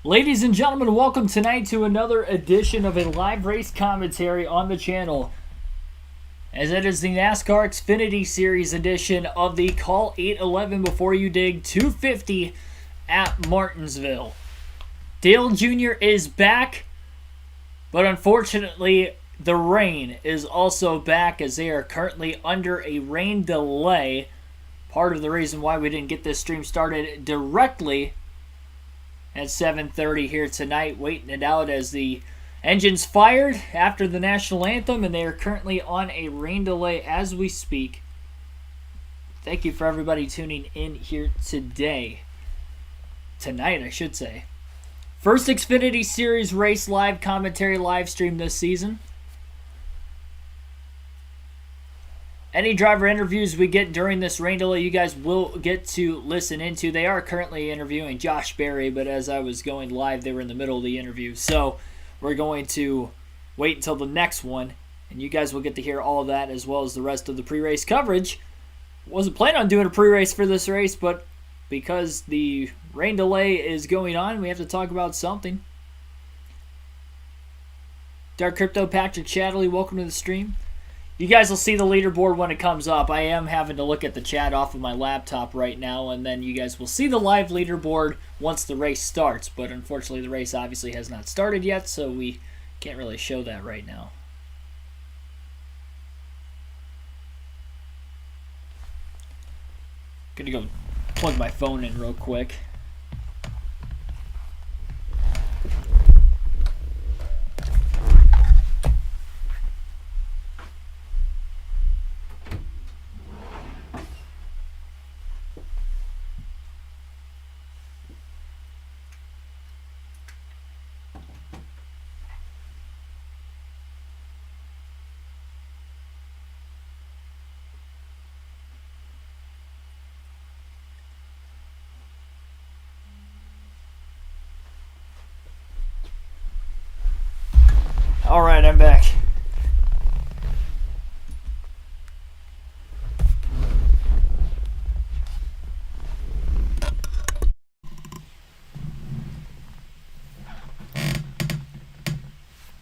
Ladies and gentlemen, welcome tonight to another edition of a live race commentary on the channel, as it is the NASCAR Xfinity Series edition of the Call 811 Before You Dig 250 at Martinsville. Dale Jr. is back, but unfortunately the rain is also back as they are currently under a rain delay. Part of the reason why we didn't get this stream started directly at 7:30 here tonight, waiting it out as the engines fired after the national anthem, and they are currently on a rain delay as we speak. Thank you for everybody tuning in here tonight, I should say. First Xfinity Series race live commentary live stream this season. Any driver interviews we get during this rain delay, you guys will get to listen into. They are currently interviewing Josh Berry, but as I was going live, they were in the middle of the interview. So we're going to wait until the next one, and you guys will get to hear all of that as well as the rest of the pre-race coverage. Wasn't planning on doing a pre-race for this race, but because the rain delay is going on, we have to talk about something. Dark Crypto, Patrick Chatterley, welcome to the stream. You guys will see the leaderboard when it comes up. I am having to look at the chat off of my laptop right now, and then you guys will see the live leaderboard once the race starts. But unfortunately, the race obviously has not started yet, so we can't really show that right now. Gonna go plug my phone in real quick. All right, I'm back.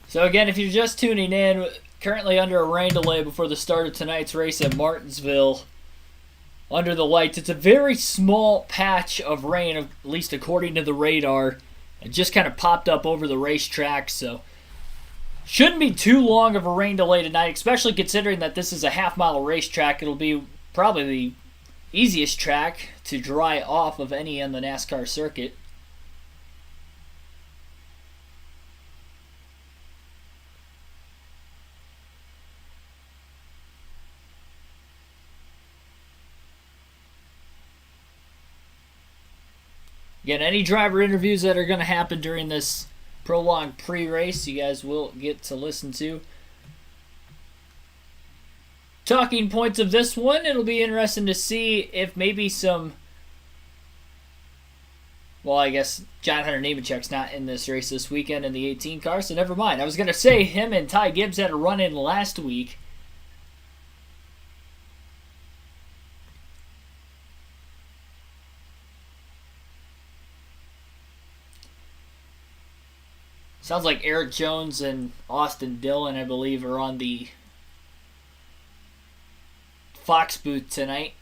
So again, if you're just tuning in, currently under a rain delay before the start of tonight's race at Martinsville. Under the lights, it's a very small patch of rain, at least according to the radar. It just kind of popped up over the racetrack, so shouldn't be too long of a rain delay tonight, especially considering that this is a half-mile racetrack. It'll be probably the easiest track to dry off of any on the NASCAR circuit. Again, any driver interviews that are going to happen during this prolonged pre-race, you guys will get to listen to. Talking points of this one, it'll be interesting to see if maybe some... Well, I guess John Hunter Nemechek's not in this race this weekend in the 18 car, so never mind. I was going to say him and Ty Gibbs had a run-in last week. Sounds like Eric Jones and Austin Dillon, I believe, are on the Fox booth tonight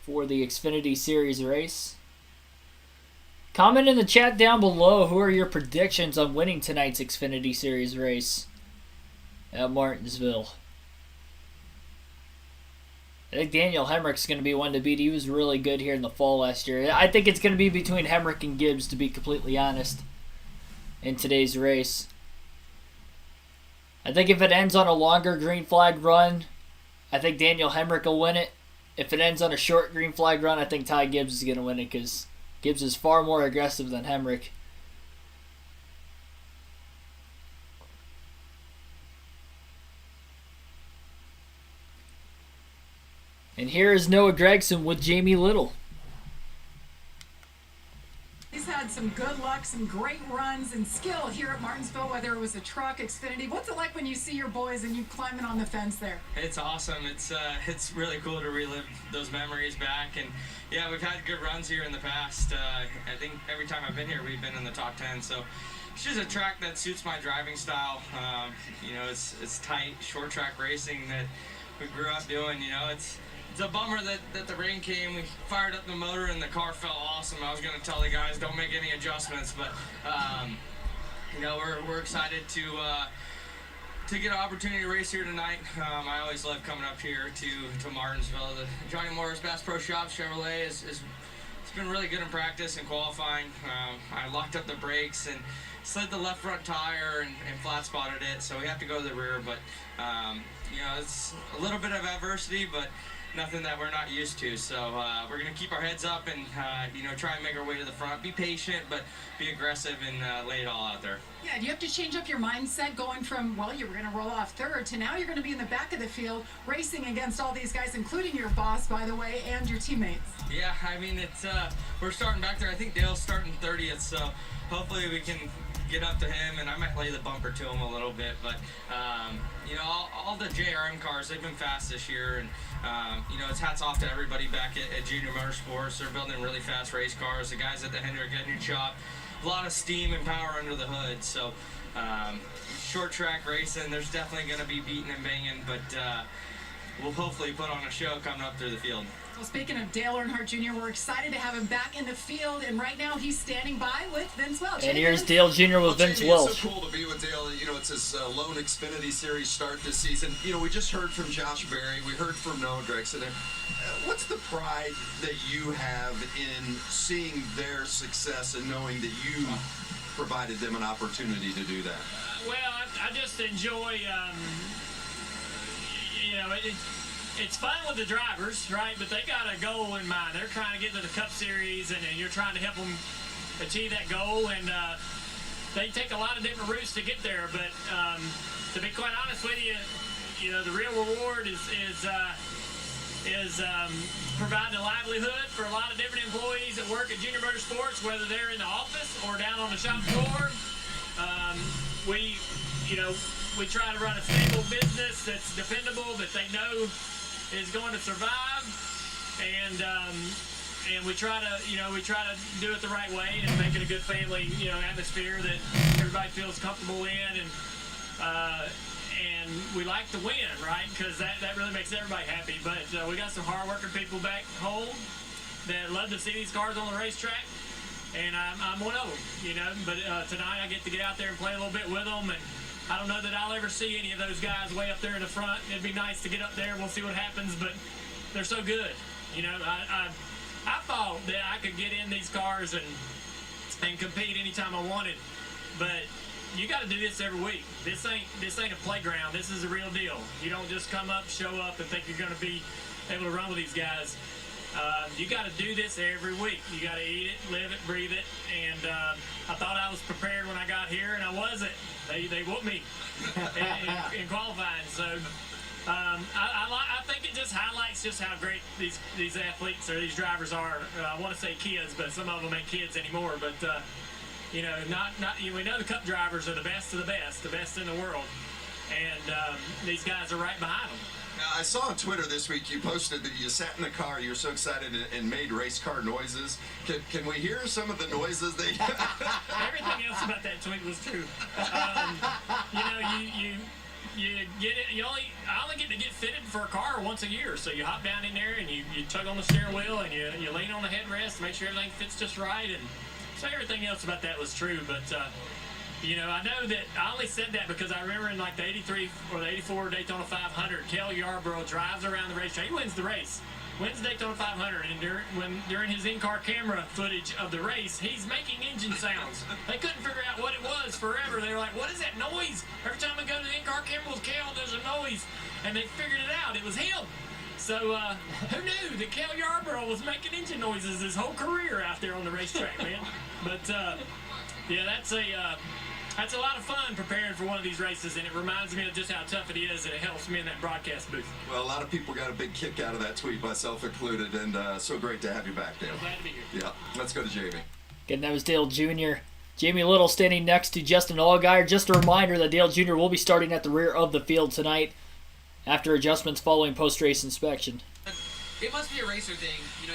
for the Xfinity Series race. Comment in the chat down below, who are your predictions on winning tonight's Xfinity Series race at Martinsville? I think Daniel Hemrick's going to be one to beat. He was really good here in the fall last year. I think it's going to be between Hemrick and Gibbs, to be completely honest, in today's race. I think if it ends on a longer green flag run, I think Daniel Hemrick will win it. If it ends on a short green flag run, I think Ty Gibbs is going to win it because Gibbs is far more aggressive than Hemrick. And here is Noah Gragson with Jamie Little. He's had some good luck, some great runs and skill here at Martinsville, whether it was a truck, Xfinity. What's it like when you see your boys and you climbing on the fence there? It's awesome. It's really cool to relive those memories back. And yeah, we've had good runs here in the past. I think every time I've been here, we've been in the top 10. So it's just a track that suits my driving style. It's tight, short track racing that we grew up doing. It's a bummer that the rain came. We fired up the motor and the car felt awesome. I was going to tell the guys don't make any adjustments, but we're excited to get an opportunity to race here tonight. I always love coming up here to Martinsville. The Johnny Morris Bass Pro Shop Chevrolet it's been really good in practice and qualifying. I locked up the brakes and slid the left front tire and flat spotted it, so we have to go to the rear. But it's a little bit of adversity, but nothing that we're not used to. So we're going to keep our heads up and try and make our way to the front. Be patient, but be aggressive and lay it all out there. Yeah, do you have to change up your mindset going from, well, you were going to roll off third to now you're going to be in the back of the field racing against all these guys, including your boss, by the way, and your teammates? Yeah, I mean, we're starting back there. I think Dale's starting 30th, so hopefully we can get up to him, and I might lay the bumper to him a little bit. But all the JRM cars, they've been fast this year, and it's hats off to everybody back at Junior Motorsports. They're building really fast race cars. The guys at the Hendrick shop, a lot of steam and power under the hood. So short track racing, there's definitely going to be beating and banging, but we'll hopefully put on a show coming up through the field. Well, speaking of Dale Earnhardt Jr., we're excited to have him back in the field, and right now he's standing by with Vince Welch. And here's Dale Jr. with Vince Welch. It's so cool to be with Dale. It's his lone Xfinity Series start this season. We just heard from Josh Berry. We heard from Noah Gragson. What's the pride that you have in seeing their success and knowing that you provided them an opportunity to do that? Well, I just enjoy, it's fun with the drivers, right? But they got a goal in mind. They're trying to get to the Cup Series, and you're trying to help them achieve that goal. And they take a lot of different routes to get there. But to be quite honest with you, the real reward is providing a livelihood for a lot of different employees that work at Junior Motorsports, whether they're in the office or down on the shop floor. We try to run a stable business that's dependable, that they know is going to survive, and we try to do it the right way and make it a good family atmosphere that everybody feels comfortable in, and we like to win, right? Because that really makes everybody happy. But we got some hard-working people back home that love to see these cars on the racetrack, and I'm one of them, But tonight I get to get out there and play a little bit with them, and I don't know that I'll ever see any of those guys way up there in the front. It'd be nice to get up there. We'll see what happens, but they're so good. I thought that I could get in these cars and compete anytime I wanted, but you got to do this every week. This ain't a playground. This is a real deal. You don't just come up, show up, and think you're going to be able to run with these guys. You got to do this every week. You got to eat it, live it, breathe it, and I thought I was prepared when I got here, and I wasn't. They whooped me in qualifying. So I think it just highlights just how great these athletes or these drivers are. I want to say kids, but some of them ain't kids anymore. But we know the Cup drivers are the best of the best in the world, and these guys are right behind them. I saw on Twitter this week you posted that you sat in the car, you were so excited and made race car noises. Can we hear some of the noises that Everything else about that tweet was true. You get it. I only get to get fitted for a car once a year, so you hop down in there and you tug on the steering wheel and you lean on the headrest to make sure everything fits just right. And so everything else about that was true, but. I know that I only said that because I remember in like the 83 or the 84 Daytona 500, Cale Yarborough drives around the racetrack. He wins the race, wins the Daytona 500, and during his in-car camera footage of the race, he's making engine sounds. They couldn't figure out what it was forever. They were like, what is that noise? Every time we go to the in-car camera with Cale, there's a noise. And they figured it out. It was him. So who knew that Cale Yarborough was making engine noises his whole career out there on the racetrack, man? But, yeah, that's a lot of fun preparing for one of these races, and it reminds me of just how tough it is, and it helps me in that broadcast booth. Well, a lot of people got a big kick out of that tweet, myself included, and so great to have you back, Dale. Glad to be here. Yeah, let's go to Jamie. Again, that was Dale Jr. Jamie Little standing next to Justin Allgaier. Just a reminder that Dale Jr. will be starting at the rear of the field tonight after adjustments following post-race inspection. It must be a racer thing. You know,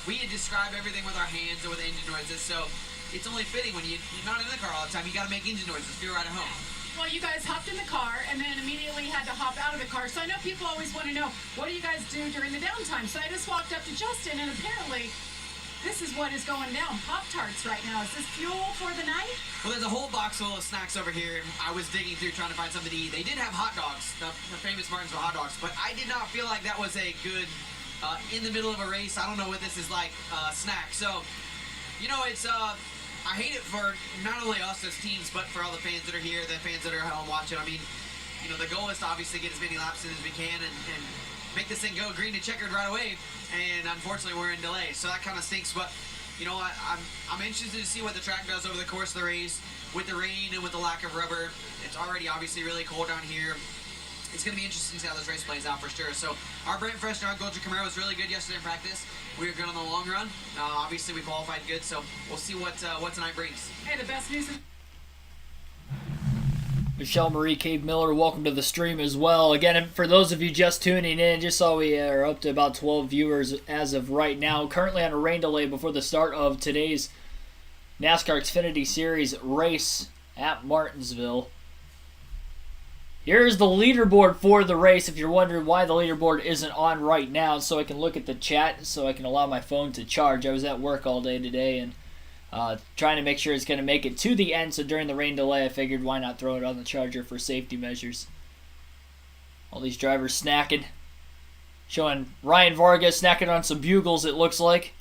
we describe everything with our hands or with engine noises, so it's only fitting when you're not in the car all the time. You got to make engine noises. Feel right at home. Well, you guys hopped in the car and then immediately had to hop out of the car. So I know people always want to know, what do you guys do during the downtime? So I just walked up to Justin, and apparently this is what is going down. Pop-Tarts right now. Is this fuel for the night? Well, there's a whole box full of snacks over here. I was digging through trying to find something to eat. They did have hot dogs, the famous Martinsville hot dogs, but I did not feel like that was a good, in the middle of a race, I don't know what this is like, snack. So, you know, it's, I hate it for not only us as teams, but for all the fans that are here, the fans that are at home watching. I mean, you know, the goal is to obviously get as many laps in as we can and make this thing go green to checkered right away. And unfortunately, we're in delay, so that kind of stinks. But you know what? I'm interested to see what the track does over the course of the race with the rain and with the lack of rubber. It's already obviously really cold down here. It's going to be interesting to see how this race plays out for sure. So our Brent Fresner, our Goldrick Camaro was really good yesterday in practice. We were good on the long run. Obviously, we qualified good, so we'll see what tonight brings. Hey, the best news. Michelle Marie Cave Miller, welcome to the stream as well. Again, for those of you just tuning in, just saw we are up to about 12 viewers as of right now. Currently on a rain delay before the start of today's NASCAR Xfinity Series race at Martinsville. Here's the leaderboard for the race if you're wondering why the leaderboard isn't on right now, so I can look at the chat, so I can allow my phone to charge. I was at work all day today and trying to make sure it's going to make it to the end, so during the rain delay I figured why not throw it on the charger for safety measures. All these drivers snacking. Showing Ryan Vargas snacking on some bugles, it looks like.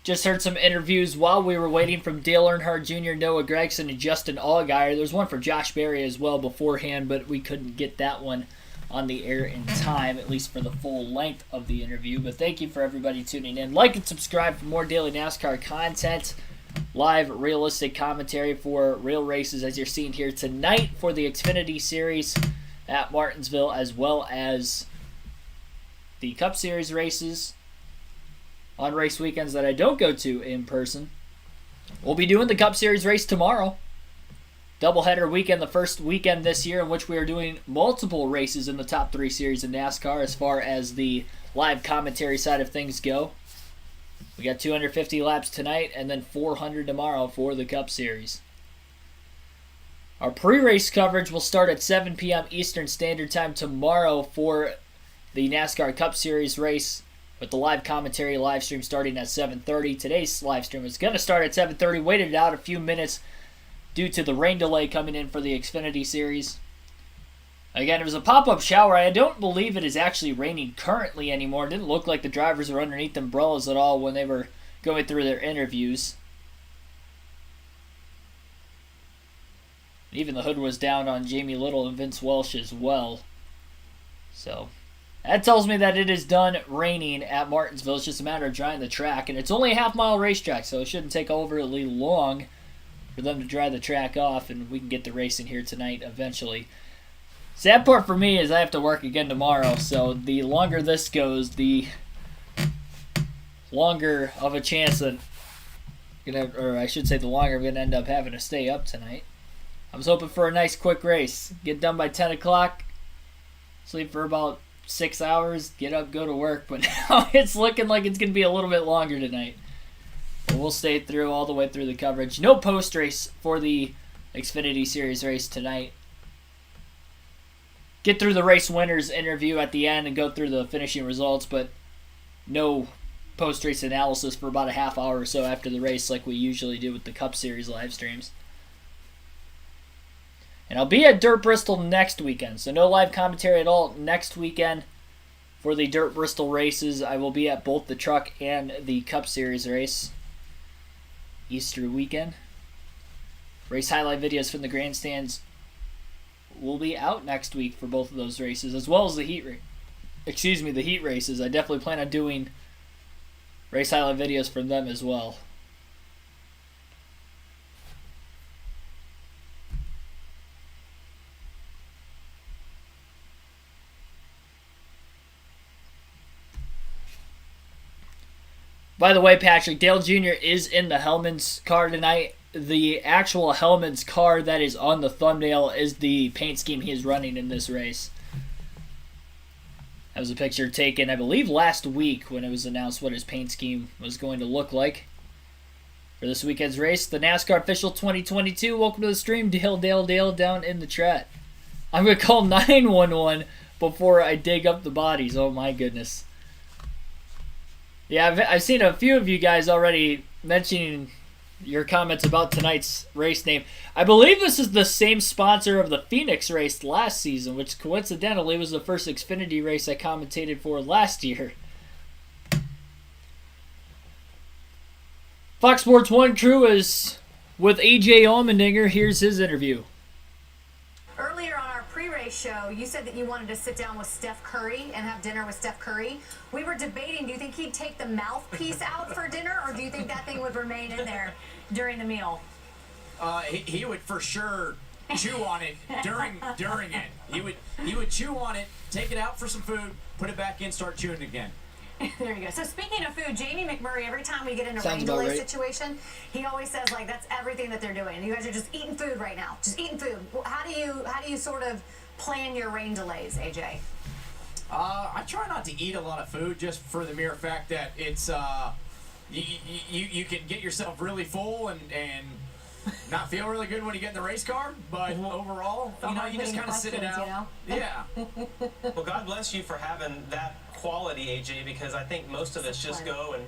Just heard some interviews while we were waiting from Dale Earnhardt Jr., Noah Gragson, and Justin Allgaier. There's one for Josh Berry as well beforehand, but we couldn't get that one on the air in time, at least for the full length of the interview. But thank you for everybody tuning in. Like and subscribe for more daily NASCAR content, live realistic commentary for real races as you're seeing here tonight for the Xfinity Series at Martinsville, as well as the Cup Series races on race weekends that I don't go to in person. We'll be doing the Cup Series race tomorrow. Doubleheader weekend, the first weekend this year in which we are doing multiple races in the top 3 series in NASCAR as far as the live commentary side of things go. We got 250 laps tonight and then 400 tomorrow for the Cup Series. Our pre-race coverage will start at 7 p.m. Eastern Standard Time tomorrow for the NASCAR Cup Series race, with the live commentary live stream starting at 7:30. Today's live stream is going to start at 7:30. Waited out a few minutes due to the rain delay coming in for the Xfinity Series. Again, it was a pop-up shower. I don't believe it is actually raining currently anymore. It didn't look like the drivers were underneath umbrellas at all when they were going through their interviews. Even the hood was down on Jamie Little and Vince Welsh as well. So that tells me that it is done raining at Martinsville. It's just a matter of drying the track. And it's only a half-mile racetrack, so it shouldn't take overly long for them to dry the track off, and we can get the racing here tonight eventually. Sad part for me is I have to work again tomorrow, so the longer this goes, the longer of a chance that the longer I'm going to end up having to stay up tonight. I was hoping for a nice quick race. Get done by 10 o'clock, sleep for about 6 hours, get up, go to work, but now it's looking like it's going to be a little bit longer tonight. But we'll stay through all the way through the coverage. No post-race for the Xfinity Series race tonight. Get through the race winners interview at the end and go through the finishing results, but no post-race analysis for about a half hour or so after the race like we usually do with the Cup Series live streams. And I'll be at Dirt Bristol next weekend, so no live commentary at all next weekend for the Dirt Bristol races. I will be at both the Truck and the Cup Series race. Easter weekend. Race highlight videos from the grandstands will be out next week for both of those races, as well as the heat races. I definitely plan on doing race highlight videos from them as well. By the way, Patrick, Dale Jr. is in the Hellman's car tonight. The actual Hellman's car that is on the thumbnail is the paint scheme he is running in this race. That was a picture taken, I believe, last week when it was announced what his paint scheme was going to look like for this weekend's race. The NASCAR Official 2022. Welcome to the stream, Dale down in the chat. I'm going to call 911 before I dig up the bodies. Oh, my goodness. Yeah, I've seen a few of you guys already mentioning your comments about tonight's race name. I believe this is the same sponsor of the Phoenix race last season, which coincidentally was the first Xfinity race I commentated for last year. Fox Sports 1 crew is with AJ Allmendinger. Here's his interview. Earlier on our pre-race show, you said that you wanted to sit down with Steph Curry and have dinner with Steph Curry. We were debating, do you think he'd take the mouthpiece out for dinner, or do you think that thing would remain in there during the meal? He would for sure chew on it during it. He would chew on it, take it out for some food, put it back in, start chewing again. There you go. So speaking of food, Jamie McMurray, every time we get in a Sounds rain about delay right. situation, he always says, like, that's everything that they're doing. You guys are just eating food right now. Just eating food. How do you sort of plan your rain delays, AJ? I try not to eat a lot of food just for the mere fact that it's you can get yourself really full and not feel really good when you get in the race car, but overall, you just kind of sit it out. Yeah. Well, God bless you for having that quality, AJ, because I think most of us just go and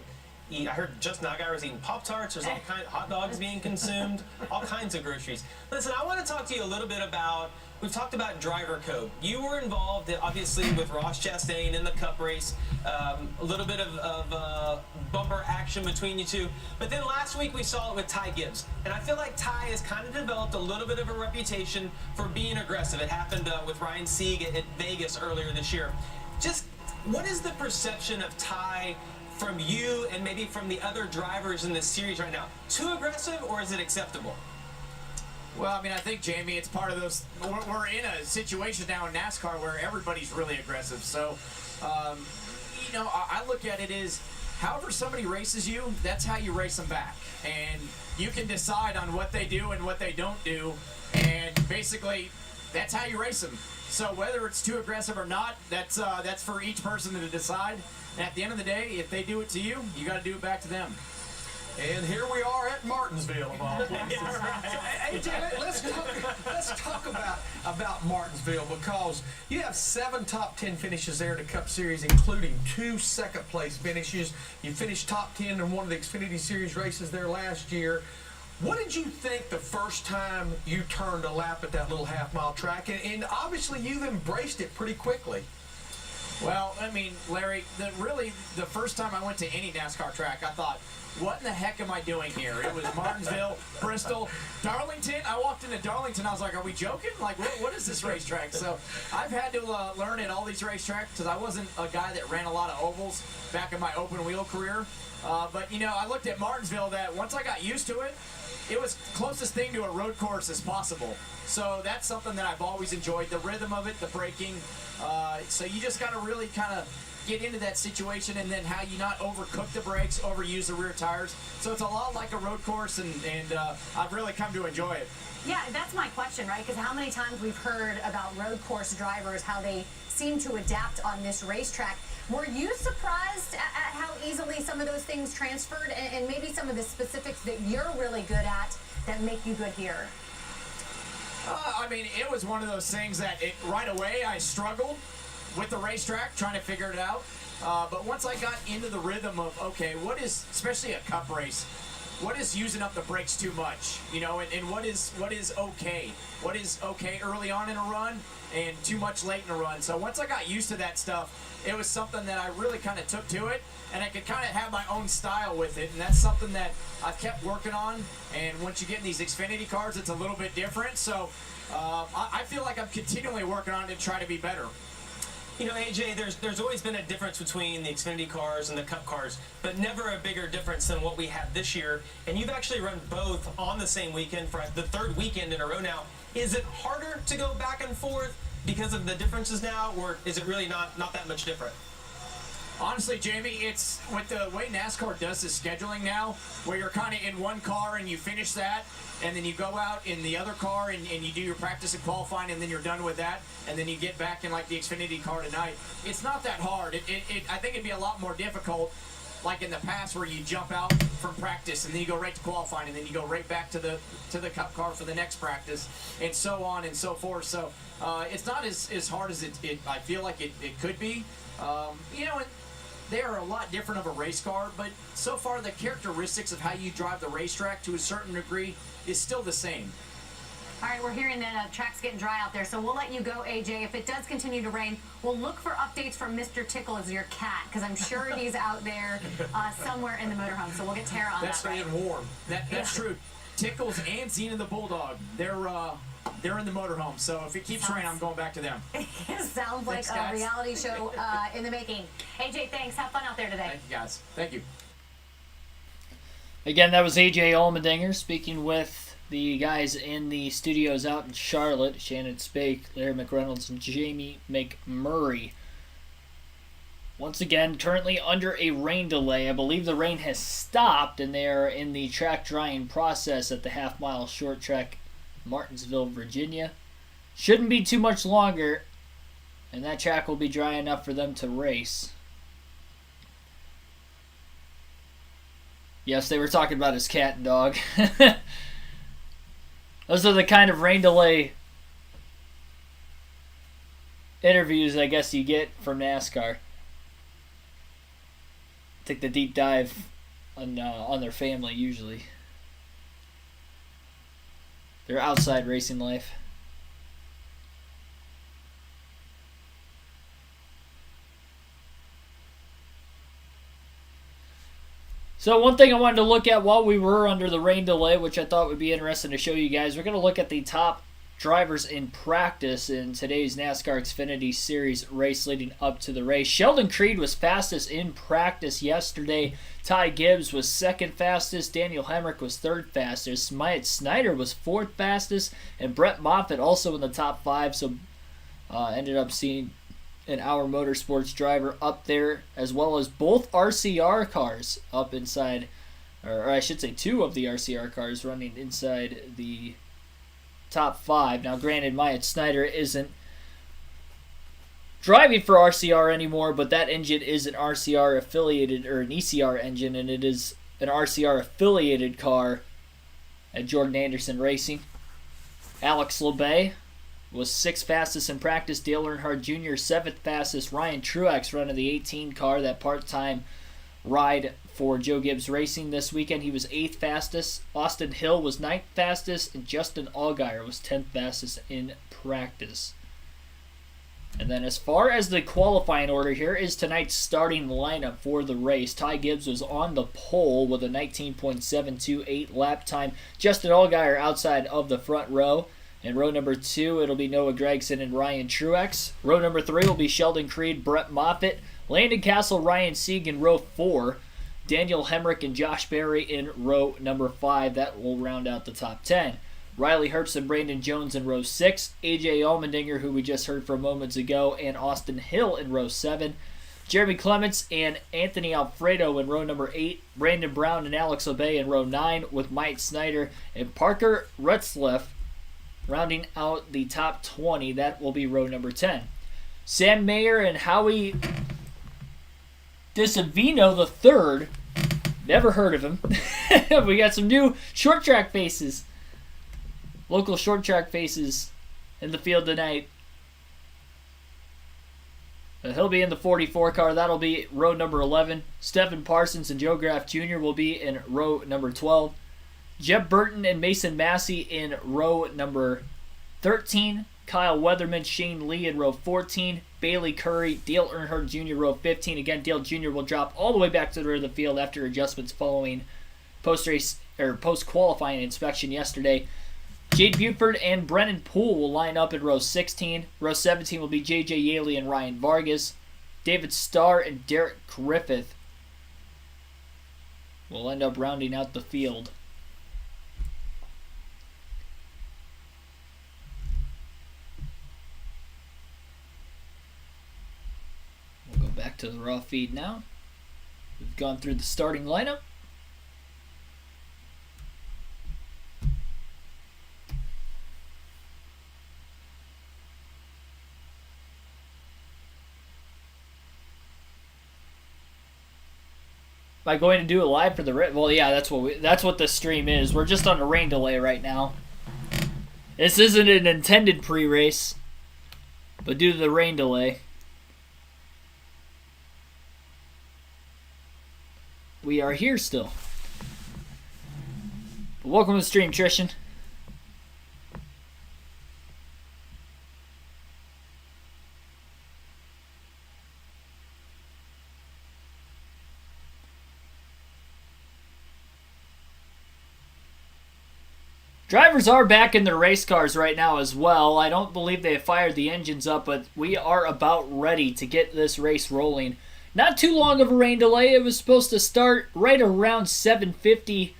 eat. I heard just now a guy was eating Pop-Tarts. There's all kinds of hot dogs being consumed, all kinds of groceries. Listen, I want to talk to you a little bit about, we've talked about driver code. You were involved, obviously, with Ross Chastain in the Cup race. A little bit of bumper action between you two. But then last week we saw it with Ty Gibbs. And I feel like Ty has kind of developed a little bit of a reputation for being aggressive. It happened with Ryan Sieg at Vegas earlier this year. Just what is the perception of Ty from you and maybe from the other drivers in this series right now? Too aggressive, or is it acceptable? Well, I mean, I think, Jamie, it's part of those. We're in a situation now in NASCAR where everybody's really aggressive. So, I look at it as however somebody races you, that's how you race them back. And you can decide on what they do and what they don't do. And basically, that's how you race them. So whether it's too aggressive or not, that's for each person to decide. And at the end of the day, if they do it to you, you got to do it back to them. And here we are at Martinsville, of all places. So, AJ, let's talk about Martinsville, because you have 7 top 10 finishes there in the Cup Series, including 2 second-place finishes. You finished top 10 in one of the Xfinity Series races there last year. What did you think the first time you turned a lap at that little half-mile track? And obviously you've embraced it pretty quickly. Well, I mean, Larry, the first time I went to any NASCAR track, I thought, what in the heck am I doing here? It was Martinsville, Bristol, Darlington. I walked into Darlington. I was like, are we joking? Like, what is this racetrack? So I've had to learn at all these racetracks because I wasn't a guy that ran a lot of ovals back in my open wheel career. But, I looked at Martinsville that once I got used to it, it was closest thing to a road course as possible. So that's something that I've always enjoyed, the rhythm of it, the braking. So you just got to really kind of get into that situation, and then how you not overcook the brakes, overuse the rear tires. So it's a lot like a road course, and I've really come to enjoy it. Yeah, that's my question, right? Because how many times we've heard about road course drivers, how they seem to adapt on this racetrack. Were you surprised at how easily some of those things transferred, and maybe some of the specifics that you're really good at that make you good here? I mean, it was one of those things that right away I struggled with the racetrack, trying to figure it out. But once I got into the rhythm of, okay, what is, especially a Cup race, what is using up the brakes too much, and what is okay? What is okay early on in a run and too much late in a run? So once I got used to that stuff, it was something that I really kind of took to it, and I could kind of have my own style with it, and that's something that I've kept working on. And once you get in these Xfinity cars, it's a little bit different. So I feel like I'm continually working on it to try to be better. AJ, there's always been a difference between the Xfinity cars and the Cup cars, but never a bigger difference than what we have this year. And you've actually run both on the same weekend for the 3rd weekend in a row now. Is it harder to go back and forth because of the differences now, or is it really not that much different? Honestly, Jamie, it's with the way NASCAR does the scheduling now, where you're kind of in one car and you finish that, and then you go out in the other car and you do your practice and qualifying, and then you're done with that, and then you get back in like the Xfinity car tonight. It's not that hard. I think it'd be a lot more difficult, like in the past, where you jump out from practice and then you go right to qualifying, and then you go right back to the Cup car for the next practice, and so on and so forth. So it's not as hard as I feel like it could be. They are a lot different of a race car, but so far the characteristics of how you drive the racetrack to a certain degree is still the same. All right, we're hearing that track's getting dry out there, so we'll let you go, AJ. If it does continue to rain, we'll look for updates from Mr. Tickle as your cat, because I'm sure he's out there somewhere in the motorhome, so we'll get Tara on That's that. staying warm. That's true. Tickles and Xena the Bulldog, they're in the motorhome, so if it keeps raining, I'm going back to them. Sounds like Thanks, a guys. reality show in the making. AJ, thanks. Have fun out there today. Thank you, guys. Thank you. Again, that was AJ Allmendinger speaking with the guys in the studios out in Charlotte, Shannon Spake, Larry McReynolds, and Jamie McMurray. Once again, currently under a rain delay. I believe the rain has stopped, and they are in the track drying process at the half-mile short track, Martinsville, Virginia. Shouldn't be too much longer, and that track will be dry enough for them to race. Yes, they were talking about his cat and dog. Those are the kind of rain delay interviews I guess you get from NASCAR. Take the deep dive on their family usually. Their outside racing life. So one thing I wanted to look at while we were under the rain delay, which I thought would be interesting to show you guys, we're going to look at the top drivers in practice in today's NASCAR Xfinity Series race leading up to the race. Sheldon Creed was fastest in practice yesterday. Ty Gibbs was second fastest. Daniel Hemrick was third fastest. Myatt Snyder was fourth fastest. And Brett Moffitt also in the top five, so ended up seeing an Our Motorsports driver up there, as well as both RCR cars up inside, or I should say two of the RCR cars running inside the top five. Now, granted, Myatt Snyder isn't driving for RCR anymore, but that engine is an RCR affiliated, or an ECR engine, and it is an RCR affiliated car at Jordan Anderson Racing. Alex Labay was sixth fastest in practice. Dale Earnhardt Jr. seventh fastest. Ryan Truex running the 18 car, that part-time ride for Joe Gibbs Racing this weekend. He was eighth fastest. Austin Hill was ninth fastest, and Justin Allgaier was 10th fastest in practice. And then as far as the qualifying order, here is tonight's starting lineup for the race. Ty Gibbs was on the pole with a 19.728 lap time. Justin Allgaier outside of the front row. In row number 2, it'll be Noah Gragson and Ryan Truex. Row number 3 will be Sheldon Creed, Brett Moffitt, Landon Castle, Ryan Sieg in row 4. Daniel Hemrick and Josh Berry in row number 5. That will round out the top 10. Riley Herbst and Brandon Jones in row 6. AJ Allmendinger, who we just heard from moments ago, and Austin Hill in row 7. Jeremy Clements and Anthony Alfredo in row number 8. Brandon Brown and Alex Labay in row 9, with Mike Snyder and Parker Retzlaff rounding out the top 20. That will be row number 10. Sam Mayer and Howie DiSavino III. Never heard of him. We got some new short track faces. Local short track faces in the field tonight. He'll be in the 44 car. That'll be row number 11. Stephen Parsons and Joe Graff Jr. will be in row number 12. Jeb Burton and Mason Massey in row number 13. Kyle Weatherman, Shane Lee in row 14. Bailey Curry, Dale Earnhardt Jr. row 15. Again, Dale Jr. will drop all the way back to the rear of the field after adjustments following post-race or post-qualifying inspection yesterday. Jade Buford and Brennan Poole will line up in row 16. Row 17 will be J.J. Yaley and Ryan Vargas. David Starr and Derek Griffith will end up rounding out the field. We'll go back to the raw feed now. We've gone through the starting lineup. Am I going to do it live for the well? Yeah, that's what the stream is. We're just on a rain delay right now. This isn't an intended pre-race, but due to the rain delay, we are here still. But welcome to the stream, Trishan. Drivers are back in their race cars right now as well. I don't believe they have fired the engines up, but we are about ready to get this race rolling. Not too long of a rain delay. It was supposed to start right around 7:50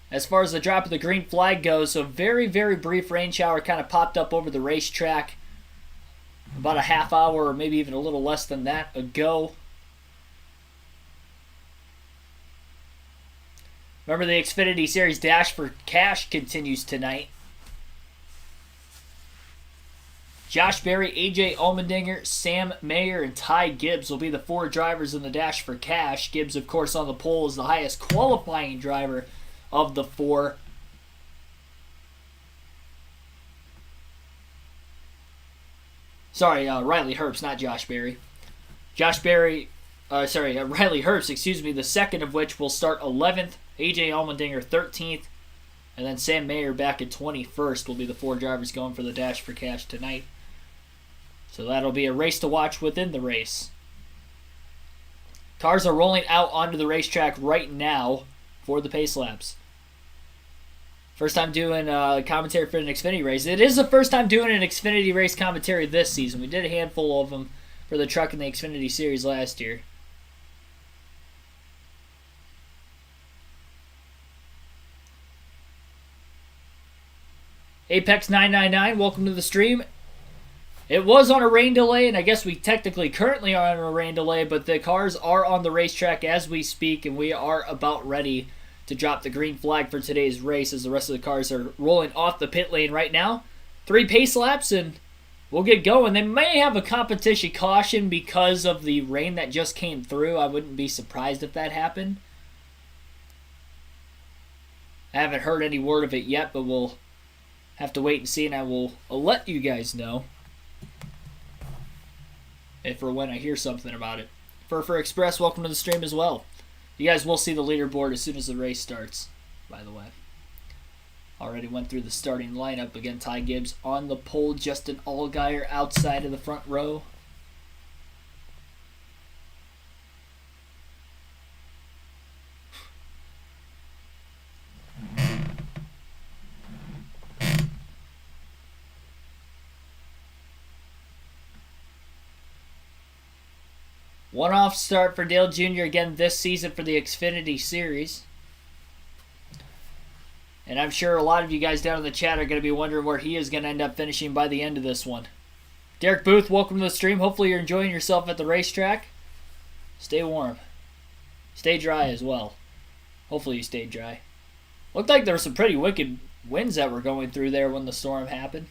as far as the drop of the green flag goes. So very, very brief rain shower kind of popped up over the racetrack about a half hour or maybe even a little less than that ago. Remember, the Xfinity Series Dash for Cash continues tonight. Josh Berry, AJ Allmendinger, Sam Mayer, and Ty Gibbs will be the 4 drivers in the Dash for Cash. Gibbs, of course, on the pole is the highest qualifying driver of the 4. Sorry, Riley Herbst, not Josh Berry. Riley Herbst, excuse me, the second of which will start 11th. AJ Allmendinger 13th, and then Sam Mayer back at 21st will be the 4 drivers going for the Dash for Cash tonight. So that'll be a race to watch within the race. Cars are rolling out onto the racetrack right now for the pace laps. First time doing commentary for an Xfinity race. It is the first time doing an Xfinity race commentary this season. We did a handful of them for the truck in the Xfinity Series last year. Apex 999, welcome to the stream. It was on a rain delay, and I guess we technically currently are on a rain delay, but the cars are on the racetrack as we speak, and we are about ready to drop the green flag for today's race as the rest of the cars are rolling off the pit lane right now. 3 pace laps, and we'll get going. They may have a competition caution because of the rain that just came through. I wouldn't be surprised if that happened. I haven't heard any word of it yet, but we'll have to wait and see, and I'll let you guys know if or when I hear something about it. Furfur Express, welcome to the stream as well. You guys will see the leaderboard as soon as the race starts, by the way. Already went through the starting lineup. Again, Ty Gibbs on the pole, Justin Allgaier outside of the front row. One-off start for Dale Jr. again this season for the Xfinity Series. And I'm sure a lot of you guys down in the chat are going to be wondering where he is going to end up finishing by the end of this one. Derek Booth, welcome to the stream. Hopefully you're enjoying yourself at the racetrack. Stay warm. Stay dry as well. Hopefully you stayed dry. Looked like there were some pretty wicked winds that were going through there when the storm happened.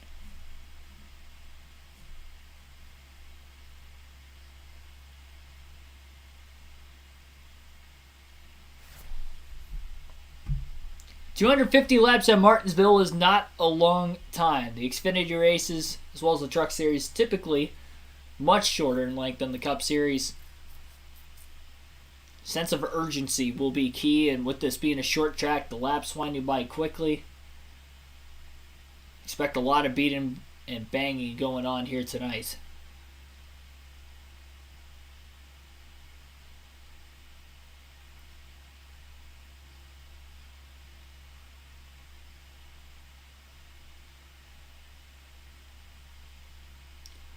$250 laps at Martinsville is not a long time. The Xfinity races, as well as the Truck Series, typically much shorter in length than the Cup Series. Sense of urgency will be key, and with this being a short track, the laps winding by quickly. Expect a lot of beating and banging going on here tonight.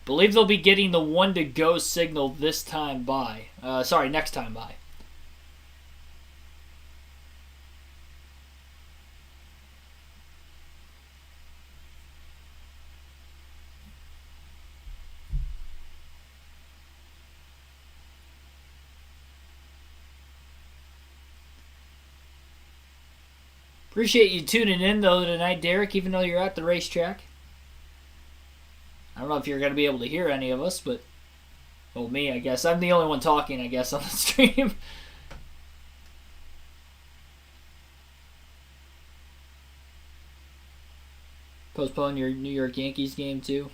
Believe they'll be getting the 1 to go signal this time by. Next time by. Appreciate you tuning in, though, tonight, Derek, even though you're at the racetrack. I don't know if you're going to be able to hear any of us, but... Well, me, I guess. I'm the only one talking, I guess, on the stream. Postpone your New York Yankees game, too.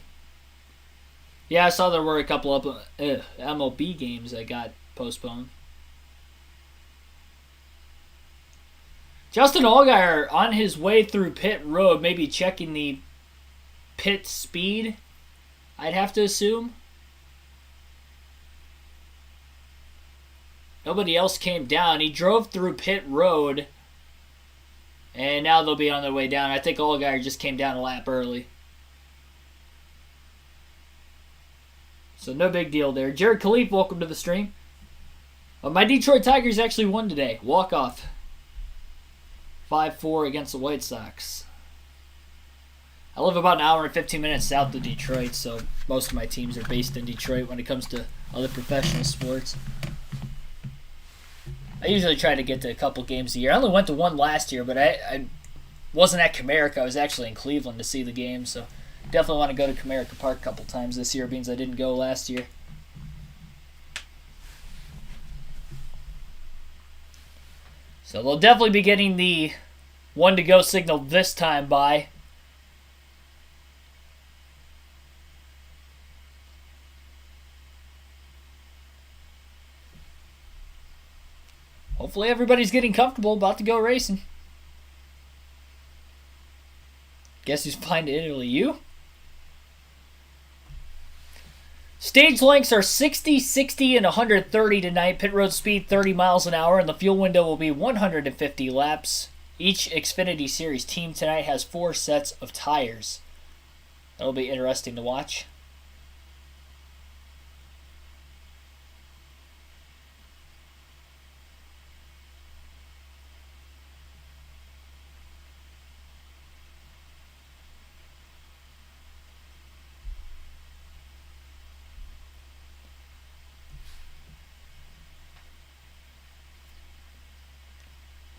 Yeah, I saw there were a couple of MLB games that got postponed. Justin Allgaier on his way through pit road, maybe checking the pit speed, I'd have to assume. Nobody else came down. He drove through pit road, and now they'll be on their way down. I think Allgaier just came down a lap early. So no big deal there. Jared Khalif, welcome to the stream. My Detroit Tigers actually won today. Walk-off. 5-4 against the White Sox. I live about an hour and 15 minutes south of Detroit, so most of my teams are based in Detroit when it comes to other professional sports. I usually try to get to a couple games a year. I only went to one last year, but I wasn't at Comerica. I was actually in Cleveland to see the game, so definitely want to go to Comerica Park a couple times this year, being I didn't go last year. So they'll definitely be getting the 1 to go signal this time by. Hopefully everybody's getting comfortable, about to go racing. Guess who's flying to Italy? You? Stage lengths are 60, 60, and 130 tonight. Pit road speed 30 miles an hour, and the fuel window will be 150 laps. Each Xfinity Series team tonight has 4 sets of tires. That'll be interesting to watch.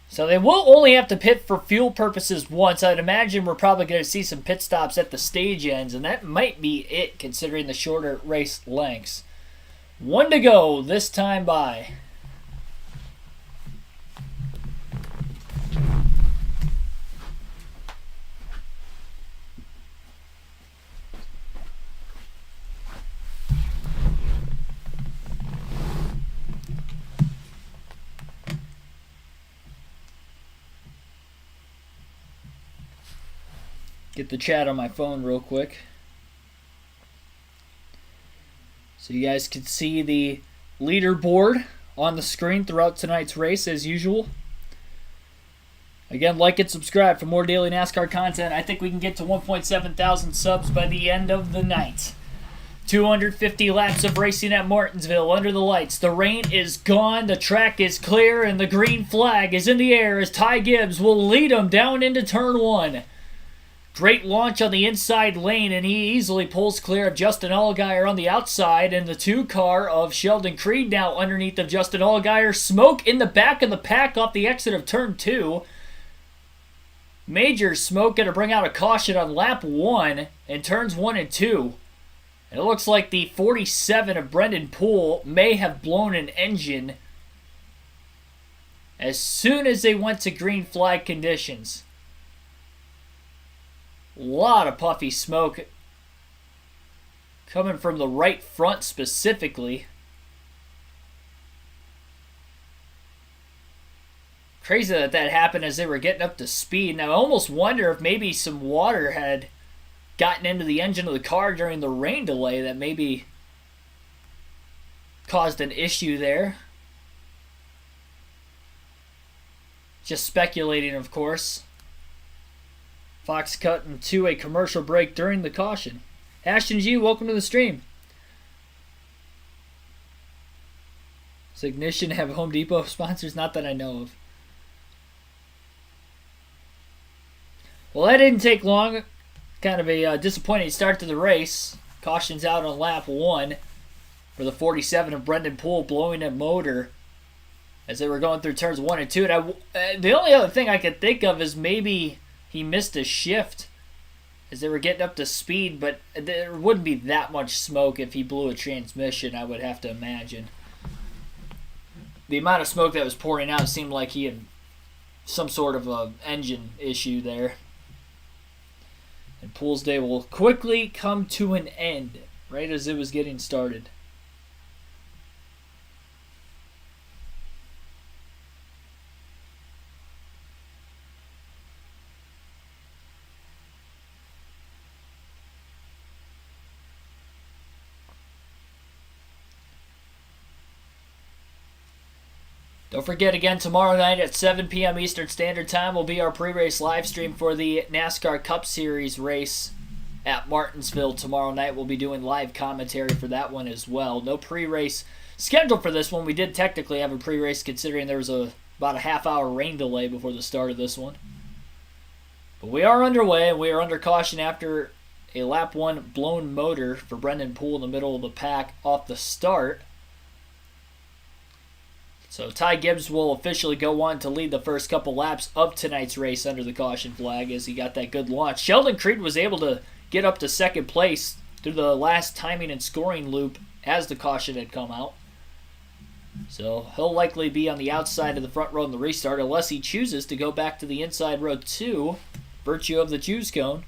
So they will only have to pit for fuel purposes once. I'd imagine we're probably going to see some pit stops at the stage ends, and that might be it considering the shorter race lengths. 1 to go this time by. Get the chat on my phone real quick, so you guys can see the leaderboard on the screen throughout tonight's race as usual. Again, like and subscribe for more daily NASCAR content. I think we can get to 1.7 thousand subs by the end of the night. 250 laps of racing at Martinsville under the lights. The rain is gone, the track is clear, and the green flag is in the air as Ty Gibbs will lead them down into turn 1. Great launch on the inside lane, and he easily pulls clear of Justin Allgaier on the outside, and the 2-car of Sheldon Creed now underneath of Justin Allgaier. Smoke in the back of the pack off the exit of turn 2. Major smoke going to bring out a caution on lap 1 in turns 1 and 2. And it looks like the 47 of Brendan Poole may have blown an engine as soon as they went to green flag conditions. A lot of puffy smoke coming from the right front specifically. Crazy that happened as they were getting up to speed. Now I almost wonder if maybe some water had gotten into the engine of the car during the rain delay that maybe caused an issue there. Just speculating, of course. Fox cutting to a commercial break during the caution. Ashton G, welcome to the stream. Does Ignition have Home Depot sponsors? Not that I know of. Well, that didn't take long. Kind of a disappointing start to the race. Caution's out on lap 1 for the 47 of Brendan Poole blowing a motor as they were going through turns 1 and 2. And the only other thing I could think of is maybe he missed a shift as they were getting up to speed, but there wouldn't be that much smoke if he blew a transmission, I would have to imagine. The amount of smoke that was pouring out seemed like he had some sort of a engine issue there. And Pools Day will quickly come to an end right as it was getting started. Don't forget, again, tomorrow night at 7 p.m. Eastern Standard Time will be our pre-race live stream for the NASCAR Cup Series race at Martinsville. Tomorrow night we'll be doing live commentary for that one as well. No pre-race scheduled for this one. We did technically have a pre-race considering there was about a half-hour rain delay before the start of this one. But we are underway, and we are under caution after a lap 1 blown motor for Brendan Poole in the middle of the pack off the start. So Ty Gibbs will officially go on to lead the first couple laps of tonight's race under the caution flag as he got that good launch. Sheldon Creed was able to get up to second place through the last timing and scoring loop as the caution had come out. So he'll likely be on the outside of the front row in the restart unless he chooses to go back to the inside row 2, virtue of the choose cone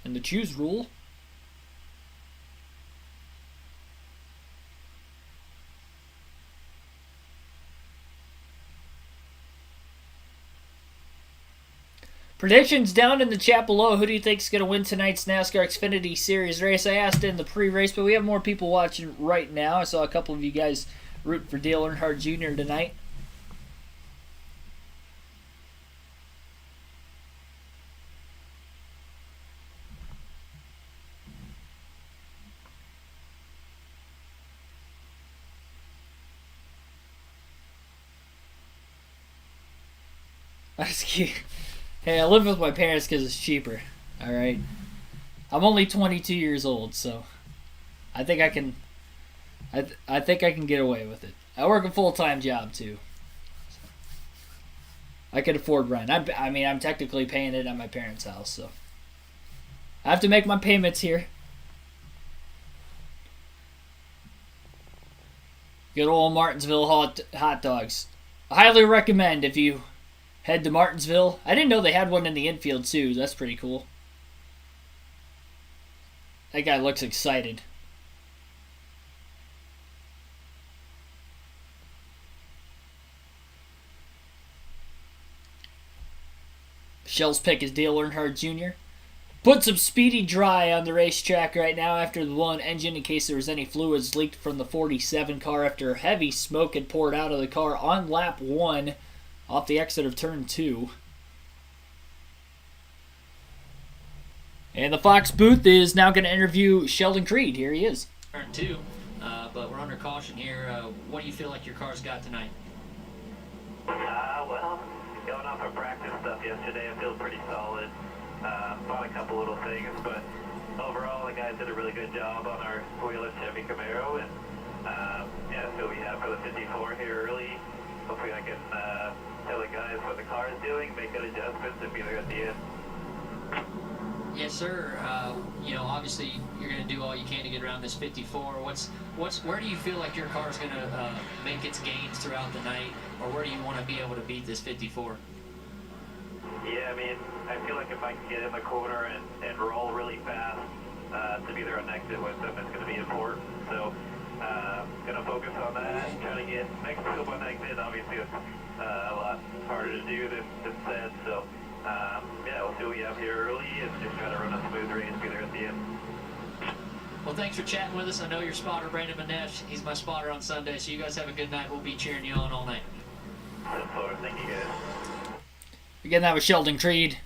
and the choose rule. Predictions down in the chat below. Who do you think is going to win tonight's NASCAR Xfinity Series race? I asked in the pre-race, but we have more people watching right now. I saw a couple of you guys root for Dale Earnhardt Jr. tonight. That's cute. Hey, I live with my parents because it's cheaper. All right, I'm only 22 years old, so I think I can. I think I can get away with it. I work a full-time job too. I could afford rent. I'm technically paying it at my parents' house, so I have to make my payments here. Good old Martinsville hot dogs. I highly recommend if you head to Martinsville. I didn't know they had one in the infield, too. That's pretty cool. That guy looks excited. Michelle's pick is Dale Earnhardt Jr. Put some Speedy Dry on the racetrack right now after the blown engine in case there was any fluids leaked from the 47 car after heavy smoke had poured out of the car on lap 1. Off the exit of turn 2. And the Fox booth is now going to interview Sheldon Creed. Here he is. Turn 2, but we're under caution here. What do you feel like your car's got tonight? Well, going off of practice stuff yesterday, I feel pretty solid. Bought a couple little things, but overall the guys did a really good job on our wheeled Chevy Camaro, and yeah, so we have for the 54 here early. Hopefully I can tell the guys what the car is doing, make good adjustments, and be there at the end. Yes, sir. Obviously you're going to do all you can to get around this 54. Where do you feel like your car is going to make its gains throughout the night, or where do you want to be able to beat this 54? Yeah, I feel like if I can get in the corner and roll really fast to be there on exit with them, it's going to be important. So, going to focus on that, trying to get next scope on exit. Obviously, it's a lot harder to do than said. So, yeah, we'll see what we have here early and just try to run a smooth race, be there at the end. Well, thanks for chatting with us. I know your spotter, Brandon Manesh. He's my spotter on Sunday, so you guys have a good night. We'll be cheering you on all night. Thank you, guys. Again, that was Sheldon Creed.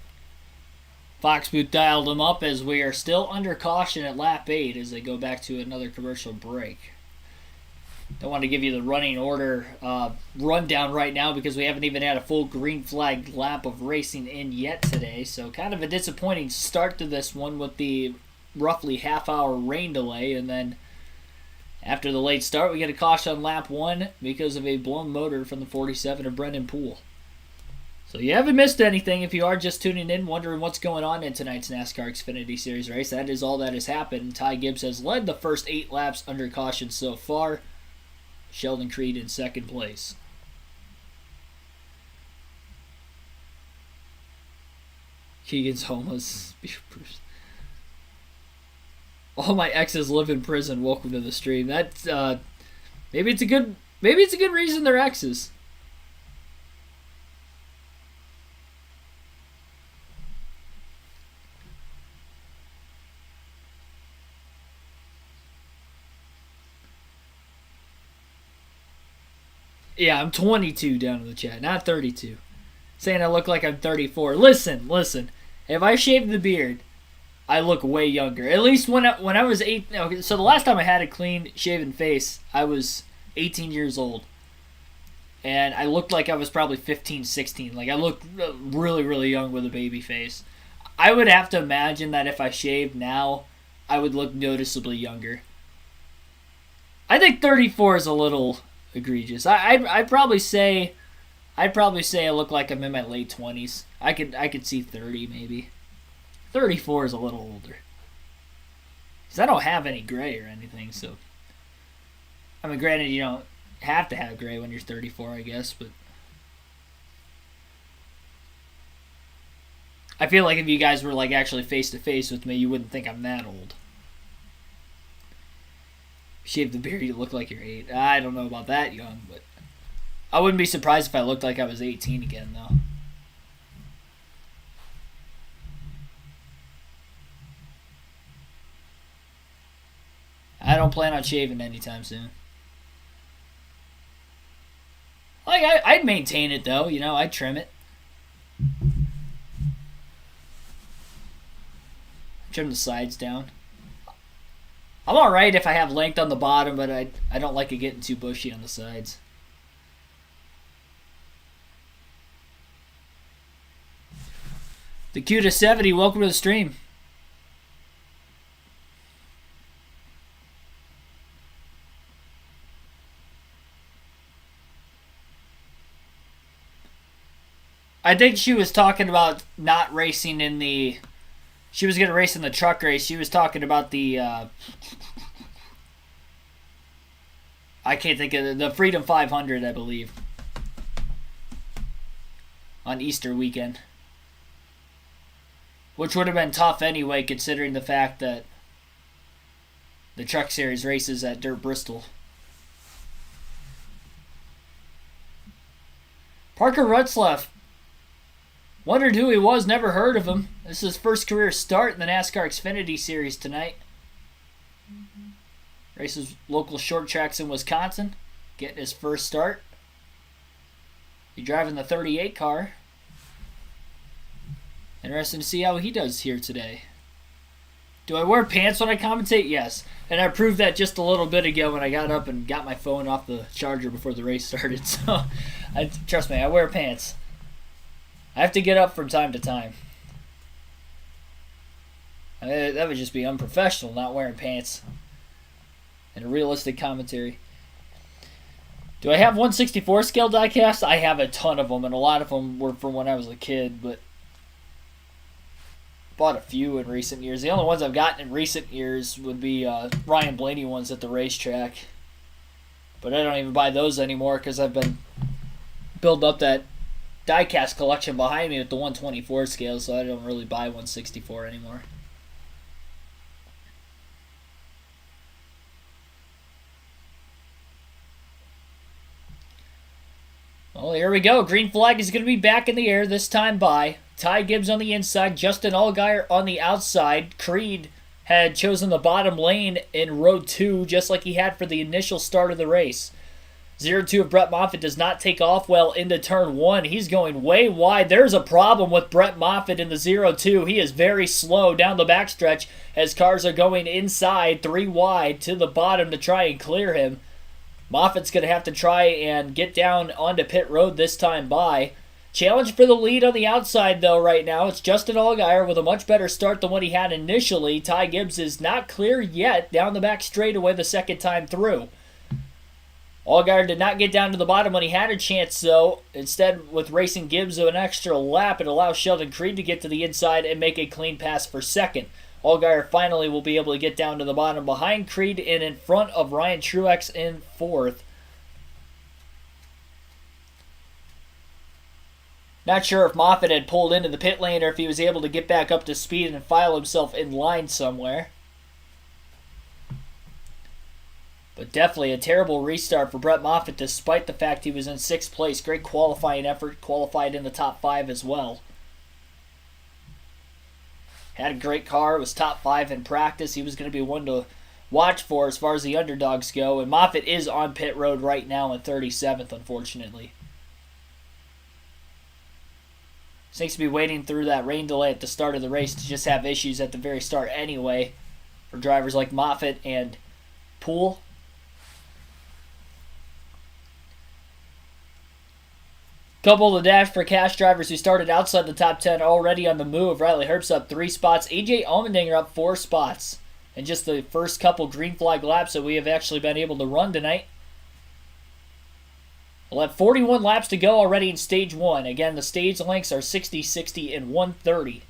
Fox Booth dialed him up as we are still under caution at lap 8 as they go back to another commercial break. Don't want to give you the running order rundown right now because we haven't even had a full green flag lap of racing in yet today. So kind of a disappointing start to this one with the roughly half-hour rain delay. And then After the late start, we get a caution on lap 1 because of a blown motor from the 47 of Brendan Poole. So you haven't missed anything if you are just tuning in, wondering what's going on in tonight's NASCAR Xfinity Series race. That is all that has happened. Ty Gibbs has led the first 8 laps under caution so far. Sheldon Creed in second place. Keegan's homeless. All my exes live in prison. Welcome to the stream. That's maybe it's a good reason they're exes. Yeah, I'm 22 down in the chat, not 32. Saying I look like I'm 34. Listen. If I shave the beard, I look way younger. At least when I was 8. Okay, so the last time I had a clean shaven face, I was 18 years old. And I looked like I was probably 15, 16. Like I looked really, really young with a baby face. I would have to imagine that if I shaved now, I would look noticeably younger. I think 34 is a little egregious. I'd probably say I look like I'm in my late 20s. I could see 30 maybe. 34 is a little older. Because I don't have any gray or anything, so. I mean, granted, you don't have to have gray when you're 34, I guess, but. I feel like if you guys were like actually face to face with me, you wouldn't think I'm that old. Shave the beard, you look like you're 8. I don't know about that young, but I wouldn't be surprised if I looked like I was 18 again, though. I don't plan on shaving anytime soon. Like, I'd maintain it, though. You know, I'd trim it. Trim the sides down. I'm alright if I have length on the bottom, but I don't like it getting too bushy on the sides. The Q to 70, welcome to the stream. I think she was talking about not racing in the... She was going to race in the truck race. She was talking about the... I can't think of the Freedom 500, I believe. On Easter weekend. Which would have been tough anyway, considering the fact that the Truck Series races at Dirt Bristol. Parker Rutzlaff. Wondered who he was, never heard of him. This is his first career start in the NASCAR Xfinity Series tonight. Races local short tracks in Wisconsin. Getting his first start. He's driving the 38 car. Interesting to see how he does here today. Do I wear pants when I commentate? Yes. And I proved that just a little bit ago when I got up and got my phone off the charger before the race started. So, trust me, I wear pants. I have to get up from time to time. That would just be unprofessional, not wearing pants. And a realistic commentary. Do I have 164 scale diecasts? I have a ton of them, and a lot of them were from when I was a kid, but bought a few in recent years. The only ones I've gotten in recent years would be Ryan Blaney ones at the racetrack. But I don't even buy those anymore because I've been building up that diecast collection behind me with the 124 scale, so I don't really buy 164 anymore. Well, here we go. Green flag is going to be back in the air, this time by Ty Gibbs on the inside, Justin Allgaier on the outside. Creed had chosen the bottom lane in row 2, just like he had for the initial start of the race. 0-2 of Brett Moffitt does not take off well into turn 1. He's going way wide. There's a problem with Brett Moffitt in the 0-2. He is very slow down the backstretch as cars are going inside, 3 wide to the bottom to try and clear him. Moffitt's going to have to try and get down onto pit road this time by. Challenge for the lead on the outside, though, right now. It's Justin Allgaier with a much better start than what he had initially. Ty Gibbs is not clear yet down the back straightaway the second time through. Allgaier did not get down to the bottom when he had a chance, though. Instead, with racing Gibbs an extra lap, it allows Sheldon Creed to get to the inside and make a clean pass for second. Allgaier finally will be able to get down to the bottom behind Creed and in front of Ryan Truex in fourth. Not sure if Moffitt had pulled into the pit lane or if he was able to get back up to speed and file himself in line somewhere. But definitely a terrible restart for Brett Moffitt despite the fact he was in 6th place. Great qualifying effort, qualified in the top 5 as well. Had a great car, was top 5 in practice. He was going to be one to watch for as far as the underdogs go. And Moffitt is on pit road right now in 37th, unfortunately. Seems to be waiting through that rain delay at the start of the race to just have issues at the very start anyway for drivers like Moffitt and Poole. Couple of the Dash for Cash drivers who started outside the top 10 already on the move. Riley Herbst up 3 spots. AJ Allmendinger up 4 spots. In just the first couple green flag laps that we have actually been able to run tonight. We'll have 41 laps to go already in Stage 1. Again, the stage lengths are 60, 60, and 130.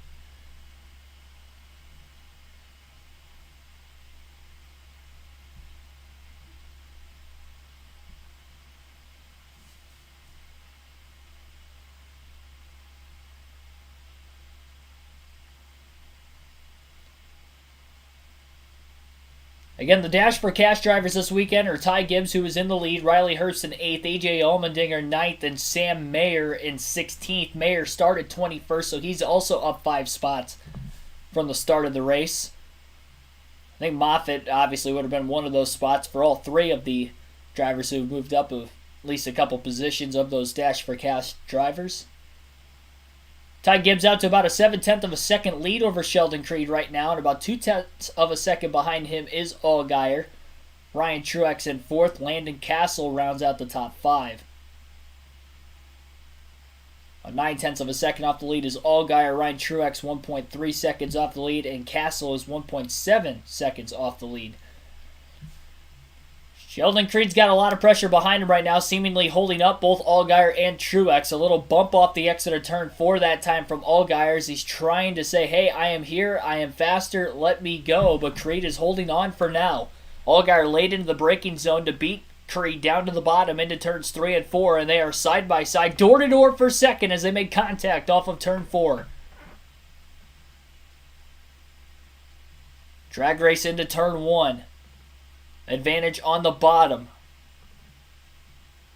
Again, the Dash for Cash drivers this weekend are Ty Gibbs, who is in the lead, Riley Herbst in 8th, AJ Allmendinger 9th, and Sam Mayer in 16th. Mayer started 21st, so he's also up 5 spots from the start of the race. I think Moffitt obviously would have been one of those spots for all 3 of the drivers who have moved up at least a couple positions of those Dash for Cash drivers. Ty Gibbs out to about a 7/10 of a second lead over Sheldon Creed right now, and about 2/10 of a second behind him is Allgaier. Ryan Truex in 4th. Landon Castle rounds out the top 5. A 9/10 of a second off the lead is Allgaier. Ryan Truex 1.3 seconds off the lead, and Castle is 1.7 seconds off the lead. Sheldon Creed's got a lot of pressure behind him right now, seemingly holding up both Allgaier and Truex. A little bump off the exit of turn 4 that time from Allgaier as he's trying to say, hey, I am here, I am faster, let me go. But Creed is holding on for now. Allgaier late into the braking zone to beat Creed down to the bottom into turns 3 and 4, and they are side by side, door to door for second as they make contact off of turn 4. Drag race into turn 1. Advantage on the bottom.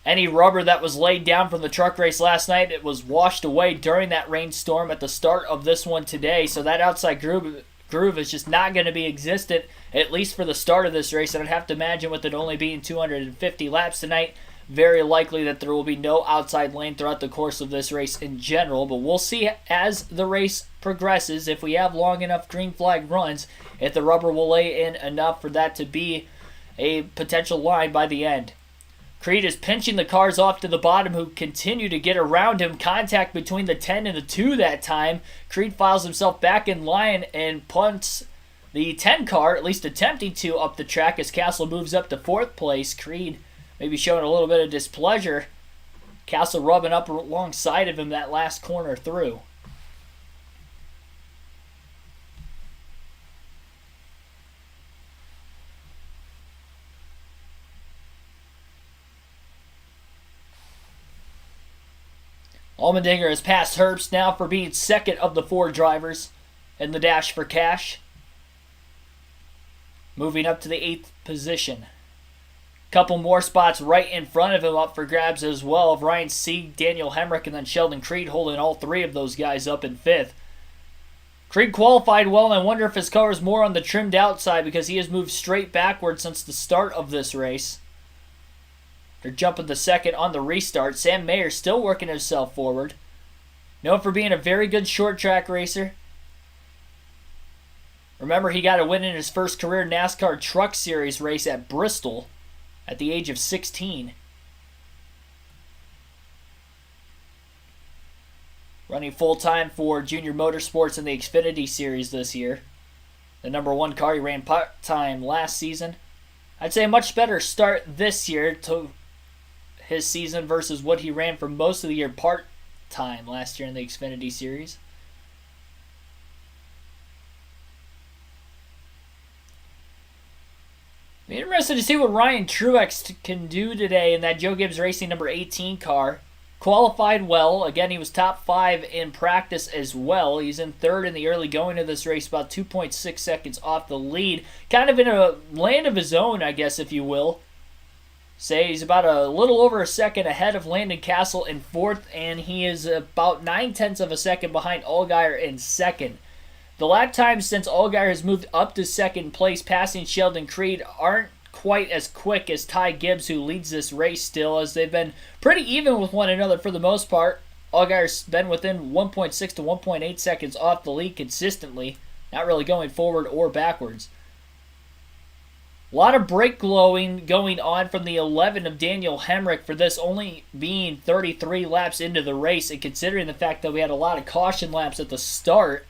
Any rubber that was laid down from the truck race last night, it was washed away during that rainstorm at the start of this one today. So that outside groove is just not going to be existent, at least for the start of this race. And I'd have to imagine with it only being 250 laps tonight, very likely that there will be no outside lane throughout the course of this race in general. But we'll see as the race progresses, if we have long enough green flag runs, if the rubber will lay in enough for that to be a potential line by the end. Creed is pinching the cars off to the bottom who continue to get around him. Contact between the 10 and the 2 that time. Creed files himself back in line and punts the 10 car, at least attempting to, up the track as Castle moves up to 4th place. Creed maybe showing a little bit of displeasure. Castle rubbing up alongside of him that last corner through. Allmendinger has passed Herbst now for being second of the 4 drivers in the Dash for Cash. Moving up to the 8th position. Couple more spots right in front of him up for grabs as well of Ryan Sieg, Daniel Hemrick, and then Sheldon Creed holding all 3 of those guys up in 5th. Creed qualified well, and I wonder if his car is more on the trimmed outside because he has moved straight backward since the start of this race. They're jumping the second on the restart. Sam Mayer still working himself forward. Known for being a very good short track racer. Remember, he got a win in his first career NASCAR Truck Series race at Bristol at the age of 16. running full-time for Junior Motorsports in the Xfinity Series this year. The number 1 car, he ran part-time last season. I'd say a much better start this year to his season versus what he ran for most of the year part-time last year in the Xfinity Series. Be interested to see what Ryan Truex can do today in that Joe Gibbs Racing number 18 car. Qualified well. Again, he was top 5 in practice as well. He's in 3rd in the early going of this race, about 2.6 seconds off the lead. Kind of in a land of his own, I guess, if you will. Say he's about a little over a second ahead of Landon Castle in 4th, and he is about 9/10 of a second behind Allgaier in 2nd. The lap times since Allgaier has moved up to 2nd place, passing Sheldon Creed, aren't quite as quick as Ty Gibbs, who leads this race still, as they've been pretty even with one another for the most part. Allgaier's been within 1.6 to 1.8 seconds off the lead consistently, not really going forward or backwards. A lot of brake glowing going on from the 11 of Daniel Hemrick for this only being 33 laps into the race, and considering the fact that we had a lot of caution laps at the start,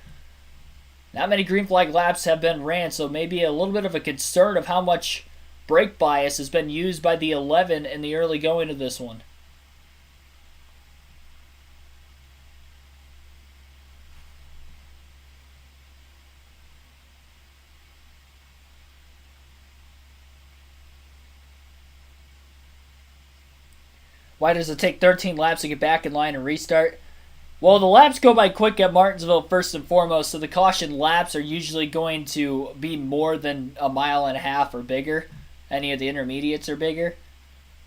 not many green flag laps have been ran, so maybe a little bit of a concern of how much brake bias has been used by the 11 in the early going of this one. Why does it take 13 laps to get back in line and restart? Well, the laps go by quick at Martinsville first and foremost, so the caution laps are usually going to be more than a mile and a half or bigger. Any of the intermediates are bigger.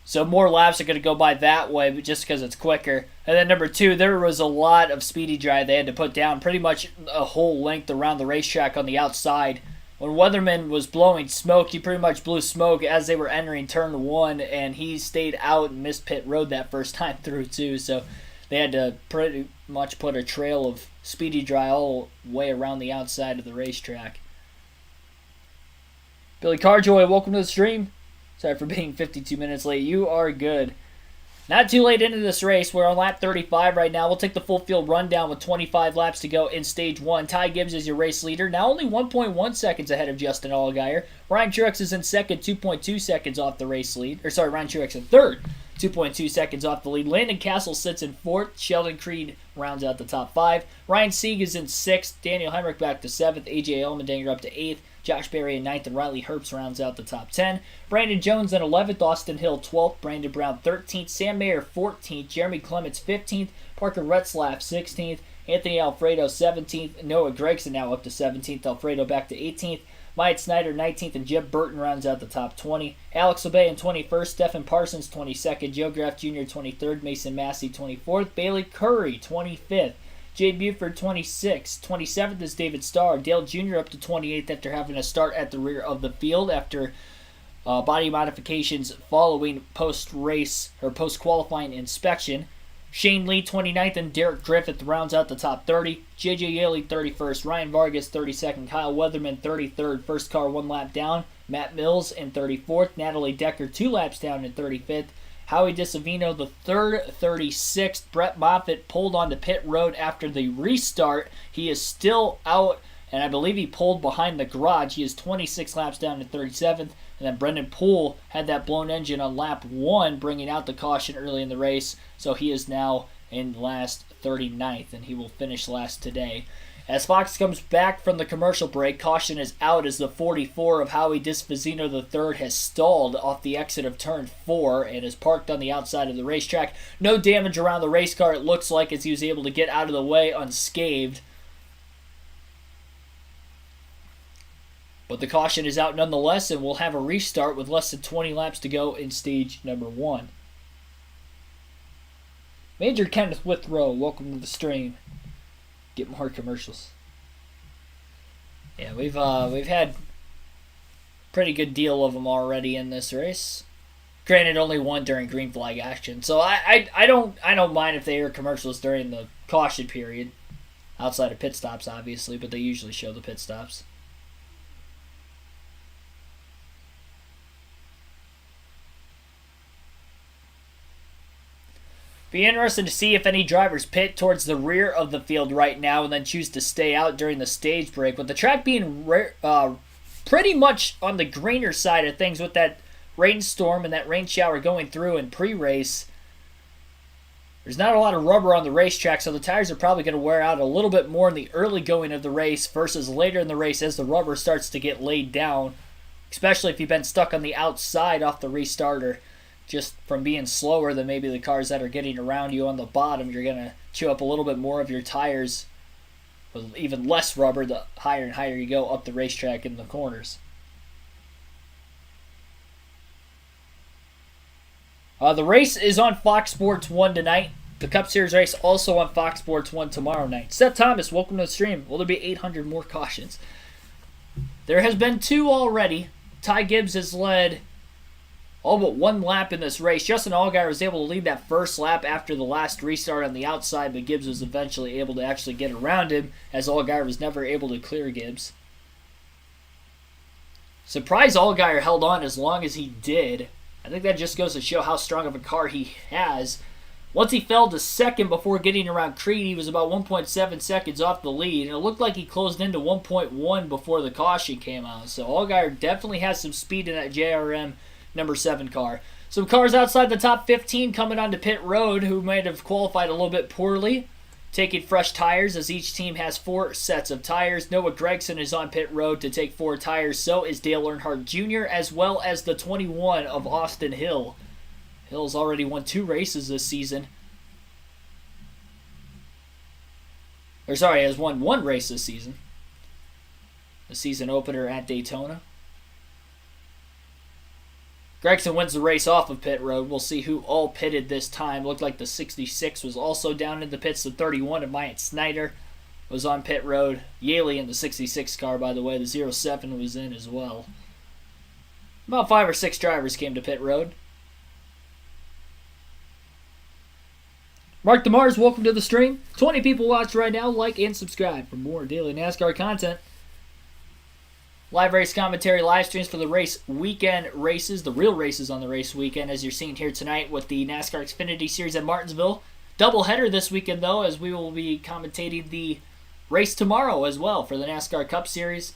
So more laps are going to go by that way, but just because it's quicker. And then number 2, there was a lot of speedy dry they had to put down, pretty much a whole length around the racetrack on the outside. When Weatherman was blowing smoke, he pretty much blew smoke as they were entering turn 1, and he stayed out and missed pit road that first time through too. So they had to pretty much put a trail of speedy dry all the way around the outside of the racetrack. Billy Carjoy, welcome to the stream. Sorry for being 52 minutes late. You are good. Not too late into this race. We're on lap 35 right now. We'll take the full field rundown with 25 laps to go in stage 1. Ty Gibbs is your race leader. Now only 1.1 seconds ahead of Justin Allgaier. Ryan Truex is in 2nd, 2.2 seconds off the race lead. Ryan Truex in 3rd, 2.2 seconds off the lead. Landon Castle sits in 4th. Sheldon Creed rounds out the top 5. Ryan Sieg is in 6th. Daniel Hemrick back to 7th. AJ Allmendinger up to 8th. Josh Berry in 9th, and Riley Herbst rounds out the top 10. Brandon Jones in 11th, Austin Hill 12th, Brandon Brown 13th, Sam Mayer 14th, Jeremy Clements 15th, Parker Retzlaff 16th, Anthony Alfredo 17th, Noah Gregson now up to 17th, Alfredo back to 18th, Myatt Snyder 19th, and Jeb Burton rounds out the top 20. Alex Obey in 21st, Stephen Parsons 22nd, Joe Graff Jr. 23rd, Mason Massey 24th, Bailey Curry 25th, Jay Buford 26th. 27th is David Starr. Dale Jr. up to 28th after having a start at the rear of the field after body modifications following post-race or post-qualifying inspection. Shane Lee 29th and Derek Griffith rounds out the top 30. JJ Yaley 31st. Ryan Vargas 32nd. Kyle Weatherman 33rd. First car 1 lap down. Matt Mills in 34th. Natalie Decker 2 laps down in 35th. Howie DiSavino the 3rd, 36th. Brett Moffitt pulled onto pit road after the restart. He is still out, and I believe he pulled behind the garage. He is 26 laps down to 37th. And then Brendan Poole had that blown engine on lap 1, bringing out the caution early in the race. So he is now in last 39th, and he will finish last today. As Fox comes back from the commercial break, caution is out as the 44 of Howie DiSavino III has stalled off the exit of turn 4 and is parked on the outside of the racetrack. No damage around the race car, it looks like, as he was able to get out of the way unscathed. But the caution is out nonetheless, and we'll have a restart with less than 20 laps to go in stage number 1. Major Kenneth Withrow, welcome to the stream. Get more commercials. Yeah, we've had pretty good deal of them already in this race. Granted, only one during green flag action, so I don't mind if they air commercials during the caution period, outside of pit stops, obviously, but they usually show the pit stops. Be interesting to see if any drivers pit towards the rear of the field right now and then choose to stay out during the stage break. With the track being pretty much on the greener side of things with that rainstorm and that rain shower going through in pre-race, there's not a lot of rubber on the racetrack, so the tires are probably going to wear out a little bit more in the early going of the race versus later in the race as the rubber starts to get laid down, especially if you've been stuck on the outside off the restarter. Just from being slower than maybe the cars that are getting around you on the bottom, you're going to chew up a little bit more of your tires with even less rubber the higher and higher you go up the racetrack in the corners. The race is on Fox Sports 1 tonight. The Cup Series race also on Fox Sports 1 tomorrow night. Seth Thomas, welcome to the stream. Will there be 800 more cautions? There has been 2 already. Ty Gibbs has led all but 1 lap in this race. Justin Allgaier was able to lead that first lap after the last restart on the outside, but Gibbs was eventually able to actually get around him as Allgaier was never able to clear Gibbs. Surprised Allgaier held on as long as he did. I think that just goes to show how strong of a car he has. Once he fell to second before getting around Creed, he was about 1.7 seconds off the lead, and it looked like he closed into 1.1 before the caution came out. So Allgaier definitely has some speed in that JRM number 7 car. Some cars outside the top 15 coming onto pit road who might have qualified a little bit poorly, taking fresh tires as each team has 4 sets of tires. Noah Gragson is on pit road to take 4 tires. So is Dale Earnhardt Jr. as well as the 21 of Austin Hill. Hill's already won 2 races this season. Has won 1 race this season. The season opener at Daytona. Gragson wins the race off of pit road. We'll see who all pitted this time. Looked like the 66 was also down in the pits. The 31 of Myatt Snyder was on pit road. Yaley in the 66 car, by the way. The 07 was in as well. About 5 or 6 drivers came to pit road. Mark DeMars, welcome to the stream. 20 people watch right now. Like and subscribe for more daily NASCAR content. Live race commentary, live streams for the race weekend races, the real races on the race weekend, as you're seeing here tonight with the NASCAR Xfinity Series at Martinsville. Doubleheader this weekend, though, as we will be commentating the race tomorrow as well for the NASCAR Cup Series.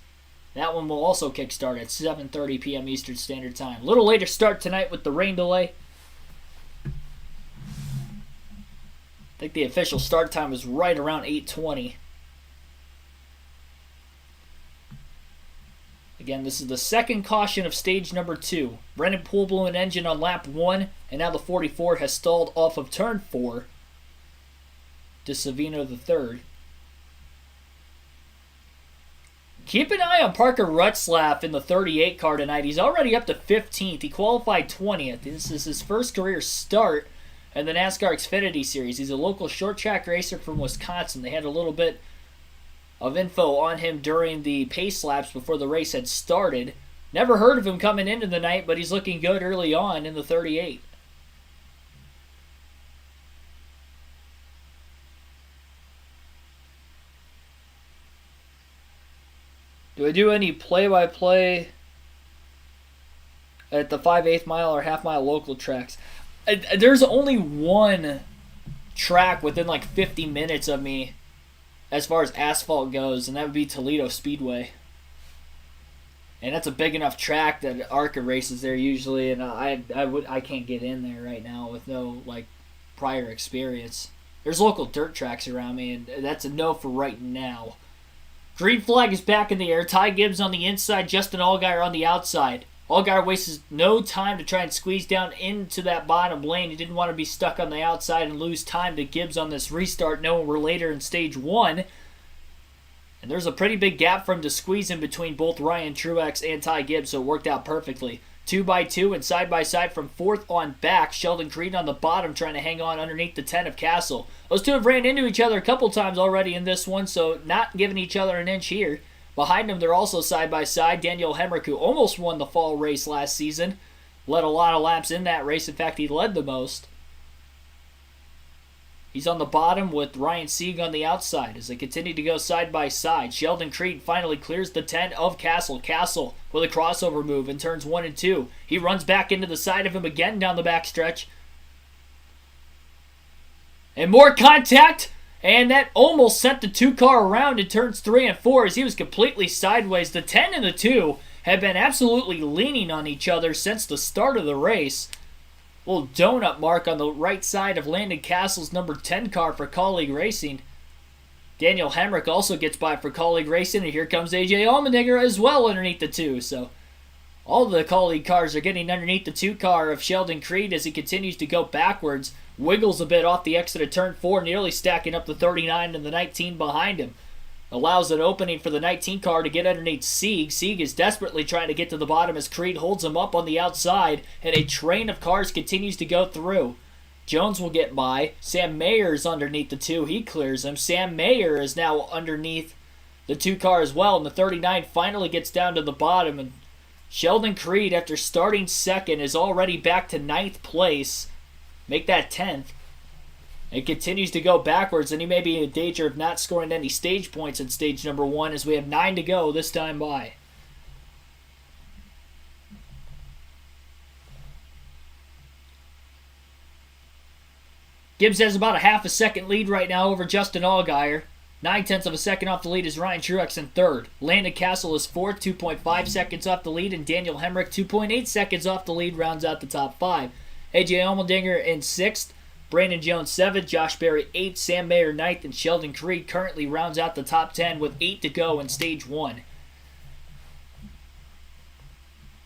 That one will also kickstart at 7:30 p.m. Eastern Standard Time. A little later start tonight with the rain delay. I think the official start time was right around 8:20. Again, this is the second caution of stage number 2. Brennan Poole blew an engine on lap 1, and now the 44 has stalled off of turn 4 to Savino the 3rd. Keep an eye on Parker Rutzlaff in the 38 car tonight. He's already up to 15th. He qualified 20th. This is his first career start in the NASCAR Xfinity Series. He's a local short track racer from Wisconsin. They had a little bit of info on him during the pace laps before the race had started. Never heard of him coming into the night, but he's looking good early on in the 38. Do I do any play-by-play at the 5/8 mile or half-mile local tracks? There's only one track within like 50 minutes of me as far as asphalt goes, and that would be Toledo Speedway. And that's a big enough track that ARCA races there usually, and I can't get in there right now with no like prior experience. There's local dirt tracks around me, and that's a no for right now. Green flag is back in the air. Ty Gibbs on the inside, Justin Allgaier on the outside. Allgaier wastes no time to try and squeeze down into that bottom lane. He didn't want to be stuck on the outside and lose time to Gibbs on this restart, knowing we're later in stage 1. And there's a pretty big gap for him to squeeze in between both Ryan Truex and Ty Gibbs, so it worked out perfectly. 2x2 and side-by-side from 4th on back. Sheldon Creed on the bottom trying to hang on underneath the 10 of Castle. Those two have ran into each other a couple times already in this one, so not giving each other an inch here. Behind them, they're also side-by-side. Daniel Hemrick, who almost won the fall race last season, led a lot of laps in that race. In fact, he led the most. He's on the bottom with Ryan Sieg on the outside as they continue to go side-by-side. Sheldon Creed finally clears the 10 of Castle. Castle with a crossover move in turns 1 and 2. He runs back into the side of him again down the backstretch. And more contact, and that almost sent the 2-car around in turns 3 and 4 as he was completely sideways. The 10 and the 2 have been absolutely leaning on each other since the start of the race. Little donut mark on the right side of Landon Castle's number 10 car for Colleague Racing. Daniel Hemrick also gets by for Colleague Racing, and here comes AJ Allmendinger as well underneath the 2. So all the Colleague cars are getting underneath the 2 car of Sheldon Creed as he continues to go backwards. Wiggles a bit off the exit of turn 4, nearly stacking up the 39 and the 19 behind him. Allows an opening for the 19 car to get underneath Sieg. Sieg is desperately trying to get to the bottom as Creed holds him up on the outside, and a train of cars continues to go through. Jones will get by. Sam Mayer's underneath the 2. He clears him. Sam Mayer is now underneath the 2 car as well, and the 39 finally gets down to the bottom. And Sheldon Creed, after starting second, is already back to 9th place. Make that 10th. It continues to go backwards, and he may be in danger of not scoring any stage points in stage number 1 as we have 9 to go this time by. Gibbs has about a half a second lead right now over Justin Allgaier. 9/10 of a second off the lead is Ryan Truex in third. Landon Castle is fourth, 2.5 seconds off the lead, and Daniel Hemrick, 2.8 seconds off the lead, rounds out the top 5. AJ Allmendinger in 6th. Brandon Jones 7th, Josh Berry 8th, Sam Mayer 9th, and Sheldon Creed currently rounds out the top 10 with 8 to go in stage 1.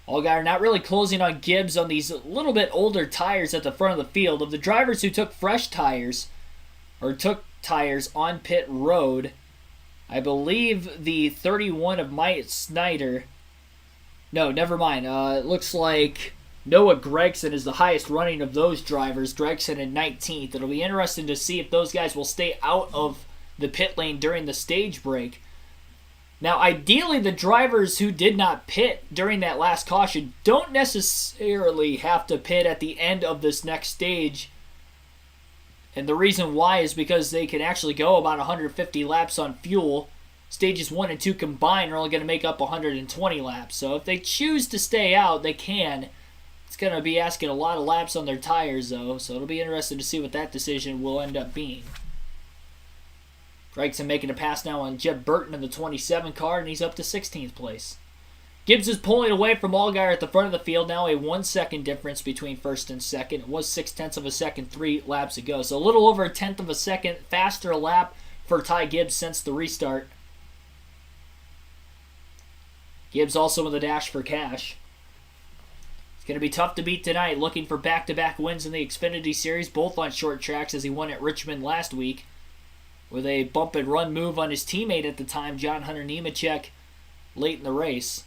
Allgaier not really closing on Gibbs on these little bit older tires at the front of the field. Of the drivers who took fresh tires, or took tires on pit road, I believe the 31 of Mike Snyder, no, never mind, it looks like Noah Gregson is the highest running of those drivers, Gregson in 19th. It'll be interesting to see if those guys will stay out of the pit lane during the stage break. Now, ideally, the drivers who did not pit during that last caution don't necessarily have to pit at the end of this next stage. And the reason why is because they can actually go about 150 laps on fuel. Stages 1 and 2 combined are only going to make up 120 laps. So if they choose to stay out, they can. It's going to be asking a lot of laps on their tires, though. So it'll be interesting to see what that decision will end up being. Gregson making a pass now on Jeb Burton in the 27 car, and he's up to 16th place. Gibbs is pulling away from Allgaier at the front of the field. Now a 1 second difference between first and second. It was 0.6 of a second 3 laps ago. So a little over 1/10 of a second faster lap for Ty Gibbs since the restart. Gibbs also in the dash for cash. It's going to be tough to beat tonight, looking for back-to-back wins in the Xfinity Series, both on short tracks as he won at Richmond last week, with a bump-and-run move on his teammate at the time, John Hunter Nemechek, late in the race.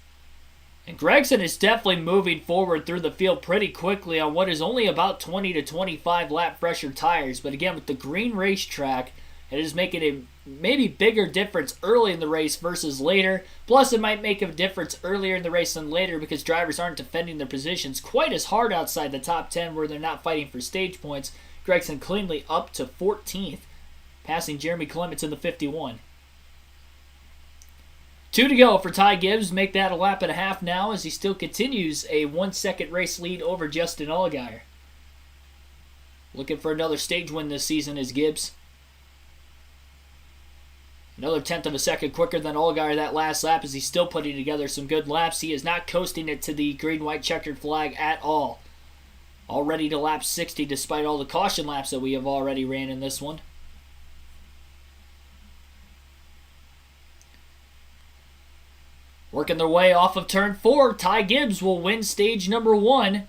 And Gregson is definitely moving forward through the field pretty quickly on what is only about 20 to 25 lap fresher tires. But again, with the green racetrack, it is making a maybe bigger difference early in the race versus later. Plus, it might make a difference earlier in the race than later because drivers aren't defending their positions quite as hard outside the top 10 where they're not fighting for stage points. Gregson cleanly up to 14th, passing Jeremy Clements in the 51. 2 to go for Ty Gibbs. Make that a lap and a half now as he still continues a 1 second race lead over Justin Allgaier. Looking for another stage win this season is Gibbs. Another 1/10 of a second quicker than Allgaier that last lap as he's still putting together some good laps. He is not coasting it to the green-white checkered flag at all. Already to lap 60 despite all the caution laps that we have already ran in this one. Working their way off of turn 4, Ty Gibbs will win stage number 1.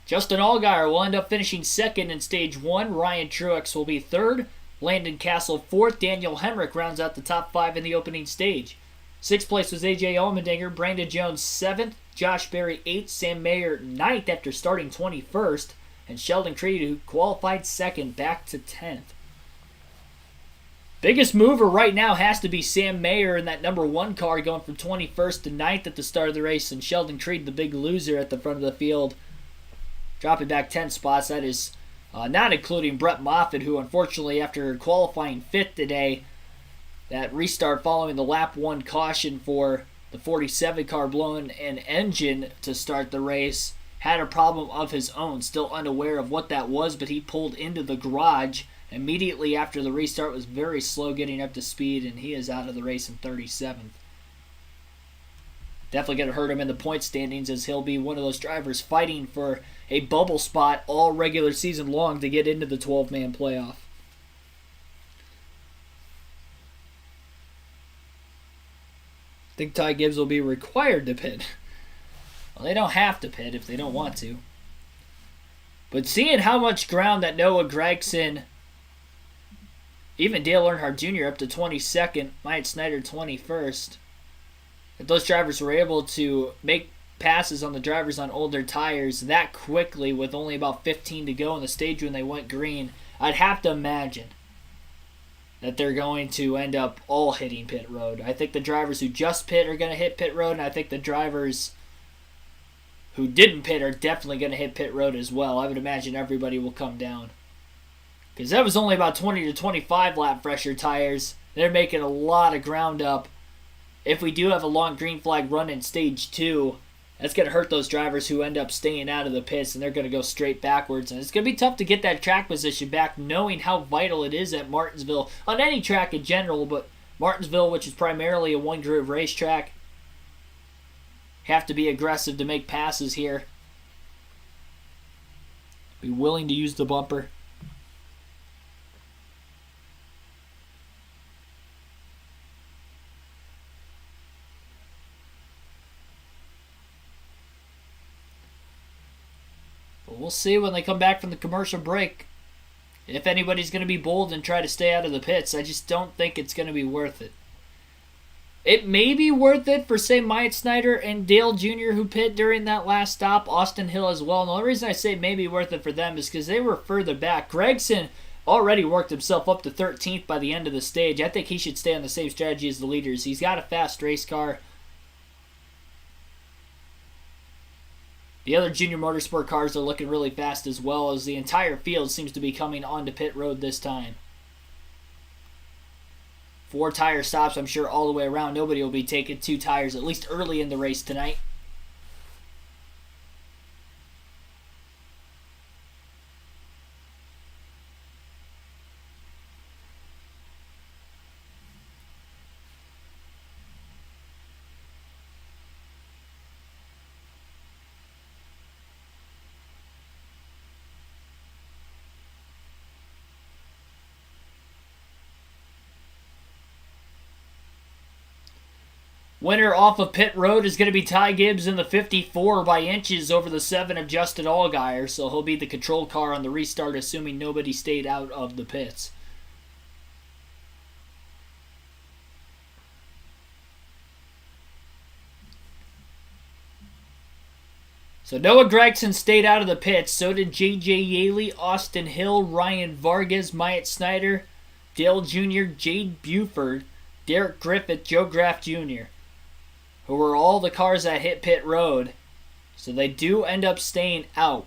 Justin Allgaier will end up finishing second in stage 1. Ryan Truex will be third. Landon Castle 4th. Daniel Hemrick rounds out the top 5 in the opening stage. 6th place was AJ Allmendinger. Brandon Jones 7th. Josh Berry 8th. Sam Mayer 9th after starting 21st. And Sheldon Creed, who qualified 2nd, back to 10th. Biggest mover right now has to be Sam Mayer in that number 1 car going from 21st to 9th at the start of the race. And Sheldon Creed, the big loser at the front of the field, dropping back 10 spots. That is not including Brett Moffitt, who unfortunately after qualifying 5th today, that restart following the lap 1 caution for the 47 car blowing an engine to start the race, had a problem of his own. Still unaware of what that was, but he pulled into the garage immediately after the restart was very slow getting up to speed, and he is out of the race in 37th. Definitely going to hurt him in the point standings, as he'll be one of those drivers fighting for a bubble spot all regular season long to get into the 12-man playoff. I think Ty Gibbs will be required to pit. Well, they don't have to pit if they don't want to. But seeing how much ground that Noah Gragson, even Dale Earnhardt Jr. up to 22nd, Myatt Snyder 21st, if those drivers were able to make passes on the drivers on older tires that quickly with only about 15 to go in the stage when they went green, I'd have to imagine that they're going to end up all hitting pit road. I think the drivers who just pit are going to hit pit road, and I think the drivers who didn't pit are definitely going to hit pit road as well. I would imagine everybody will come down, because that was only about 20 to 25 lap fresher tires. They're making a lot of ground up. If we do have a long green flag run in stage 2, that's going to hurt those drivers who end up staying out of the pits, and they're going to go straight backwards. And it's going to be tough to get that track position back, knowing how vital it is at Martinsville, on any track in general, but Martinsville, which is primarily a one-groove racetrack, have to be aggressive to make passes here. Be willing to use the bumper. We'll see when they come back from the commercial break if anybody's going to be bold and try to stay out of the pits. I just don't think it's going to be worth it. It may be worth it for, say, Myatt Snyder and Dale Jr. who pit during that last stop, Austin Hill as well. And the only reason I say it may be worth it for them is because they were further back. Gragson already worked himself up to 13th by the end of the stage. I think he should stay on the same strategy as the leaders. He's got a fast race car. The other junior motorsport cars are looking really fast as well, as the entire field seems to be coming onto pit road this time. 4 tire stops, I'm sure, all the way around. Nobody will be taking 2 tires, at least early in the race tonight. Winner off of pit road is going to be Ty Gibbs in the 54 by inches over the 7 of Justin Allgaier, so he'll be the control car on the restart, assuming nobody stayed out of the pits. So Noah Gragson stayed out of the pits, so did J.J. Yaley, Austin Hill, Ryan Vargas, Myatt Snyder, Dale Jr., Jade Buford, Derek Griffith, Joe Graff Jr., who were all the cars that hit pit road. So they do end up staying out.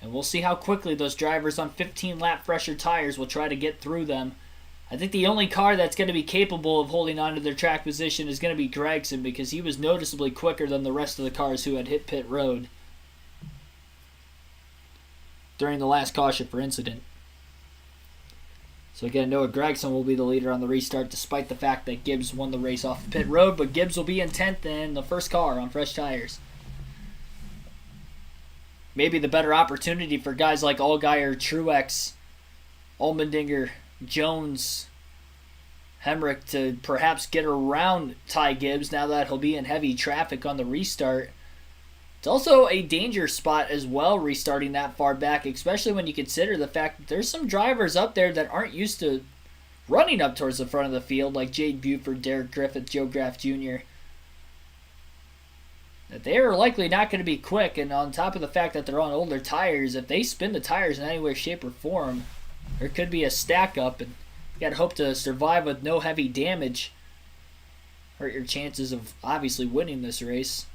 And we'll see how quickly those drivers on 15-lap fresher tires will try to get through them. I think the only car that's going to be capable of holding on to their track position is going to be Gragson, because he was noticeably quicker than the rest of the cars who had hit pit road during the last caution for incident. So again, Noah Gragson will be the leader on the restart, despite the fact that Gibbs won the race off the pit road, but Gibbs will be in 10th in the first car on fresh tires. Maybe the better opportunity for guys like Allgaier, Truex, Allmendinger, Jones, Hemrick to perhaps get around Ty Gibbs now that he'll be in heavy traffic on the restart. It's also a danger spot as well, restarting that far back, especially when you consider the fact that there's some drivers up there that aren't used to running up towards the front of the field, like Jade Buford, Derek Griffith, Joe Graff Jr. That they are likely not going to be quick, and on top of the fact that they're on older tires, if they spin the tires in any way, shape, or form, there could be a stack up, and you got to hope to survive with no heavy damage. Hurt your chances of obviously winning this race.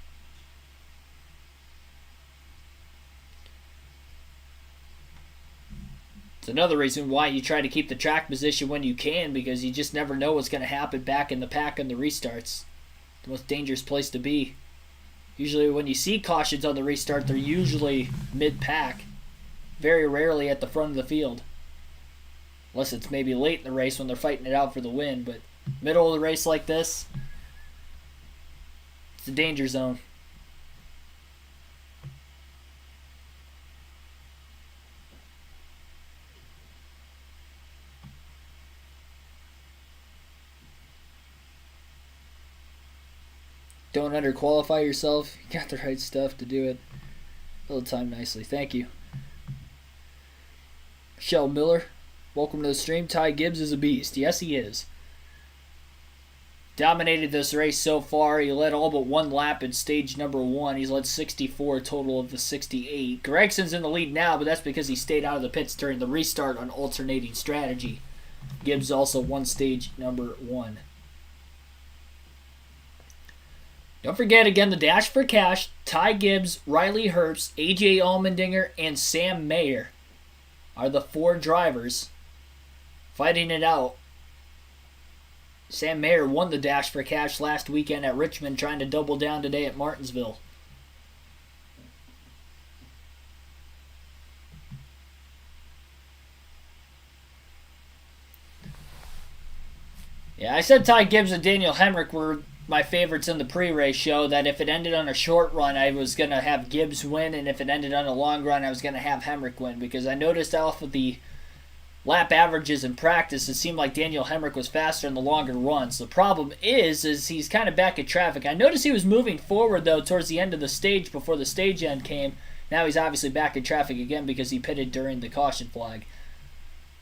It's another reason why you try to keep the track position when you can, because you just never know what's going to happen back in the pack on the restarts. The most dangerous place to be. Usually when you see cautions on the restart, they're usually mid-pack. Very rarely at the front of the field. Unless it's maybe late in the race when they're fighting it out for the win. But middle of the race like this, it's a danger zone. Don't underqualify yourself. You got the right stuff to do it. Fill the time nicely. Thank you. Michelle Miller, welcome to the stream. Ty Gibbs is a beast. Yes, he is. Dominated this race so far. He led all but one lap in stage number 1. He's led 64 total of the 68. Gregson's in the lead now, but that's because he stayed out of the pits during the restart on alternating strategy. Gibbs also won stage number 1. Don't forget, again, the Dash for Cash, Ty Gibbs, Riley Herbst, AJ Allmendinger, and Sam Mayer are the 4 drivers fighting it out. Sam Mayer won the Dash for Cash last weekend at Richmond, trying to double down today at Martinsville. Yeah, I said Ty Gibbs and Daniel Hemrick were my favorites in the pre-race show, that if it ended on a short run, I was going to have Gibbs win, and if it ended on a long run, I was going to have Hemrick win, because I noticed off of the lap averages in practice, it seemed like Daniel Hemrick was faster in the longer runs. The problem is he's kind of back in traffic. I noticed he was moving forward, though, towards the end of the stage before the stage end came. Now he's obviously back in traffic again because he pitted during the caution flag.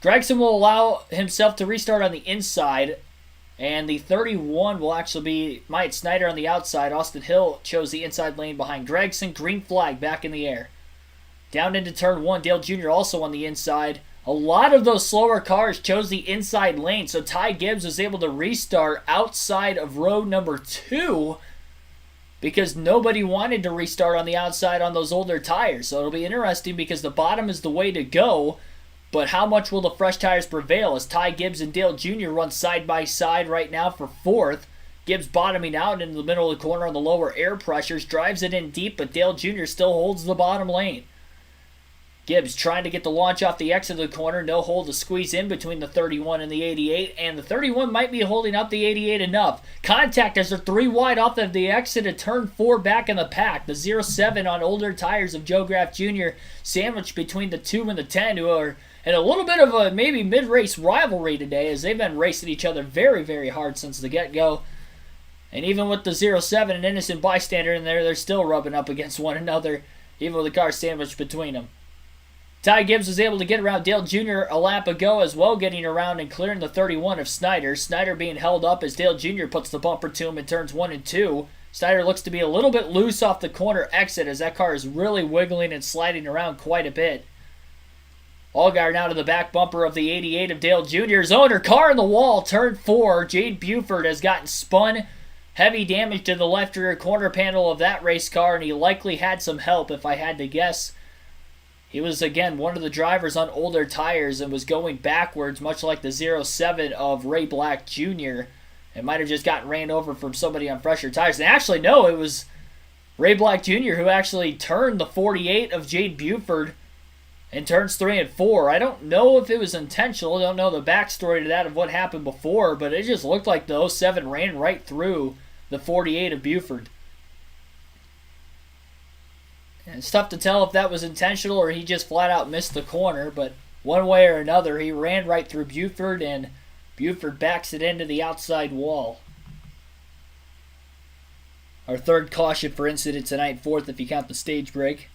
Gregson will allow himself to restart on the inside, and the 31 will actually be Myatt Snyder on the outside. Austin Hill chose the inside lane behind Gregson. Green flag back in the air. Down into turn 1, Dale Jr. also on the inside. A lot of those slower cars chose the inside lane, so Ty Gibbs was able to restart outside of row number 2 because nobody wanted to restart on the outside on those older tires. So it'll be interesting because the bottom is the way to go. But how much will the fresh tires prevail as Ty Gibbs and Dale Jr. run side by side right now for 4th? Gibbs bottoming out into the middle of the corner on the lower air pressures, drives it in deep, but Dale Jr. still holds the bottom lane. Gibbs trying to get the launch off the exit of the corner, no hole to squeeze in between the 31 and the 88, and the 31 might be holding up the 88 enough. Contact as they're 3 wide off of the exit of turn 4 back in the pack. The 07 on older tires of Joe Graff Jr. sandwiched between the 2 and the 10, who are in a little bit of a maybe mid-race rivalry today, as they've been racing each other very, very hard since the get-go. And even with the 07, an innocent bystander in there, they're still rubbing up against one another, even with the car sandwiched between them. Ty Gibbs was able to get around Dale Jr. a lap ago as well, getting around and clearing the 31 of Snyder. Snyder being held up as Dale Jr. puts the bumper to him in turns 1 and 2. Snyder looks to be a little bit loose off the corner exit as that car is really wiggling and sliding around quite a bit. Allgaier now to the back bumper of the 88 of Dale Jr.'s owner. Car in the wall, turn 4. Jade Buford has gotten spun. Heavy damage to the left rear corner panel of that race car, and he likely had some help if I had to guess. He was, again, one of the drivers on older tires and was going backwards, much like the 07 of Ray Black Jr. It might have just gotten ran over from somebody on fresher tires. And actually, no, it was Ray Black Jr. who actually turned the 48 of Jade Buford in turns 3 and 4. I don't know if it was intentional. I don't know the backstory to that of what happened before, but it just looked like the 07 ran right through the 48 of Buford. And it's tough to tell if that was intentional or he just flat out missed the corner, but one way or another, he ran right through Buford, and Buford backs it into the outside wall. Our 3rd caution for incident tonight, 4th if you count the stage break.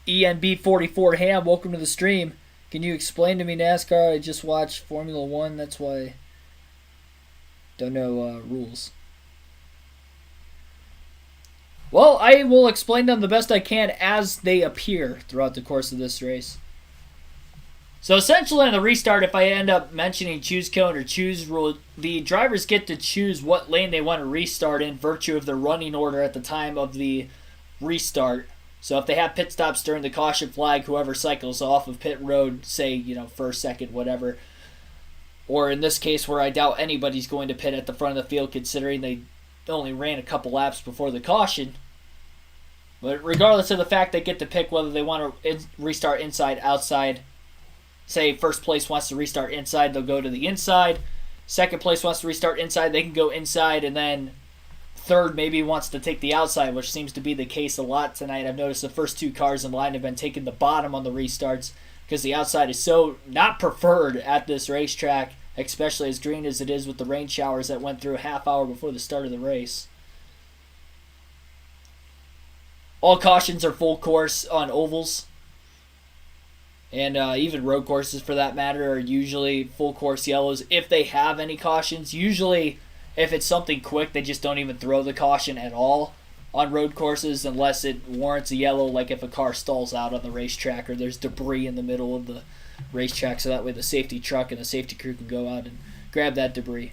ENB44 Ham, welcome to the stream. Can you explain to me NASCAR? I just watched Formula 1, that's why I don't know rules. Well, I will explain them the best I can as they appear throughout the course of this race. So essentially on the restart, if I end up mentioning choose cone or choose rule, the drivers get to choose what lane they want to restart in virtue of the running order at the time of the restart. So if they have pit stops during the caution flag, whoever cycles off of pit road, say, first, second, whatever. Or in this case where I doubt anybody's going to pit at the front of the field considering they only ran a couple laps before the caution. But regardless of the fact they get to pick whether they want to restart inside, outside, say first place wants to restart inside, they'll go to the inside. Second place wants to restart inside, they can go inside, and then third maybe wants to take the outside, which seems to be the case a lot tonight. I've noticed the first two cars in line have been taking the bottom on the restarts because the outside is so not preferred at this racetrack, especially as green as it is with the rain showers that went through a half hour before the start of the race. All cautions are full course on ovals. And even road courses, for that matter, are usually full course yellows if they have any cautions. Usually, if it's something quick, they just don't even throw the caution at all on road courses unless it warrants a yellow, like if a car stalls out on the racetrack or there's debris in the middle of the racetrack, so that way the safety truck and the safety crew can go out and grab that debris.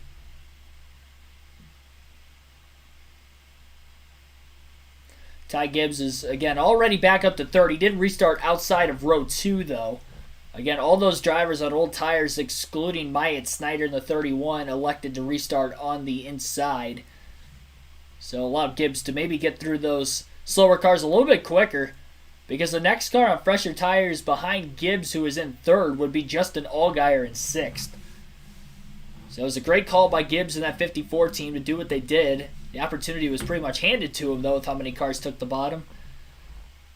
Ty Gibbs is, again, already back up to third. He did restart outside of row 2, though. Again, all those drivers on old tires, excluding Myatt Snyder in the 31, elected to restart on the inside. So allow Gibbs to maybe get through those slower cars a little bit quicker, because the next car on fresher tires behind Gibbs, who is in third, would be Justin Allgaier in sixth. So it was a great call by Gibbs and that 54 team to do what they did. The opportunity was pretty much handed to him, though, with how many cars took the bottom.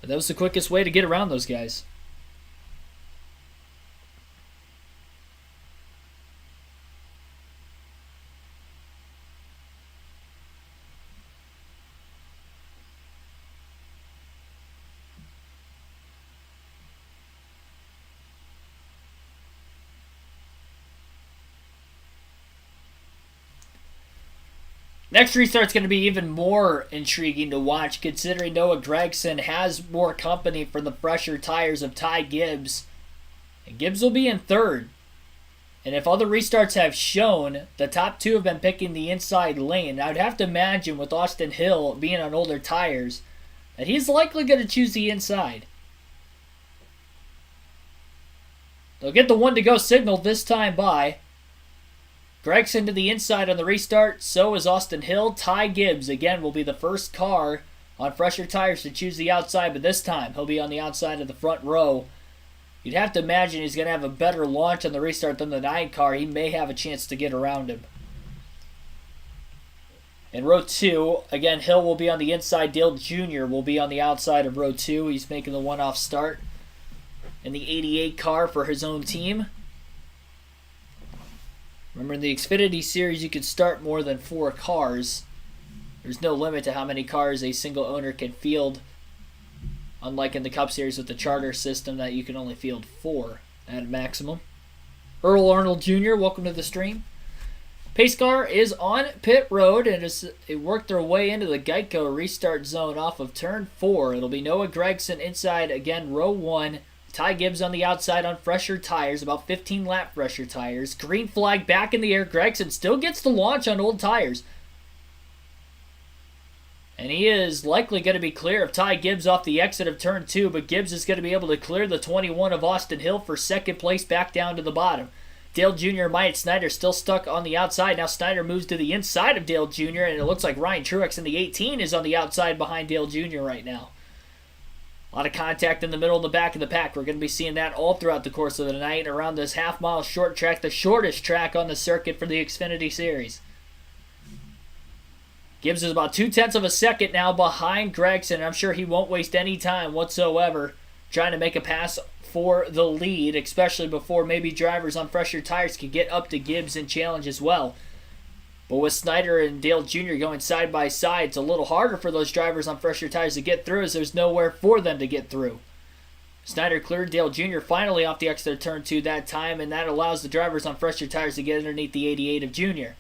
But that was the quickest way to get around those guys. Next restart's going to be even more intriguing to watch, considering Noah Gragson has more company for the fresher tires of Ty Gibbs. And Gibbs will be in third. And if other restarts have shown, the top two have been picking the inside lane. I'd have to imagine with Austin Hill being on older tires that he's likely going to choose the inside. They'll get the one to go signal this time by. Gregson to the inside on the restart, so is Austin Hill. Ty Gibbs, again, will be the first car on fresher tires to choose the outside, but this time he'll be on the outside of the front row. You'd have to imagine he's going to have a better launch on the restart than the 9 car. He may have a chance to get around him. In row 2, again, Hill will be on the inside. Dale Jr. will be on the outside of row 2. He's making the one-off start in the 88 car for his own team. Remember, in the Xfinity Series, you could start more than 4 cars. There's no limit to how many cars a single owner can field, unlike in the Cup Series with the charter system that you can only field 4 at a maximum. Earl Arnold Jr., welcome to the stream. Pace car is on pit road and it worked their way into the Geico restart zone off of turn 4. It'll be Noah Gragson inside, again, row 1. Ty Gibbs on the outside on fresher tires, about 15 lap fresher tires. Green flag back in the air. Gregson still gets the launch on old tires. And he is likely going to be clear of Ty Gibbs off the exit of turn 2, but Gibbs is going to be able to clear the 21 of Austin Hill for second place back down to the bottom. Dale Jr. and Myatt Snyder still stuck on the outside. Now Snyder moves to the inside of Dale Jr., and it looks like Ryan Truex in the 18 is on the outside behind Dale Jr. right now. A lot of contact in the middle and the back of the pack. We're going to be seeing that all throughout the course of the night around this half-mile short track, the shortest track on the circuit for the Xfinity Series. Gibbs is about 0.2 of a second now behind Gregson. I'm sure he won't waste any time whatsoever trying to make a pass for the lead, especially before maybe drivers on fresher tires can get up to Gibbs and challenge as well. But with Snyder and Dale Jr. going side by side, it's a little harder for those drivers on fresher tires to get through as there's nowhere for them to get through. Snyder cleared Dale Jr. finally off the exit of turn 2 that time, and that allows the drivers on fresher tires to get underneath the 88 of Jr.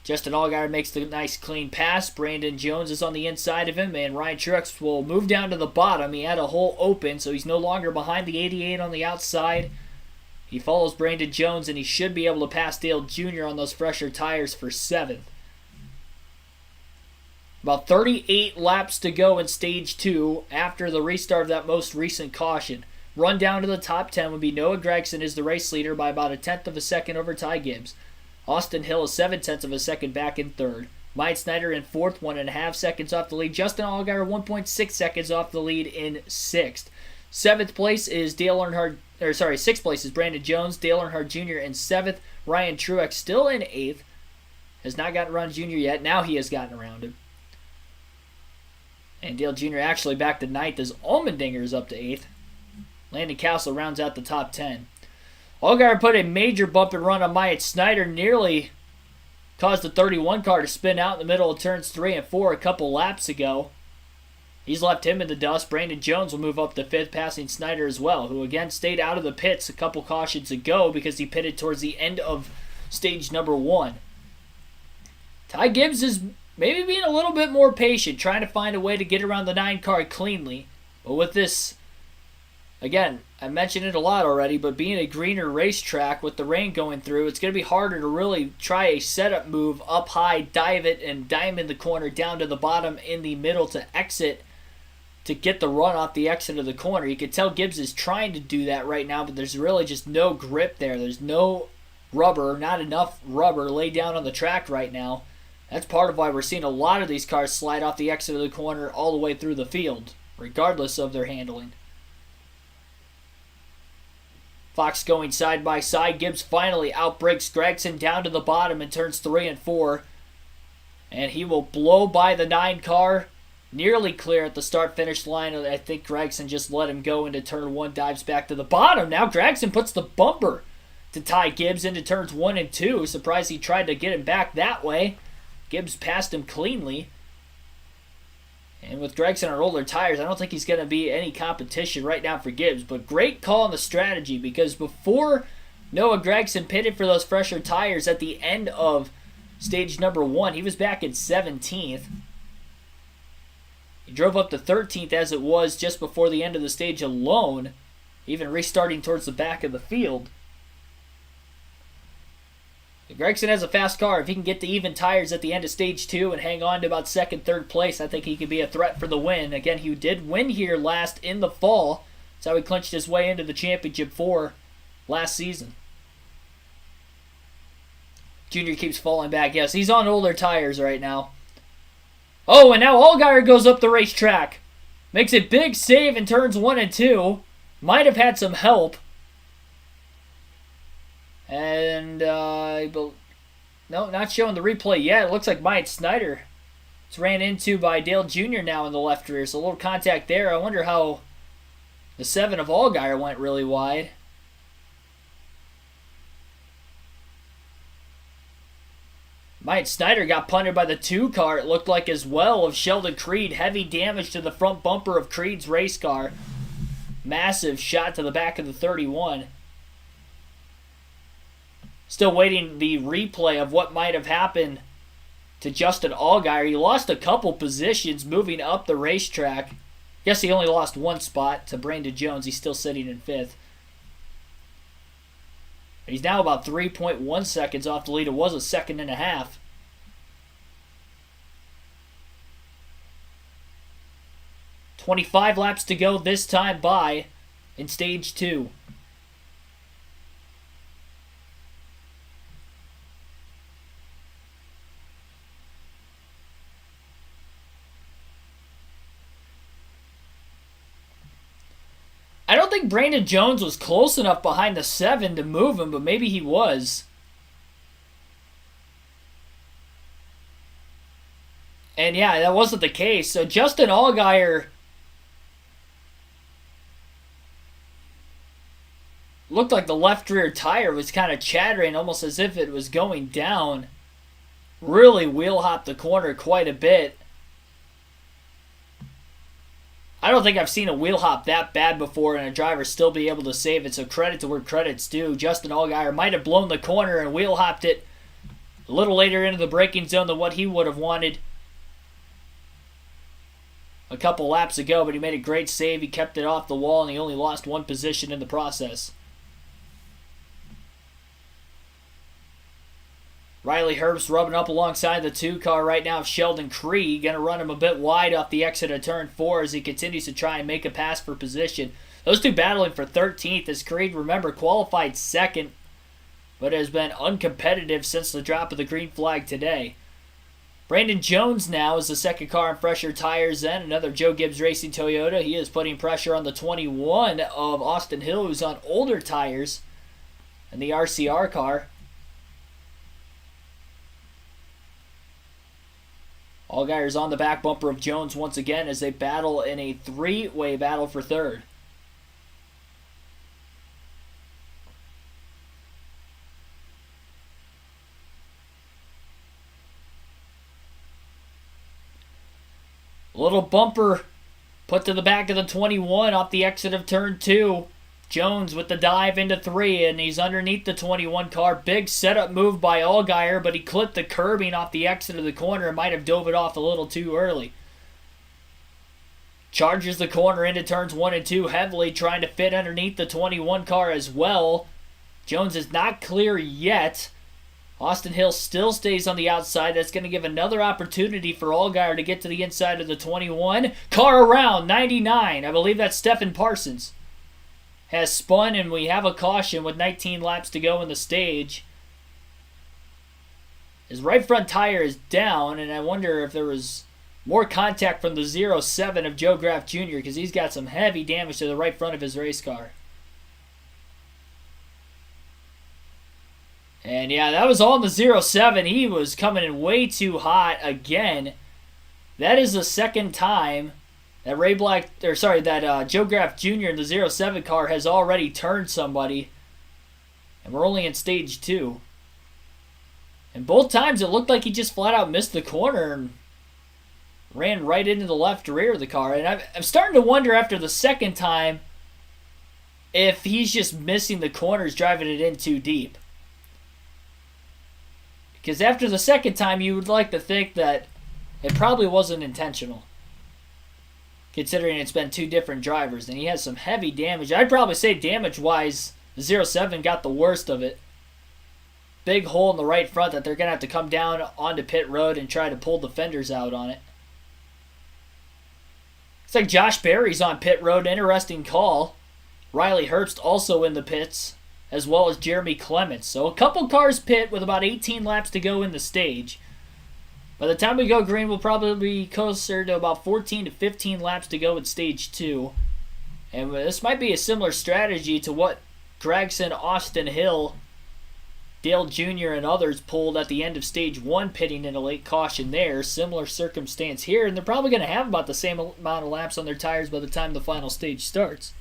Justin Allgaier makes the nice clean pass. Brandon Jones is on the inside of him, and Ryan Truex will move down to the bottom. He had a hole open, so he's no longer behind the 88 on the outside. He follows Brandon Jones, and he should be able to pass Dale Jr. on those fresher tires for 7th. About 38 laps to go in Stage 2 after the restart of that most recent caution. Run down to the top 10 would be Noah Gragson is the race leader by about 1/10 of a second over Ty Gibbs. Austin Hill is 0.7 of a second back in third. Myatt Snyder in fourth, 1.5 seconds off the lead. Justin Allgaier 1.6 seconds off the lead in 6th. 7th place is Dale Earnhardt Sixth place is Brandon Jones, Dale Earnhardt Jr. in 7th. Ryan Truex still in 8th. Has not gotten around Jr. yet. Now he has gotten around him. And Dale Jr. actually back to 9th as Allmendinger is up to 8th. Landon Castle rounds out the top 10. Allgaier put a major bump and run on Myatt Snyder. Nearly caused the 31 car to spin out in the middle of turns 3 and 4 a couple laps ago. He's left him in the dust. Brandon Jones will move up to 5th, passing Snyder as well, who again stayed out of the pits a couple cautions ago because he pitted towards the end of stage number 1. Ty Gibbs is maybe being a little bit more patient, trying to find a way to get around the 9 car cleanly. But with this, again, I mentioned it a lot already, but being a greener racetrack with the rain going through, it's going to be harder to really try a setup move up high, dive it, and diamond the corner down to the bottom in the middle to exit to get the run off the exit of the corner. You can tell Gibbs is trying to do that right now, but there's really just no grip there. There's no rubber, not enough rubber laid down on the track right now. That's part of why we're seeing a lot of these cars slide off the exit of the corner all the way through the field, regardless of their handling. Fox going side by side. Gibbs finally outbreaks Gregson down to the bottom in turns 3 and 4. And he will blow by the 9 car. Nearly clear at the start-finish line. I think Gregson just let him go into turn 1, dives back to the bottom. Now Gregson puts the bumper to Ty Gibbs into turns 1 and 2. Surprised he tried to get him back that way. Gibbs passed him cleanly. And with Gregson on older tires, I don't think he's going to be any competition right now for Gibbs. But great call on the strategy, because before Noah Gragson pitted for those fresher tires at the end of stage number 1, he was back in 17th. He drove up to 13th as it was just before the end of the stage alone, even restarting towards the back of the field. Gregson has a fast car. If he can get to even tires at the end of stage 2 and hang on to about 2nd, 3rd place, I think he could be a threat for the win. Again, he did win here last in the fall. That's how he clinched his way into the championship for last season. Junior keeps falling back. Yes, he's on older tires right now. Oh, and now Allgaier goes up the racetrack. Makes a big save in turns 1 and 2. Might have had some help. And, no, not showing the replay yet. It looks like Myatt Snyder is ran into by Dale Jr. now in the left rear. So a little contact there. I wonder how the 7 of Allgaier went really wide. Myatt Snyder got punted by the 2 car, it looked like, as well, of Sheldon Creed. Heavy damage to the front bumper of Creed's race car. Massive shot to the back of the 31. Still waiting the replay of what might have happened to Justin Allgaier. He lost a couple positions moving up the racetrack. Guess he only lost 1 spot to Brandon Jones. He's still sitting in 5th. He's now about 3.1 seconds off the lead. It was a 1.5 seconds. 25 laps to go this time by in stage 2. I don't think Brandon Jones was close enough behind the 7 to move him, but maybe he was. And yeah, that wasn't the case. So Justin Allgaier looked like the left rear tire was kind of chattering, almost as if it was going down. Really wheel hopped the corner quite a bit. I don't think I've seen a wheel hop that bad before and a driver still be able to save it, so credit to where credit's due. Justin Allgaier might have blown the corner and wheel hopped it a little later into the braking zone than what he would have wanted a couple laps ago, but he made a great save. He kept it off the wall, and he only lost 1 position in the process. Riley Herbst rubbing up alongside the 2 car right now of Sheldon Creed. Going to run him a bit wide off the exit of turn 4 as he continues to try and make a pass for position. Those 2 battling for 13th as Creed, remember, qualified 2nd, but has been uncompetitive since the drop of the green flag today. Brandon Jones now is the second car on fresher tires then. Another Joe Gibbs Racing Toyota. He is putting pressure on the 21 of Austin Hill, who's on older tires in the RCR car. Allgaier's on the back bumper of Jones once again as they battle in a three-way battle for third. Little bumper put to the back of the 21 off the exit of turn 2. Jones with the dive into 3, and he's underneath the 21 car. Big setup move by Allgaier, but he clipped the curbing off the exit of the corner and might have dove it off a little too early. Charges the corner into turns 1 and 2 heavily, trying to fit underneath the 21 car as well. Jones is not clear yet. Austin Hill still stays on the outside. That's going to give another opportunity for Allgaier to get to the inside of the 21. Car around, 99. I believe that's Stephen Parsons. Has spun, and we have a caution with 19 laps to go in the stage. His right front tire is down, and I wonder if there was more contact from the 07 of Joe Graff Jr. because he's got some heavy damage to the right front of his race car. And yeah, that was all in the 07. He was coming in way too hot again. That is the second time that Joe Graff Jr. in the 07 car has already turned somebody. And we're only in stage 2. And both times it looked like he just flat out missed the corner and ran right into the left rear of the car. And I'm starting to wonder after the second time if he's just missing the corners, driving it in too deep. Because after the second time, you would like to think that it probably wasn't intentional. Considering it's been 2 different drivers. And he has some heavy damage. I'd probably say damage-wise, the 07 got the worst of it. Big hole in the right front that they're going to have to come down onto pit road and try to pull the fenders out on it. Looks like Josh Berry's on pit road. Interesting call. Riley Herbst also in the pits, as well as Jeremy Clements. So a couple cars pit with about 18 laps to go in the stage. By the time we go green, we'll probably be closer to about 14 to 15 laps to go in stage 2. And this might be a similar strategy to what Gregson, Austin Hill, Dale Jr., and others pulled at the end of stage 1, pitting in a late caution there. Similar circumstance here, and they're probably going to have about the same amount of laps on their tires by the time the final stage starts.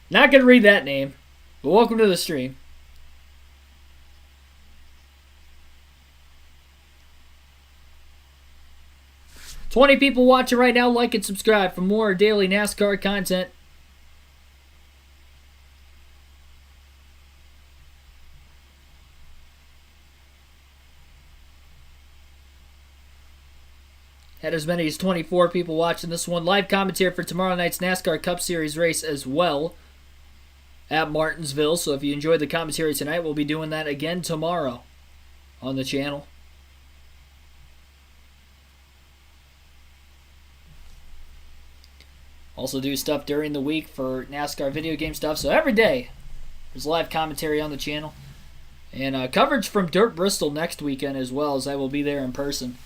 Not going to read that name, but welcome to the stream. $20 people watching right now. Like and subscribe for more daily NASCAR content. Had as many as 24 people watching this one. Live commentary for tomorrow night's NASCAR Cup Series race as well at Martinsville. So if you enjoyed the commentary tonight, we'll be doing that again tomorrow on the channel. Also do stuff during the week for NASCAR video game stuff. So every day there's live commentary on the channel. And coverage from Dirt Bristol next weekend as well, as I will be there in person.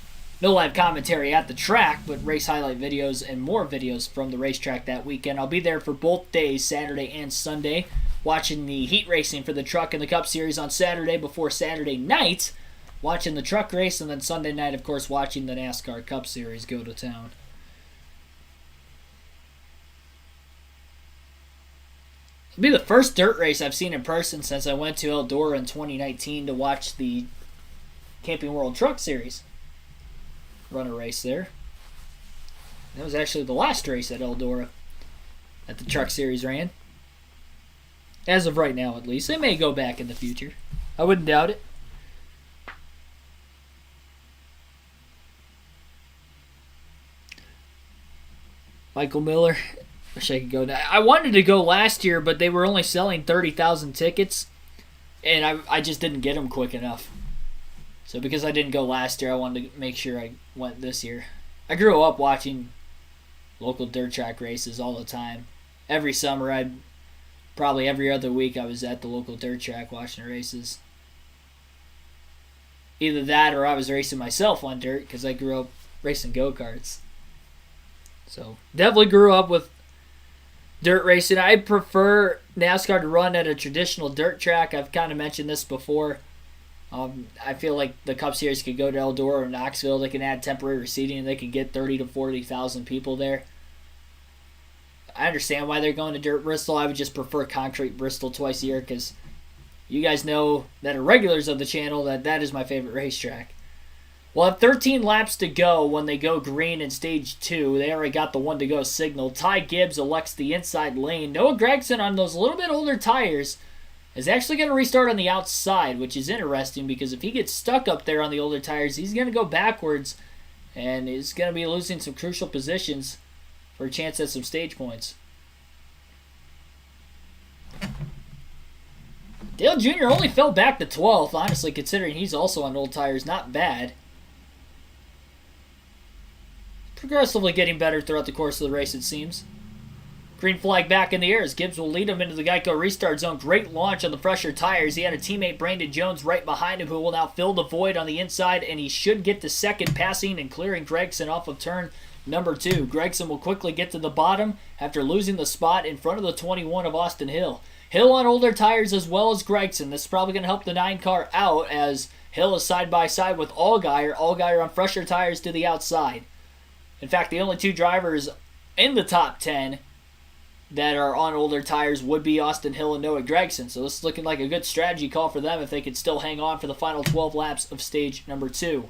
No live commentary at the track, but race highlight videos and more videos from the racetrack that weekend. I'll be there for both days, Saturday and Sunday, watching the heat racing for the truck and the Cup Series on Saturday before Saturday night, watching the truck race, and then Sunday night, of course, watching the NASCAR Cup Series go to town. It'll be the first dirt race I've seen in person since I went to Eldora in 2019 to watch the Camping World Truck Series run a race there. That was actually the last race at Eldora that the Truck Series ran. As of right now, at least. They may go back in the future. I wouldn't doubt it. Michael Miller. Wish I could go now. I wanted to go last year, but they were only selling 30,000 tickets, and I just didn't get them quick enough. So because I didn't go last year, I wanted to make sure I went this year. I grew up watching local dirt track races all the time. Every summer, probably every other week, I was at the local dirt track watching races. either that or I was racing myself on dirt because I grew up racing go-karts. So definitely grew up with dirt racing. I prefer NASCAR to run at a traditional dirt track. I've kind of mentioned this before. I feel like the Cup Series could go to Eldora or Knoxville. They can add temporary seating and they can get 30 to 40,000 people there. I understand why they're going to dirt Bristol. I would just prefer concrete Bristol twice a year because you guys know that are regulars of the channel that is my favorite racetrack. We'll have 13 laps to go when they go green in Stage 2. They already got the 1 to go signal. Ty Gibbs elects the inside lane. Noah Gragson on those little bit older tires is actually going to restart on the outside, which is interesting because if he gets stuck up there on the older tires, he's going to go backwards and is going to be losing some crucial positions for a chance at some stage points. Dale Jr. only fell back to 12th, honestly, considering he's also on old tires. Not bad. Progressively getting better throughout the course of the race, it seems. Green flag back in the air as Gibbs will lead him into the Geico restart zone. Great launch on the fresher tires. He had a teammate, Brandon Jones, right behind him who will now fill the void on the inside, and he should get to second, passing and clearing Gregson off of turn number 2. Gregson will quickly get to the bottom after losing the spot in front of the 21 of Austin Hill. Hill on older tires as well as Gregson. This is probably going to help the 9 car out as Hill is side by side with Allgaier. Allgaier on fresher tires to the outside. In fact, the only 2 drivers in the top 10 that are on older tires would be Austin Hill and Noah Gragson. So this is looking like a good strategy call for them if they could still hang on for the final 12 laps of stage number 2.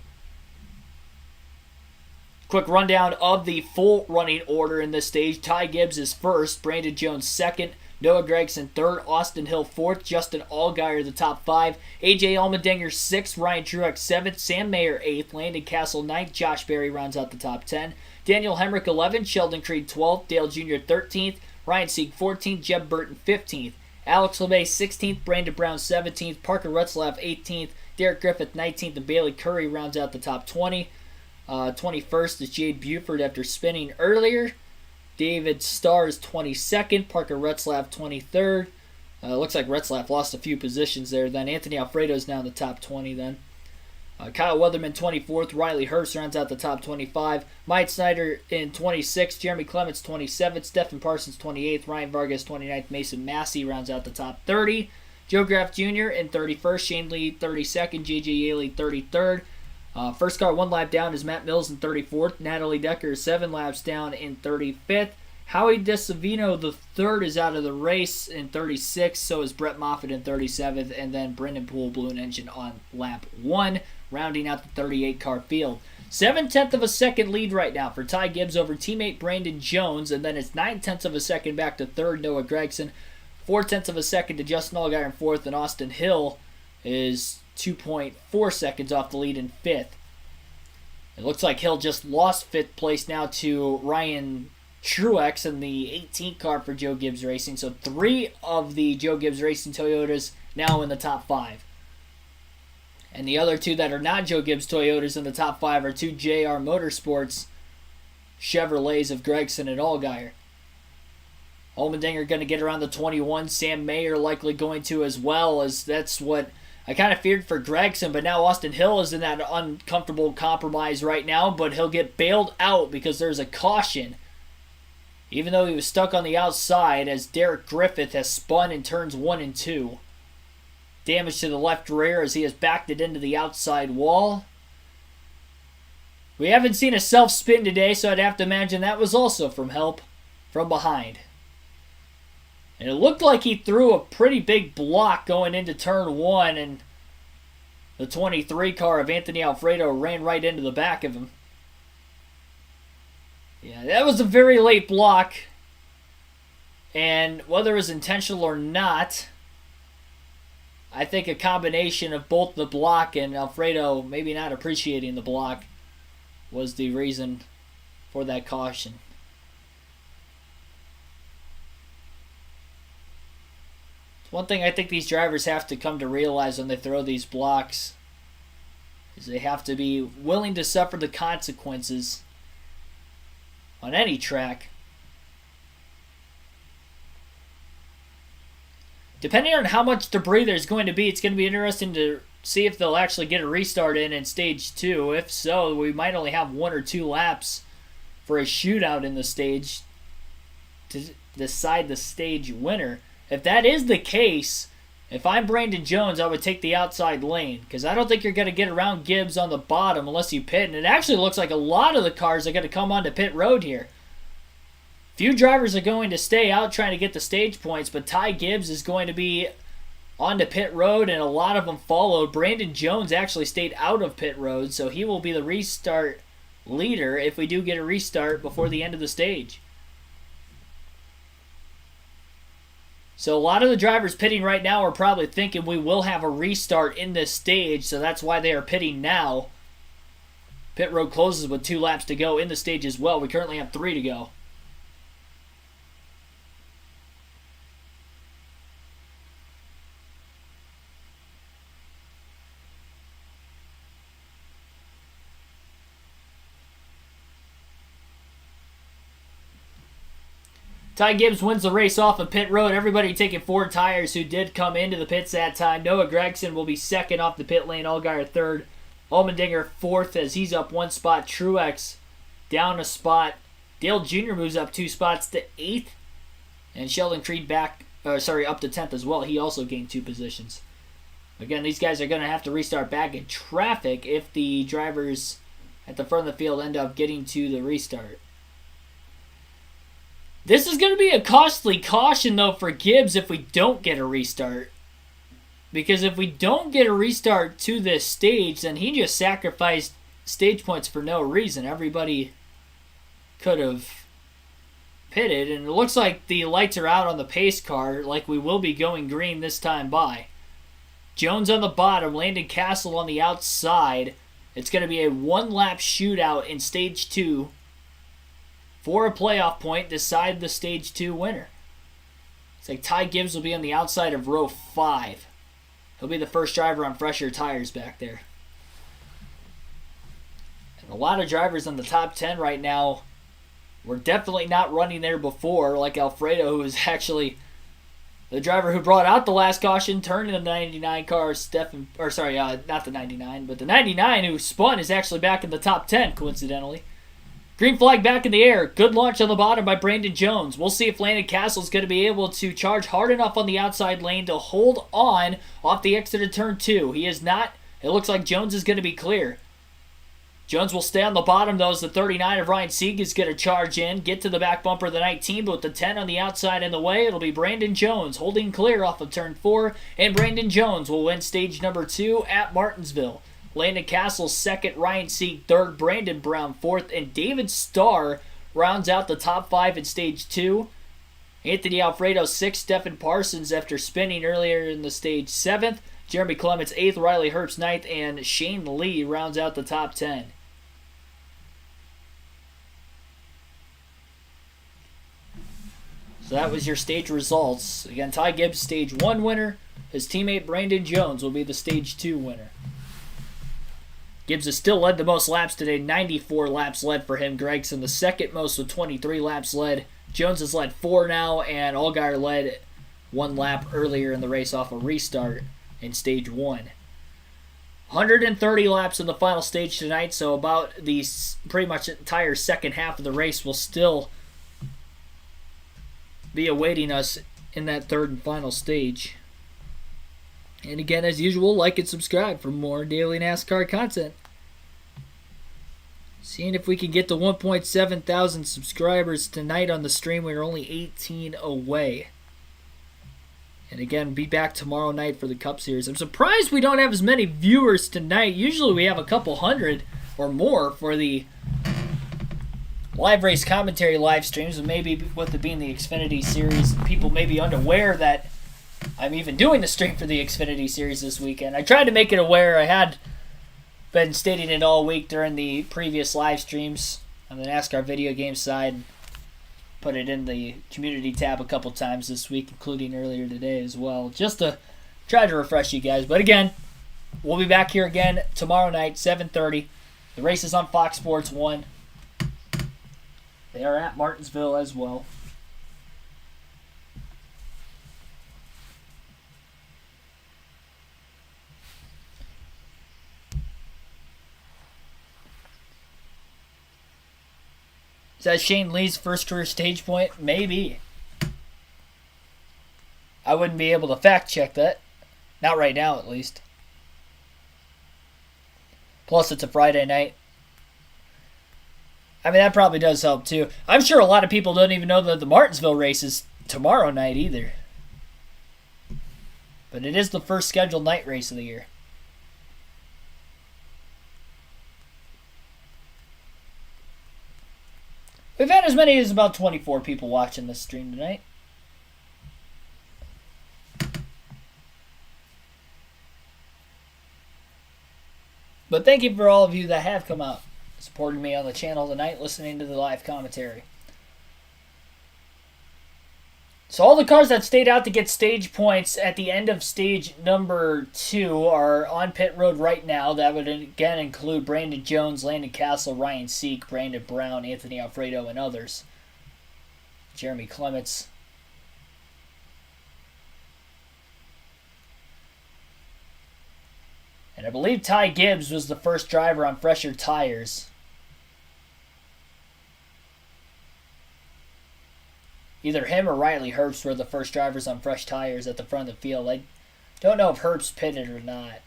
Quick rundown of the full running order in this stage. Ty Gibbs is first, Brandon Jones second, Noah Gragson third, Austin Hill fourth, Justin Allgaier the top 5, AJ Allmendinger 6th, Ryan Truex 7th, Sam Mayer 8th, Landon Castle 9th, Josh Berry rounds out the top 10, Daniel Hemrick 11th, Sheldon Creed 12th, Dale Jr. 13th, Ryan Sieg 14th, Jeb Burton 15th, Alex LeMay 16th, Brandon Brown 17th, Parker Retzlaff 18th, Derek Griffith 19th, and Bailey Curry rounds out the top 20. 21st is Jade Buford after spinning earlier. David Starr is 22nd. Parker Retzlaff 23rd. Looks like Retzlaff lost a few positions there. Then Anthony Alfredo is now in the top 20 then. Kyle Weatherman 24th. Riley Hurst rounds out the top 25. Mike Snyder in 26th. Jeremy Clements 27th. Stephen Parsons 28th. Ryan Vargas 29th. Mason Massey rounds out the top 30. Joe Graff Jr. in 31st. Shane Lee 32nd. J.J. Yaley 33rd. First car 1 lap down is Matt Mills in 34th. Natalie Decker 7 laps down in 35th. Howie DeSavino the third is out of the race in 36th. So is Brett Moffitt in 37th. And then Brendan Poole blew an engine on lap 1, rounding out the 38 car field. 7/10 of a second lead right now for Ty Gibbs over teammate Brandon Jones. And then it's 9/10 of a second back to third, Noah Gragson. 4/10 of a second to Justin Allgaier in fourth. And Austin Hill is 2.4 seconds off the lead in 5th. It looks like Hill just lost 5th place now to Ryan Truex in the 18 car for Joe Gibbs Racing. So 3 of the Joe Gibbs Racing Toyotas now in the top 5. And the other 2 that are not Joe Gibbs Toyotas in the top 5 are 2 JR Motorsports Chevrolets of Gregson and Allgaier. Allmendinger going to get around the 21. Sam Mayer likely going to as well, as that's what I kind of feared for Gregson, but now Austin Hill is in that uncomfortable compromise right now, but he'll get bailed out because there's a caution. Even though he was stuck on the outside, as Derek Griffith has spun in turns 1 and 2. Damage to the left rear as he has backed it into the outside wall. We haven't seen a self-spin today, so I'd have to imagine that was also from help from behind. And it looked like he threw a pretty big block going into turn 1, and the 23 car of Anthony Alfredo ran right into the back of him. Yeah, that was a very late block. And whether it was intentional or not, I think a combination of both the block and Alfredo maybe not appreciating the block was the reason for that caution. One thing I think these drivers have to come to realize when they throw these blocks is they have to be willing to suffer the consequences on any track. Depending on how much debris there's going to be, it's going to be interesting to see if they'll actually get a restart in stage 2. If so, we might only have 1 or 2 laps for a shootout in the stage to decide the stage winner. If that is the case, if I'm Brandon Jones, I would take the outside lane because I don't think you're going to get around Gibbs on the bottom unless you pit. And it actually looks like a lot of the cars are going to come onto pit road here. Few drivers are going to stay out trying to get the stage points, but Ty Gibbs is going to be onto pit road, and a lot of them followed. Brandon Jones actually stayed out of pit road, so he will be the restart leader if we do get a restart before the end of the stage. So a lot of the drivers pitting right now are probably thinking we will have a restart in this stage, so that's why they are pitting now. Pit road closes with 2 laps to go in the stage as well. We currently have 3 to go. Ty Gibbs wins the race off of pit road. Everybody taking 4 tires who did come into the pits that time. Noah Gragson will be second off the pit lane. Allgaier third. Allmendinger fourth as he's up 1 spot. Truex down a spot. Dale Jr. moves up 2 spots to 8th. And Sheldon Creed up to 10th as well. He also gained 2 positions. Again, these guys are going to have to restart back in traffic if the drivers at the front of the field end up getting to the restart. This is going to be a costly caution, though, for Gibbs if we don't get a restart. Because if we don't get a restart to this stage, then he just sacrificed stage points for no reason. Everybody could have pitted, and it looks like the lights are out on the pace car, like we will be going green this time by. Jones on the bottom, Landon Castle on the outside. It's going to be a 1-lap shootout in stage 2. For a playoff point, decide the stage 2 winner. It's like Ty Gibbs will be on the outside of row 5. He'll be the first driver on fresher tires back there. And a lot of drivers on the top 10 right now were definitely not running there before, like Alfredo, who is actually the driver who brought out the last caution, turned in the 99 car. Not the 99, but the 99 who spun is actually back in the top 10, coincidentally. Green flag back in the air. Good launch on the bottom by Brandon Jones. We'll see if Landon Castle is going to be able to charge hard enough on the outside lane to hold on off the exit of turn 2. He is not. It looks like Jones is going to be clear. Jones will stay on the bottom, though, as the 39 of Ryan Sieg is going to charge in, get to the back bumper of the 19, but with the 10 on the outside in the way, it'll be Brandon Jones holding clear off of turn 4, and Brandon Jones will win stage number 2 at Martinsville. Landon Castle second, Ryan Sieg third, Brandon Brown fourth, and David Starr rounds out the top 5 in stage 2. Anthony Alfredo 6th, Stephen Parsons after spinning earlier in the stage 7th, Jeremy Clements 8th, Riley Herbst 9th, and Shane Lee rounds out the top 10. So that was your stage results. Again, Ty Gibbs stage 1 winner. His teammate Brandon Jones will be the stage 2 winner. Gibbs has still led the most laps today, 94 laps led for him. Gregson the second most with 23 laps led. Jones has led 4 now, and Allgaier led 1 lap earlier in the race off a restart in stage 1. 130 laps in the final stage tonight, so about the pretty much entire second half of the race will still be awaiting us in that third and final stage. And again, as usual, like and subscribe for more daily NASCAR content. Seeing if we can get to 1.7 thousand subscribers tonight on the stream. We're only 18 away. And again, be back tomorrow night for the Cup Series. I'm surprised we don't have as many viewers tonight. Usually we have a couple hundred or more for the live race commentary live streams. And maybe with it being the Xfinity Series, people may be unaware that I'm even doing the stream for the Xfinity Series this weekend. I tried to make it aware. I had been stating it all week during the previous live streams on the NASCAR video game side. Put it in the community tab a couple times this week, including earlier today as well, just to try to refresh you guys. But again, we'll be back here again tomorrow night, 7:30. The race is on Fox Sports 1. They are at Martinsville as well. Is that Shane Lee's first career stage point? Maybe. I wouldn't be able to fact check that. Not right now, at least. Plus, it's a Friday night. I mean, that probably does help, too. I'm sure a lot of people don't even know that the Martinsville race is tomorrow night, either. But it is the first scheduled night race of the year. We've had as many as about 24 people watching this stream tonight. But thank you for all of you that have come out, supporting me on the channel tonight, listening to the live commentary. So all the cars that stayed out to get stage points at the end of stage number 2 are on pit road right now. That would again include Brandon Jones, Landon Castle, Ryan Seek, Brandon Brown, Anthony Alfredo, and others. Jeremy Clements. And I believe Ty Gibbs was the first driver on fresher tires. Either him or Riley Herbst were the first drivers on fresh tires at the front of the field. I don't know if Herbst pitted or not.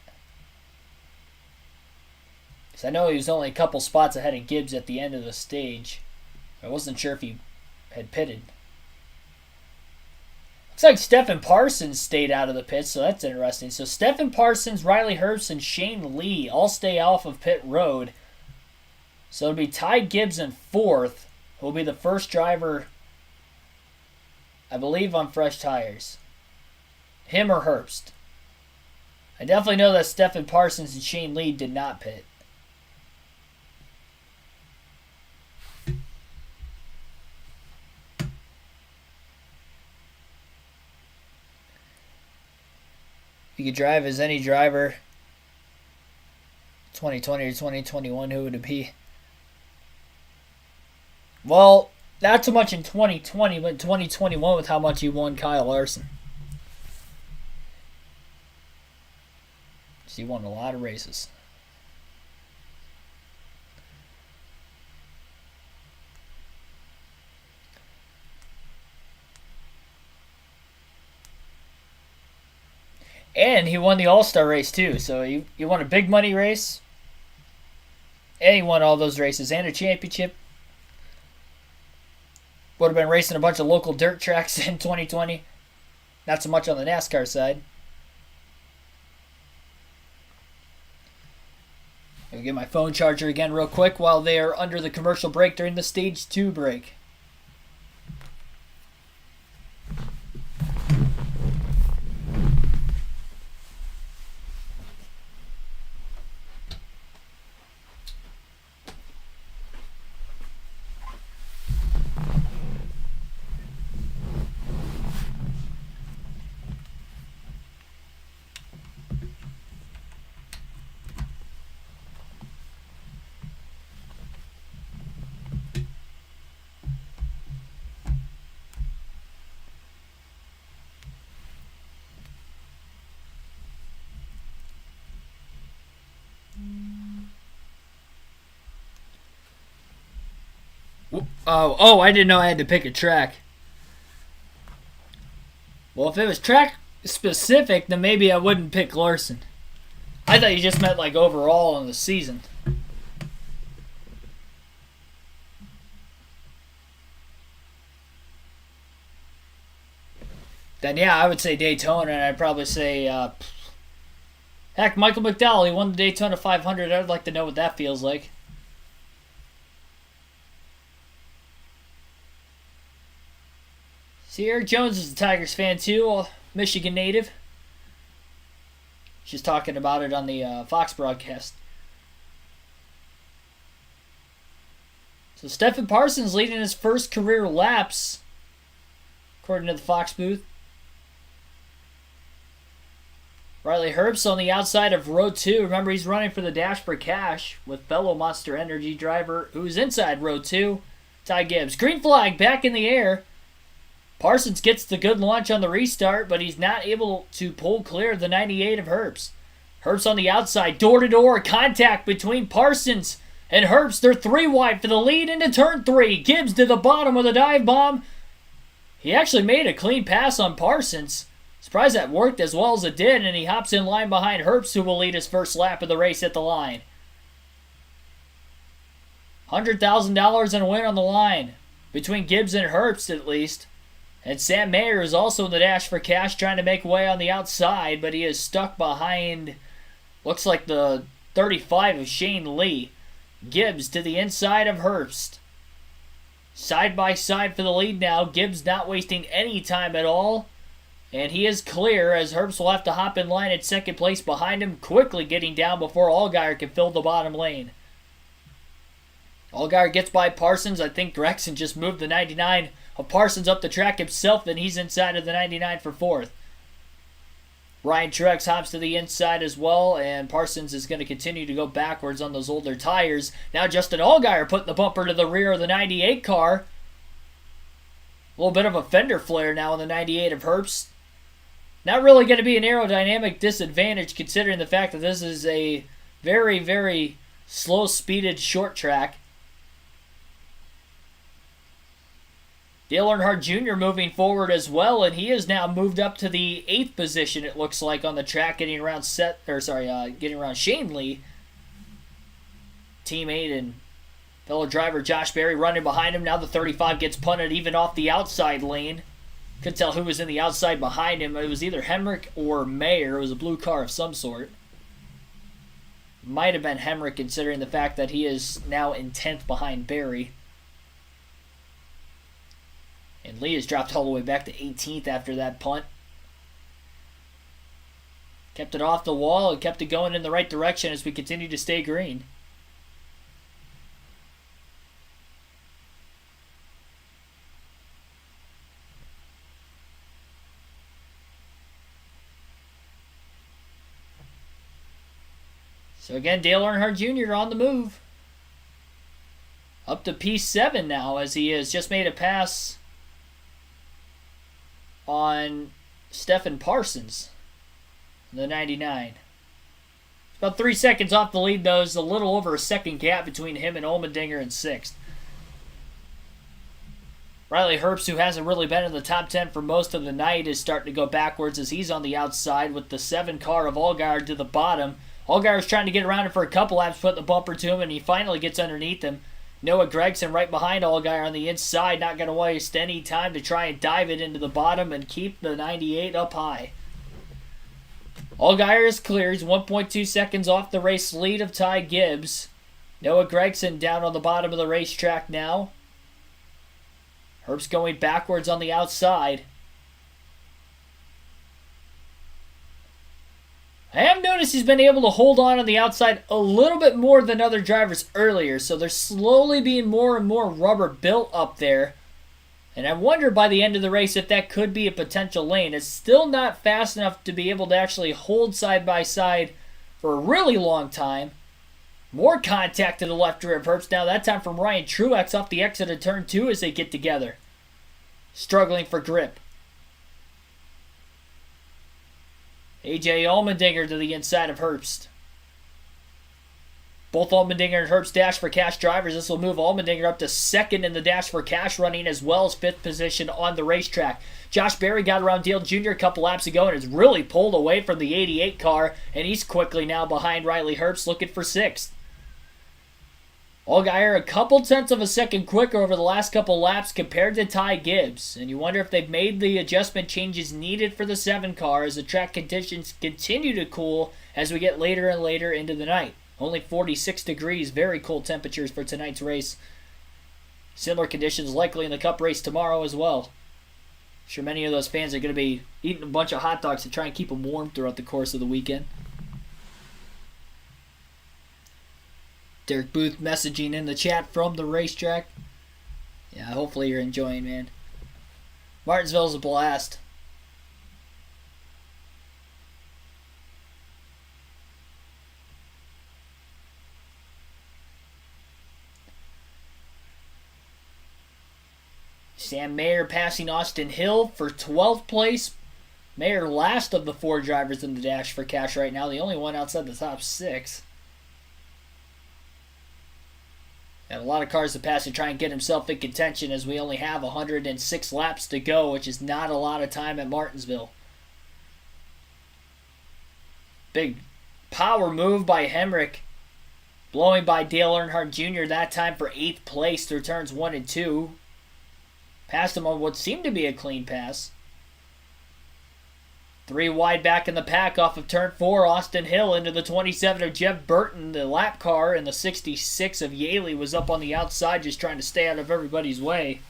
Because I know he was only a couple spots ahead of Gibbs at the end of the stage. I wasn't sure if he had pitted. Looks like Stephen Parsons stayed out of the pits, so that's interesting. So Stephen Parsons, Riley Herbst, and Shane Lee all stay off of pit road. So it'll be Ty Gibbs in 4th, who will be the first driver, I believe, on fresh tires. Him or Herbst. I definitely know that Stephen Parsons and Shane Lee did not pit. If you could drive as any driver, 2020 or 2021, who would it be? Well, not so much in 2020, but in 2021 with how much he won Kyle Larson. So he won a lot of races. And he won the All-Star race, too. So he won a big money race. And he won all those races and a championship. Would have been racing a bunch of local dirt tracks in 2020. Not so much on the NASCAR side. I'll get my phone charger again real quick while they are under the commercial break during the Stage 2 break. Oh, I didn't know I had to pick a track. Well, if it was track specific, then maybe I wouldn't pick Larson. I thought you just meant like overall in the season. Then yeah, I would say Daytona, and I'd probably say, heck, Michael McDowell, he won the Daytona 500. I'd like to know what that feels like. See, Eric Jones is a Tigers fan too, a Michigan native. She's talking about it on the Fox broadcast. So Stephen Parsons leading his first career laps, according to the Fox booth. Riley Herbst on the outside of row 2. Remember, he's running for the Dash for Cash with fellow Monster Energy driver who's inside row 2, Ty Gibbs. Green flag back in the air. Parsons gets the good launch on the restart, but he's not able to pull clear of the 98 of Herbst. Herbst on the outside, door-to-door, contact between Parsons And Herbst, they're 3 wide for the lead into turn 3. Gibbs to the bottom with a dive bomb. He actually made a clean pass on Parsons. Surprised that worked as well as it did, and he hops in line behind Herbst, who will lead his first lap of the race at the line. $100,000 and a win on the line, between Gibbs and Herbst at least. And Sam Mayer is also in the dash for cash, trying to make way on the outside, but he is stuck behind, looks like the 35 of Shane Lee. Gibbs to the inside of Herbst. Side by side for the lead now. Gibbs not wasting any time at all. And he is clear as Herbst will have to hop in line at second place behind him, quickly getting down before Allgaier can fill the bottom lane. Allgaier gets by Parsons. I think Gregson just moved the 99 of Parsons up the track himself, and he's inside of the 99 for 4th. Ryan Truex hops to the inside as well, and Parsons is going to continue to go backwards on those older tires. Now Justin Allgaier putting the bumper to the rear of the 98 car. A little bit of a fender flare now on the 98 of Herbst. Not really going to be an aerodynamic disadvantage considering the fact that this is a very, very slow-speeded short track. Dale Earnhardt Jr. moving forward as well, and he has now moved up to the 8th position, it looks like, on the track, getting around getting around Shane Lee. Teammate and fellow driver Josh Berry running behind him. Now the 35 gets punted even off the outside lane. Couldn't tell who was in the outside behind him. It was either Hemrick or Mayer. It was a blue car of some sort. Might have been Hemrick considering the fact that he is now in 10th behind Berry. And Lee has dropped all the way back to 18th after that punt. Kept it off the wall and kept it going in the right direction as we continue to stay green. So again, Dale Earnhardt Jr. on the move. Up to P7 now as he has just made a pass on Stephen Parsons, the 99. About 3 seconds off the lead, though. There's a little over a second gap between him and Allmendinger in 6th. Riley Herbst, who hasn't really been in the top 10 for most of the night, is starting to go backwards as he's on the outside with the 7 car of Allgaier to the bottom. Allgaier's trying to get around him for a couple laps, put the bumper to him, and he finally gets underneath him. Noah Gragson right behind Allgaier on the inside, not going to waste any time to try and dive it into the bottom and keep the 98 up high. Allgaier is clear. He's 1.2 seconds off the race lead of Ty Gibbs. Noah Gragson down on the bottom of the racetrack now. Herbst going backwards on the outside. I have noticed he's been able to hold on the outside a little bit more than other drivers earlier, so there's slowly being more and more rubber built up there. And I wonder by the end of the race if that could be a potential lane. It's still not fast enough to be able to actually hold side by side for a really long time. More contact to the left rear of Herbst now, that time from Ryan Truex off the exit of turn 2 as they get together. Struggling for grip. A.J. Allmendinger to the inside of Herbst. Both Allmendinger and Herbst dash for cash drivers. This will move Allmendinger up to 2nd in the dash for cash running as well as 5th position on the racetrack. Josh Berry got around Dale Jr. a couple laps ago and has really pulled away from the 88 car, and he's quickly now behind Riley Herbst looking for 6th. Allgaier a couple tenths of a second quicker over the last couple laps compared to Ty Gibbs. And you wonder if they've made the adjustment changes needed for the 7 car as the track conditions continue to cool as we get later and later into the night. Only 46 degrees, very cool temperatures for tonight's race. Similar conditions likely in the Cup race tomorrow as well. I'm sure many of those fans are going to be eating a bunch of hot dogs to try and keep them warm throughout the course of the weekend. Derek Booth messaging in the chat from the racetrack. Yeah, hopefully you're enjoying, man. Martinsville's a blast. Sam Mayer passing Austin Hill for 12th place. Mayer last of the 4 drivers in the dash for cash right now. The only one outside the top 6. Got a lot of cars to pass to try and get himself in contention as we only have 106 laps to go, which is not a lot of time at Martinsville. Big power move by Hemrick. Blowing by Dale Earnhardt Jr. that time for 8th place through turns 1 and 2. Passed him on what seemed to be a clean pass. 3 wide back in the pack off of turn 4. Austin Hill into the 27 of Jeff Burton. The lap car and the 66 of Yaley was up on the outside just trying to stay out of everybody's way.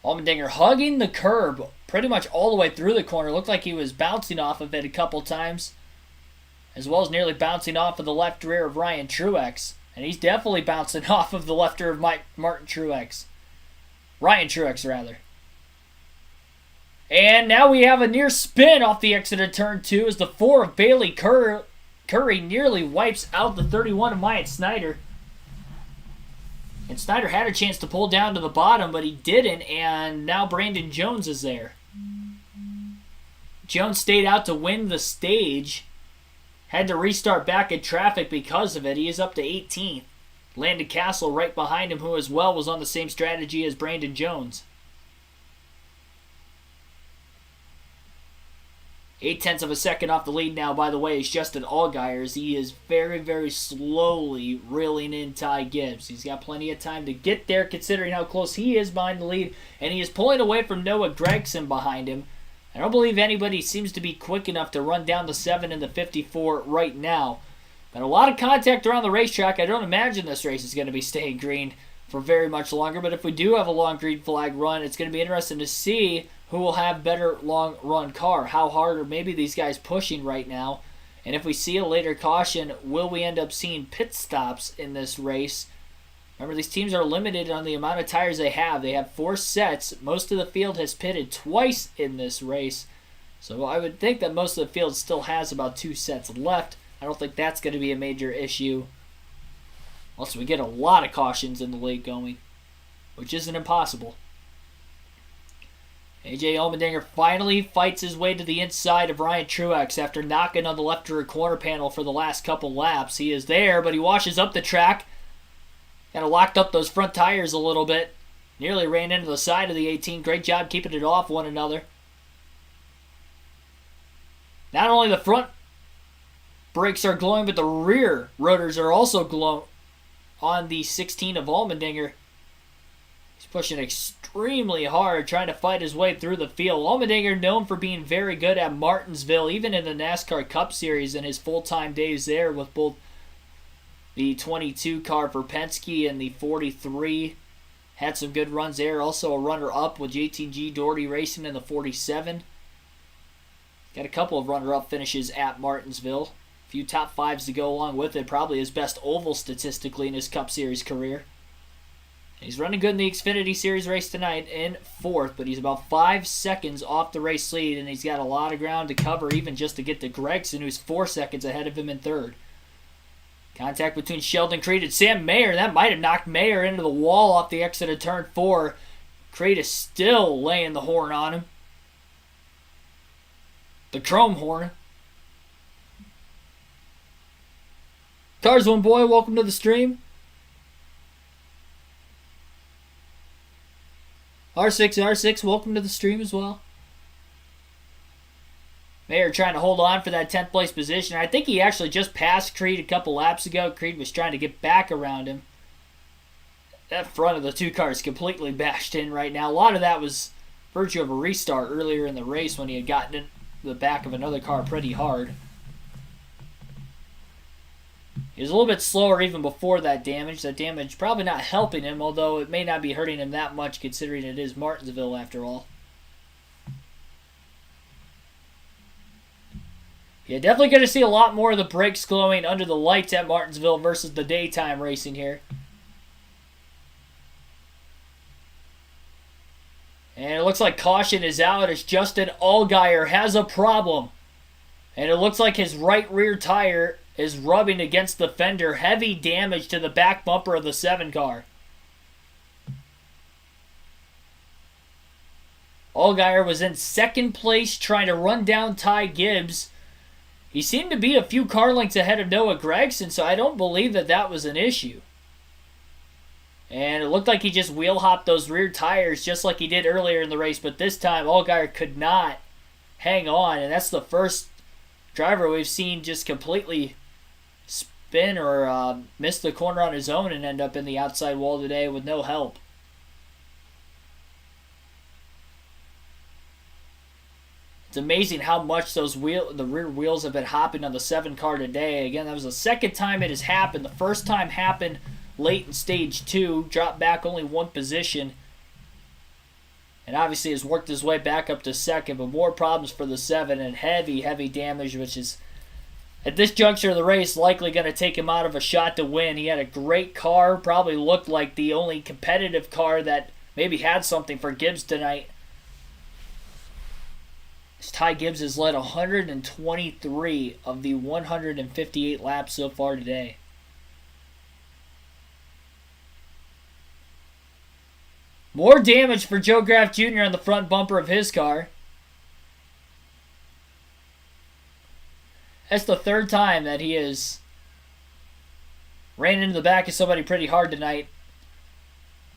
Allmendinger hugging the curb pretty much all the way through the corner. Looked like he was bouncing off of it a couple times, as well as nearly bouncing off of the left rear of Ryan Truex. And he's definitely bouncing off of the left rear of Martin Truex. Ryan Truex, rather. And now we have a near spin off the exit of turn 2 as the 4 of Bailey Curry nearly wipes out the 31 of Myatt Snyder. And Snyder had a chance to pull down to the bottom, but he didn't, and now Brandon Jones is there. Jones stayed out to win the stage. Had to restart back in traffic because of it. He is up to 18th. Landon Castle right behind him, who as well was on the same strategy as Brandon Jones. 0.8 of a second off the lead now, by the way, is Justin Allgaier, as he is very, very slowly reeling in Ty Gibbs. He's got plenty of time to get there considering how close he is behind the lead, and he is pulling away from Noah Gragson behind him. I don't believe anybody seems to be quick enough to run down the 7 and the 54 right now. But a lot of contact around the racetrack. I don't imagine this race is going to be staying green for very much longer, but if we do have a long green flag run, it's going to be interesting to see who will have better long run car. How hard are maybe these guys pushing right now? And if we see a later caution, will we end up seeing pit stops in this race? Remember, these teams are limited on the amount of tires they have. They have 4 sets. Most of the field has pitted twice in this race. So I would think that most of the field still has about 2 sets left. I don't think that's going to be a major issue. Also, we get a lot of cautions in the late going, which isn't impossible. AJ Allmendinger finally fights his way to the inside of Ryan Truex after knocking on the left rear corner panel for the last couple laps. He is there, but he washes up the track. Kind of locked up those front tires a little bit. Nearly ran into the side of the 18. Great job keeping it off one another. Not only the front brakes are glowing, but the rear rotors are also glowing on the 16 of Allmendinger. He's pushing extremely hard, trying to fight his way through the field. Allmendinger known for being very good at Martinsville, even in the NASCAR Cup Series in his full-time days there with both the 22 car for Penske and the 43. Had some good runs there. Also a runner-up with JTG Doherty Racing in the 47. Got a couple of runner-up finishes at Martinsville. A few top 5s to go along with it. Probably his best oval statistically in his Cup Series career. He's running good in the Xfinity Series race tonight in 4th, but he's about 5 seconds off the race lead, and he's got a lot of ground to cover even just to get to Gragson, who's 4 seconds ahead of him in 3rd. Contact between Sheldon Creed and Sam Mayer. That might have knocked Mayer into the wall off the exit of turn 4. Creed is still laying the horn on him. The chrome horn. Cars One Boy, welcome to the stream. R6, welcome to the stream as well. Mayer trying to hold on for that 10th place position. I think he actually just passed Creed a couple laps ago. Creed was trying to get back around him. That front of the 2 cars completely bashed in right now. A lot of that was virtue of a restart earlier in the race when he had gotten in the back of another car pretty hard. He was a little bit slower even before that damage. That damage probably not helping him, although it may not be hurting him that much considering it is Martinsville after all. Yeah, definitely going to see a lot more of the brakes glowing under the lights at Martinsville versus the daytime racing here. And it looks like caution is out as Justin Allgaier has a problem. And it looks like his right rear tire is rubbing against the fender. Heavy damage to the back bumper of the 7 car. Allgaier was in 2nd place trying to run down Ty Gibbs. He seemed to be a few car lengths ahead of Noah Gragson, so I don't believe that was an issue. And it looked like he just wheel hopped those rear tires just like he did earlier in the race, but this time Allgaier could not hang on, and that's the first driver we've seen just completely spin or miss the corner on his own and end up in the outside wall today with no help. It's amazing how much the rear wheels have been hopping on the 7 car today. Again, that was the second time it has happened. The first time happened late in stage 2, dropped back only 1 position, and obviously has worked his way back up to 2nd, but more problems for the 7 and heavy damage, which is, at this juncture of the race, likely going to take him out of a shot to win. He had a great car, probably looked like the only competitive car that maybe had something for Gibbs tonight. Ty Gibbs has led 123 of the 158 laps so far today. More damage for Joe Graf Jr. on the front bumper of his car. That's the 3rd time that he has ran into the back of somebody pretty hard tonight.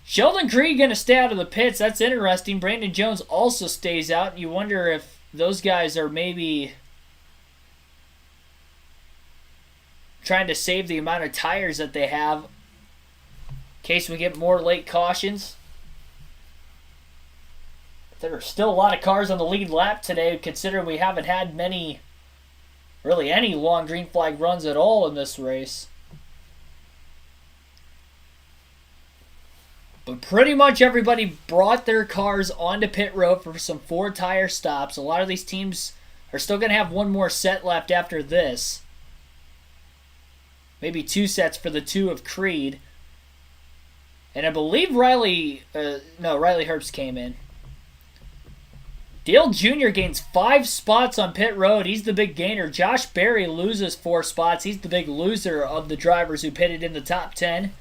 Sheldon Creed going to stay out of the pits. That's interesting. Brandon Jones also stays out. You wonder if those guys are maybe trying to save the amount of tires that they have in case we get more late cautions. There are still a lot of cars on the lead lap today, considering we haven't had really any long green flag runs at all in this race. But pretty much everybody brought their cars onto pit road for some 4-tire stops. A lot of these teams are still going to have one more set left after this. Maybe 2 sets for the 2 of Creed. And I believe Riley Herbst came in. Dale Jr. gains 5 spots on pit road. He's the big gainer. Josh Berry loses 4 spots. He's the big loser of the drivers who pitted in the top 10.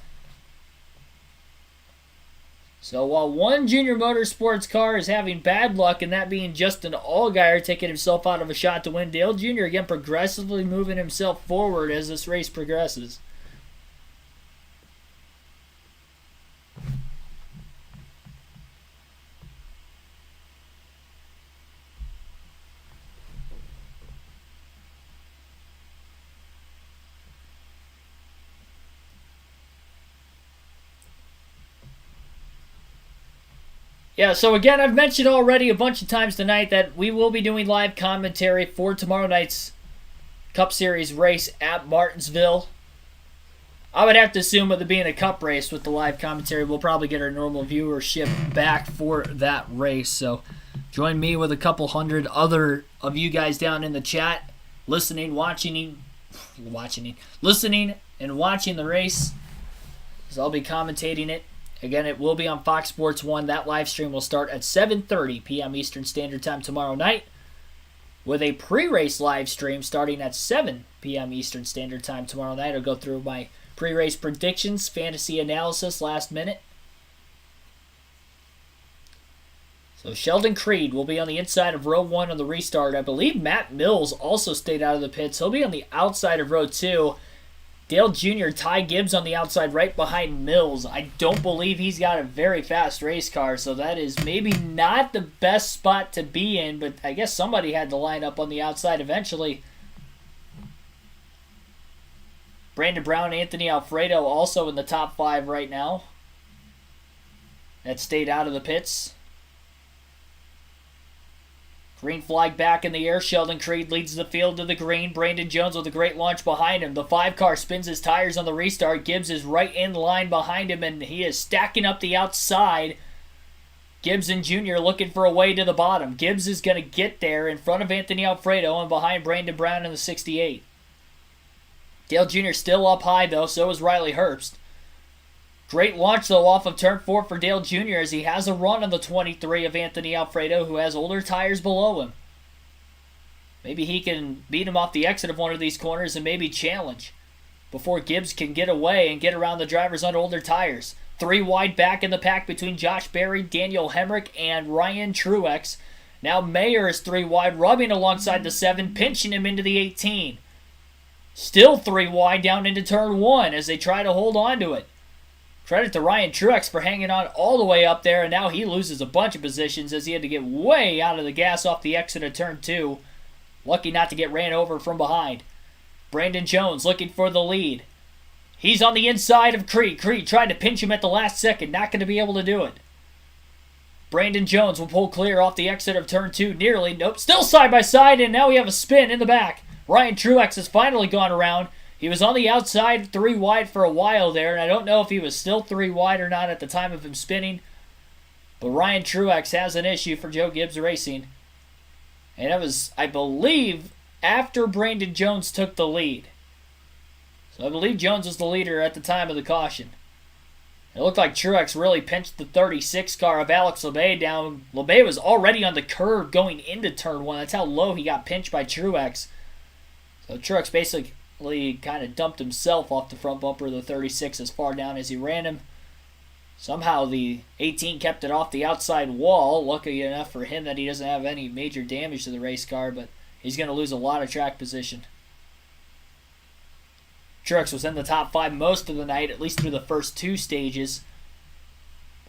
So while one Junior Motorsports car is having bad luck, and that being Justin Allgaier taking himself out of a shot to win, Dale Jr. again progressively moving himself forward as this race progresses. Yeah, so again, I've mentioned already a bunch of times tonight that we will be doing live commentary for tomorrow night's Cup Series race at Martinsville. I would have to assume with it being a Cup race with the live commentary, we'll probably get our normal viewership back for that race. So join me with a couple hundred other of you guys down in the chat, listening and watching the race, as I'll be commentating it. Again, it will be on Fox Sports 1. That live stream will start at 7:30 p.m. Eastern Standard Time tomorrow night, with a pre-race live stream starting at 7 p.m. Eastern Standard Time tomorrow night. I'll go through my pre-race predictions, fantasy analysis last minute. So Sheldon Creed will be on the inside of row 1 on the restart. I believe Matt Mills also stayed out of the pits. He'll be on the outside of row 2. Dale Jr., Ty Gibbs on the outside right behind Mills. I don't believe he's got a very fast race car, so that is maybe not the best spot to be in, but I guess somebody had to line up on the outside eventually. Brandon Brown, Anthony Alfredo also in the top 5 right now. That stayed out of the pits. Green flag back in the air. Sheldon Creed leads the field to the green. Brandon Jones with a great launch behind him. The 5 car spins his tires on the restart. Gibbs is right in line behind him, and he is stacking up the outside. Gibbs and Jr. looking for a way to the bottom. Gibbs is going to get there in front of Anthony Alfredo and behind Brandon Brown in the 68. Dale Jr. still up high, though. So is Riley Herbst. Great launch, though, off of turn 4 for Dale Jr. as he has a run on the 23 of Anthony Alfredo, who has older tires below him. Maybe he can beat him off the exit of one of these corners and maybe challenge before Gibbs can get away and get around the drivers on older tires. 3 wide back in the pack between Josh Berry, Daniel Hemrick, and Ryan Truex. Now Mayer is 3 wide, rubbing alongside the 7, pinching him into the 18. Still 3 wide down into turn 1 as they try to hold on to it. Credit to Ryan Truex for hanging on all the way up there, and now he loses a bunch of positions as he had to get way out of the gas off the exit of turn 2. Lucky not to get ran over from behind. Brandon Jones looking for the lead. He's on the inside of Creed. Creed tried to pinch him at the last second, not going to be able to do it. Brandon Jones will pull clear off the exit of turn 2 nearly. Nope, still side by side, and now we have a spin in the back. Ryan Truex has finally gone around. He was on the outside 3 wide for a while there, and I don't know if he was still 3 wide or not at the time of him spinning. But Ryan Truex has an issue for Joe Gibbs Racing. And that was, I believe, after Brandon Jones took the lead. So I believe Jones was the leader at the time of the caution. It looked like Truex really pinched the 36 car of Alex Labbe down. Labbe was already on the curve going into turn 1. That's how low he got pinched by Truex. So Truex basically kind of dumped himself off the front bumper of the 36 as far down as he ran him. Somehow the 18 kept it off the outside wall. Lucky enough for him that he doesn't have any major damage to the race car, but he's going to lose a lot of track position. Truex was in the top 5 most of the night, at least through the first 2 stages.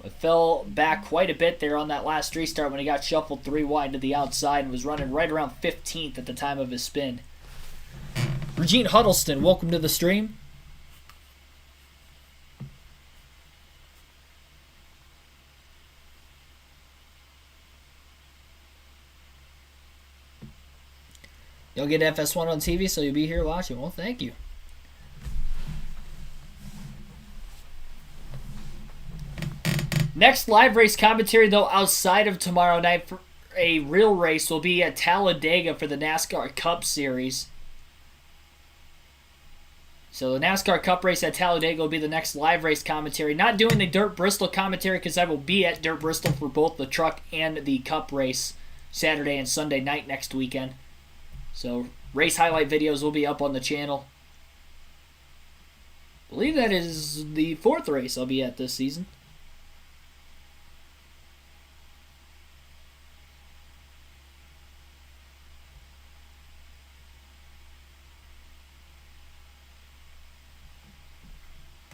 But fell back quite a bit there on that last restart when he got shuffled 3 wide to the outside and was running right around 15th at the time of his spin. Regine Huddleston, welcome to the stream. You'll get FS1 on TV, so you'll be here watching. Well, thank you. Next live race commentary, though, outside of tomorrow night for a real race will be at Talladega for the NASCAR Cup Series. So the NASCAR Cup race at Talladega will be the next live race commentary. Not doing the Dirt Bristol commentary because I will be at Dirt Bristol for both the truck and the Cup race Saturday and Sunday night next weekend. So race highlight videos will be up on the channel. I believe that is the 4th race I'll be at this season.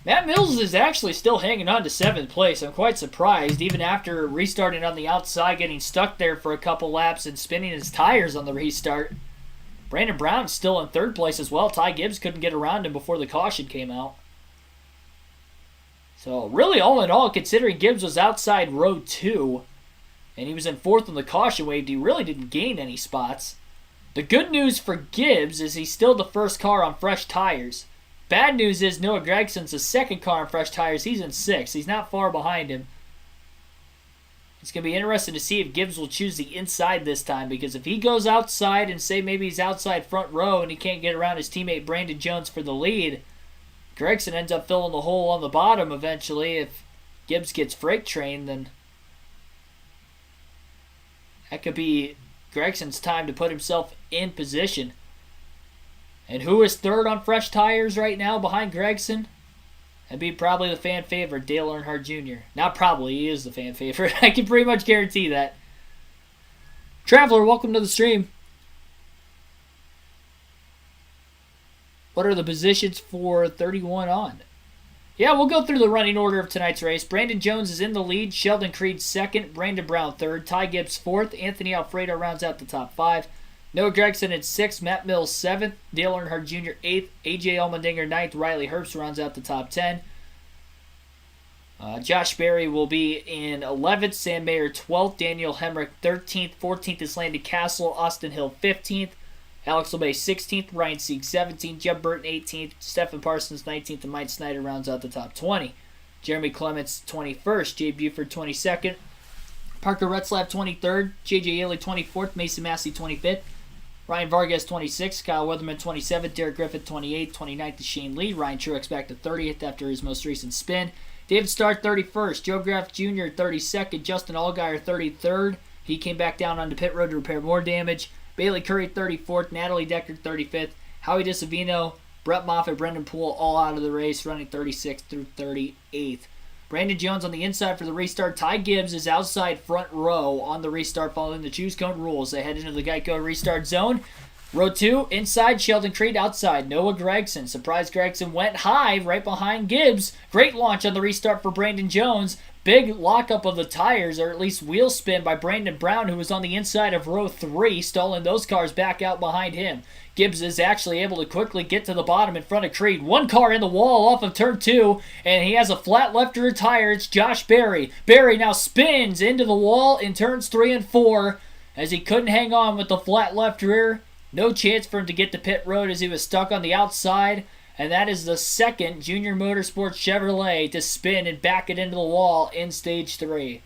Matt Mills is actually still hanging on to 7th place. I'm quite surprised, even after restarting on the outside, getting stuck there for a couple laps and spinning his tires on the restart. Brandon Brown's still in 3rd place as well. Ty Gibbs couldn't get around him before the caution came out. So really, all in all, considering Gibbs was outside row 2, and he was in 4th on the caution wave, he really didn't gain any spots. The good news for Gibbs is he's still the first car on fresh tires. Bad news is Noah Gregson's the 2nd car on fresh tires. He's in 6th. He's not far behind him. It's going to be interesting to see if Gibbs will choose the inside this time, because if he goes outside and say maybe he's outside front row and he can't get around his teammate Brandon Jones for the lead, Gregson ends up filling the hole on the bottom eventually. If Gibbs gets freight trained, then that could be Gregson's time to put himself in position. And who is 3rd on fresh tires right now behind Gregson? That'd be probably the fan favorite, Dale Earnhardt Jr. Not probably, he is the fan favorite. I can pretty much guarantee that. Traveler, welcome to the stream. What are the positions for 31 on? Yeah, we'll go through the running order of tonight's race. Brandon Jones is in the lead. Sheldon Creed 2nd. Brandon Brown 3rd. Ty Gibbs 4th. Anthony Alfredo rounds out the top 5. Noah Gragson at 6th, Matt Mills 7th, Dale Earnhardt Jr. 8th, AJ Allmendinger 9th, Riley Herbst rounds out the top 10. Josh Berry will be in 11th, Sam Mayer 12th, Daniel Hemrick 13th, 14th is Landon Castle, Austin Hill 15th, Alex Labbe 16th, Ryan Sieg 17th, Jeb Burton 18th, Stephen Parsons 19th, and Mike Snyder rounds out the top 20. Jeremy Clements 21st, Jay Buford 22nd, Parker Retzlaff 23rd, J.J. Ailey 24th, Mason Massey 25th, Ryan Vargas 26th, Kyle Weatherman 27th, Derek Griffith 28th, 29th is Shane Lee, Ryan Truex back to 30th after his most recent spin, David Starr 31st, Joe Graff Jr. 32nd, Justin Allgaier 33rd, he came back down onto pit road to repair more damage, Bailey Curry 34th, Natalie Decker 35th, Howie DeSavino, Brett Moffitt, Brendan Poole all out of the race, running 36th through 38th. Brandon Jones on the inside for the restart. Ty Gibbs is outside front row on the restart following the choose cone rules. They head into the Geico restart zone. Row 2, inside, Sheldon Creed outside. Noah Gregson. Surprise Gregson went high right behind Gibbs. Great launch on the restart for Brandon Jones. Big lockup of the tires, or at least wheel spin by Brandon Brown, who was on the inside of row 3, stalling those cars back out behind him. Gibbs is actually able to quickly get to the bottom in front of Creed. One car in the wall off of turn 2, and he has a flat left rear tire. It's Josh Berry. Berry now spins into the wall in turns 3 and 4 as he couldn't hang on with the flat left rear. No chance for him to get to pit road as he was stuck on the outside. And that is the second Junior Motorsports Chevrolet to spin and back it into the wall in Stage 3.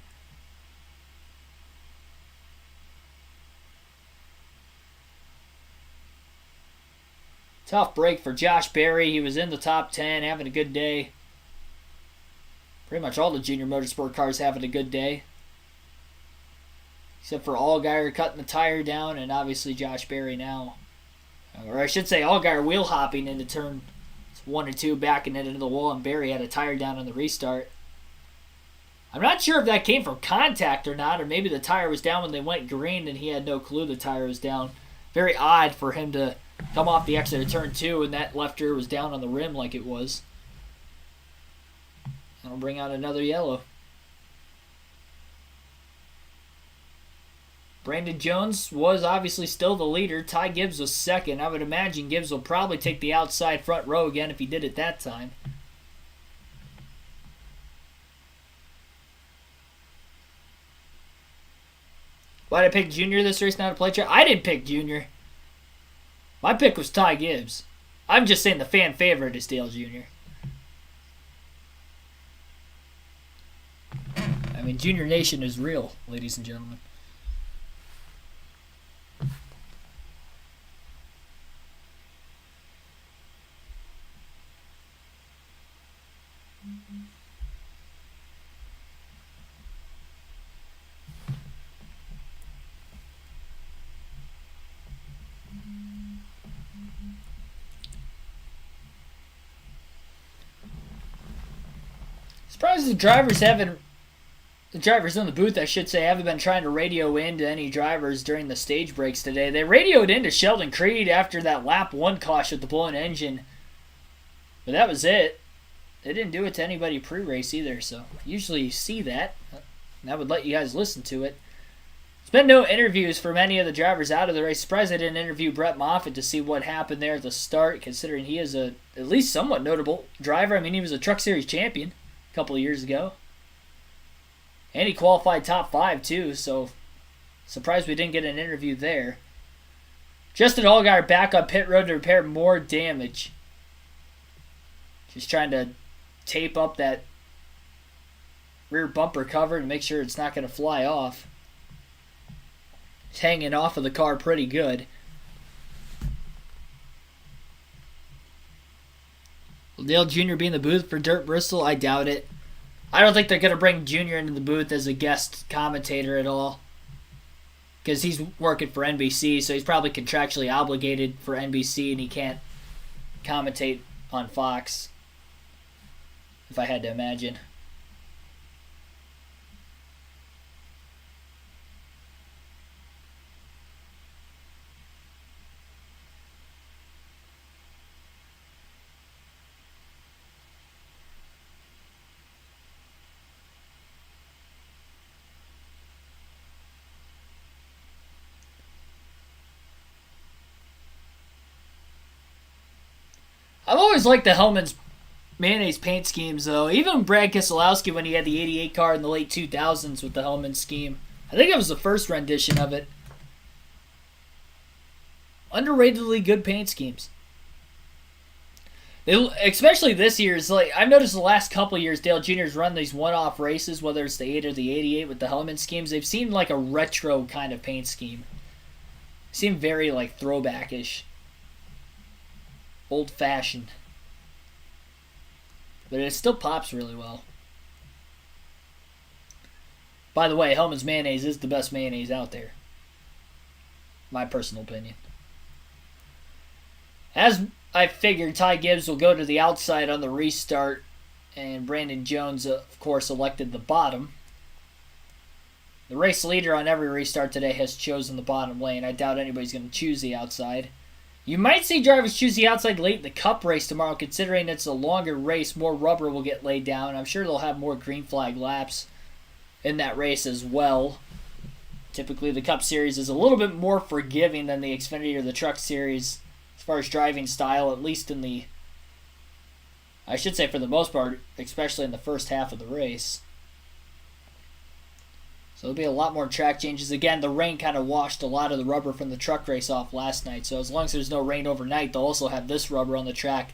Tough break for Josh Berry. He was in the top 10, having a good day. Pretty much all the Junior Motorsport cars having a good day. Except for Allgaier cutting the tire down, and obviously Josh Berry now. Or I should say Allgaier wheel hopping into turn 1 and 2, backing it into the wall, and Berry had a tire down on the restart. I'm not sure if that came from contact or not, or maybe the tire was down when they went green and he had no clue the tire was down. Very odd for him to come off the exit of turn 2 and that left rear was down on the rim like it was. That'll bring out another yellow. Brandon Jones was obviously still the leader. Ty Gibbs was second. I would imagine Gibbs will probably take the outside front row again if he did it that time. Why did I pick Junior this race, not a play track? I didn't pick Junior. My pick was Ty Gibbs. I'm just saying the fan favorite is Dale Jr. I mean, Junior Nation is real, ladies and gentlemen. Surprised the drivers in the booth, I should say, haven't been trying to radio in to any drivers during the stage breaks today. They radioed in to Sheldon Creed after that lap 1 caution with the blown engine. But that was it. They didn't do it to anybody pre-race either, so usually you see that. And that would let you guys listen to it. There's been no interviews from any of the drivers out of the race. Surprised they didn't interview Brett Moffitt to see what happened there at the start, considering he is at least somewhat notable driver. I mean, he was a Truck Series champion a couple of years ago. And he qualified top 5 too, so surprised we didn't get an interview there. Justin Allgaier back on pit road to repair more damage. Just trying to tape up that rear bumper cover to make sure it's not going to fly off. It's hanging off of the car pretty good. Will Dale Jr. be in the booth for Dirt Bristol? I doubt it. I don't think they're going to bring Jr. into the booth as a guest commentator at all. Because he's working for NBC, so he's probably contractually obligated for NBC, and he can't commentate on Fox, if I had to imagine. I've always liked the Hellman's mayonnaise paint schemes, though. Even Brad Keselowski, when he had the 88 car in the late 2000s with the Hellman scheme. I think it was the first rendition of it. Underratedly good paint schemes. Especially this year's, I've noticed the last couple of years, Dale Jr.'s run these one-off races, whether it's the 8 or the 88 with the Hellman schemes. They've seemed like a retro kind of paint scheme. Seem very, throwback-ish. Old-fashioned. But it still pops really well. By the way, Hellman's mayonnaise is the best mayonnaise out there. My personal opinion. As I figured, Ty Gibbs will go to the outside on the restart And Brandon Jones, of course, elected the bottom. The race leader on every restart today has chosen the bottom lane. I doubt anybody's going to choose the outside. You might see drivers choose the outside late in the Cup race tomorrow, considering it's a longer race. More rubber will get laid down. I'm sure they'll have more green flag laps in that race as well. Typically, the Cup Series is a little bit more forgiving than the Xfinity or the Truck Series as far as driving style, at least in the, I should say for the most part, especially in the first half of the race. So there'll be a lot more track changes. Again, the rain kind of washed a lot of the rubber from the truck race off last night. So as long as there's no rain overnight, they'll also have this rubber on the track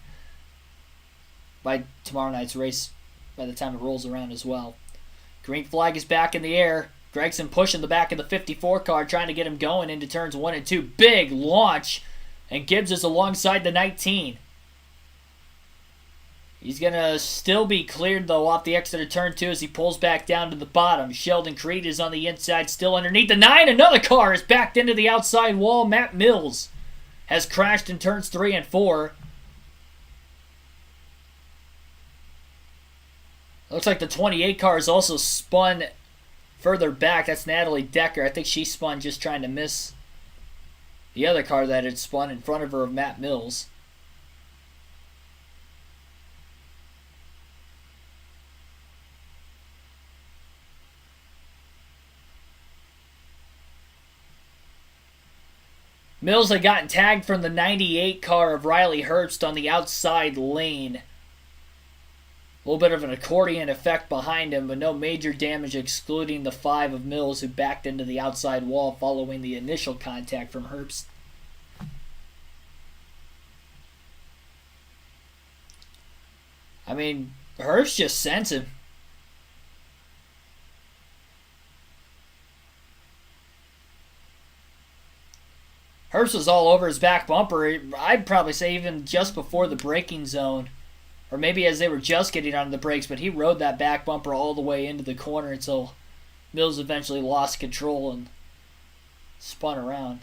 by tomorrow night's race by the time it rolls around as well. Green flag is back in the air. Gregson pushing the back of the 54 car, trying to get him going into turns 1 and 2. Big launch. And Gibbs is alongside the 19. He's going to still be cleared, though, off the exit of turn 2 as he pulls back down to the bottom. Sheldon Creed is on the inside, still underneath the 9. Another car is backed into the outside wall. Matt Mills has crashed in turns 3 and 4. Looks like the 28 car is also spun further back. That's Natalie Decker. I think she spun just trying to miss the other car that had spun in front of her of Matt Mills. Mills had gotten tagged from the 98 car of Riley Herbst on the outside lane. A little bit of an accordion effect behind him, but no major damage excluding the 5 of Mills who backed into the outside wall following the initial contact from Herbst. I mean, Herbst just sent him. Herbst was all over his back bumper. I'd probably say even just before the braking zone. Or maybe as they were just getting onto the brakes, but he rode that back bumper all the way into the corner until Mills eventually lost control and spun around.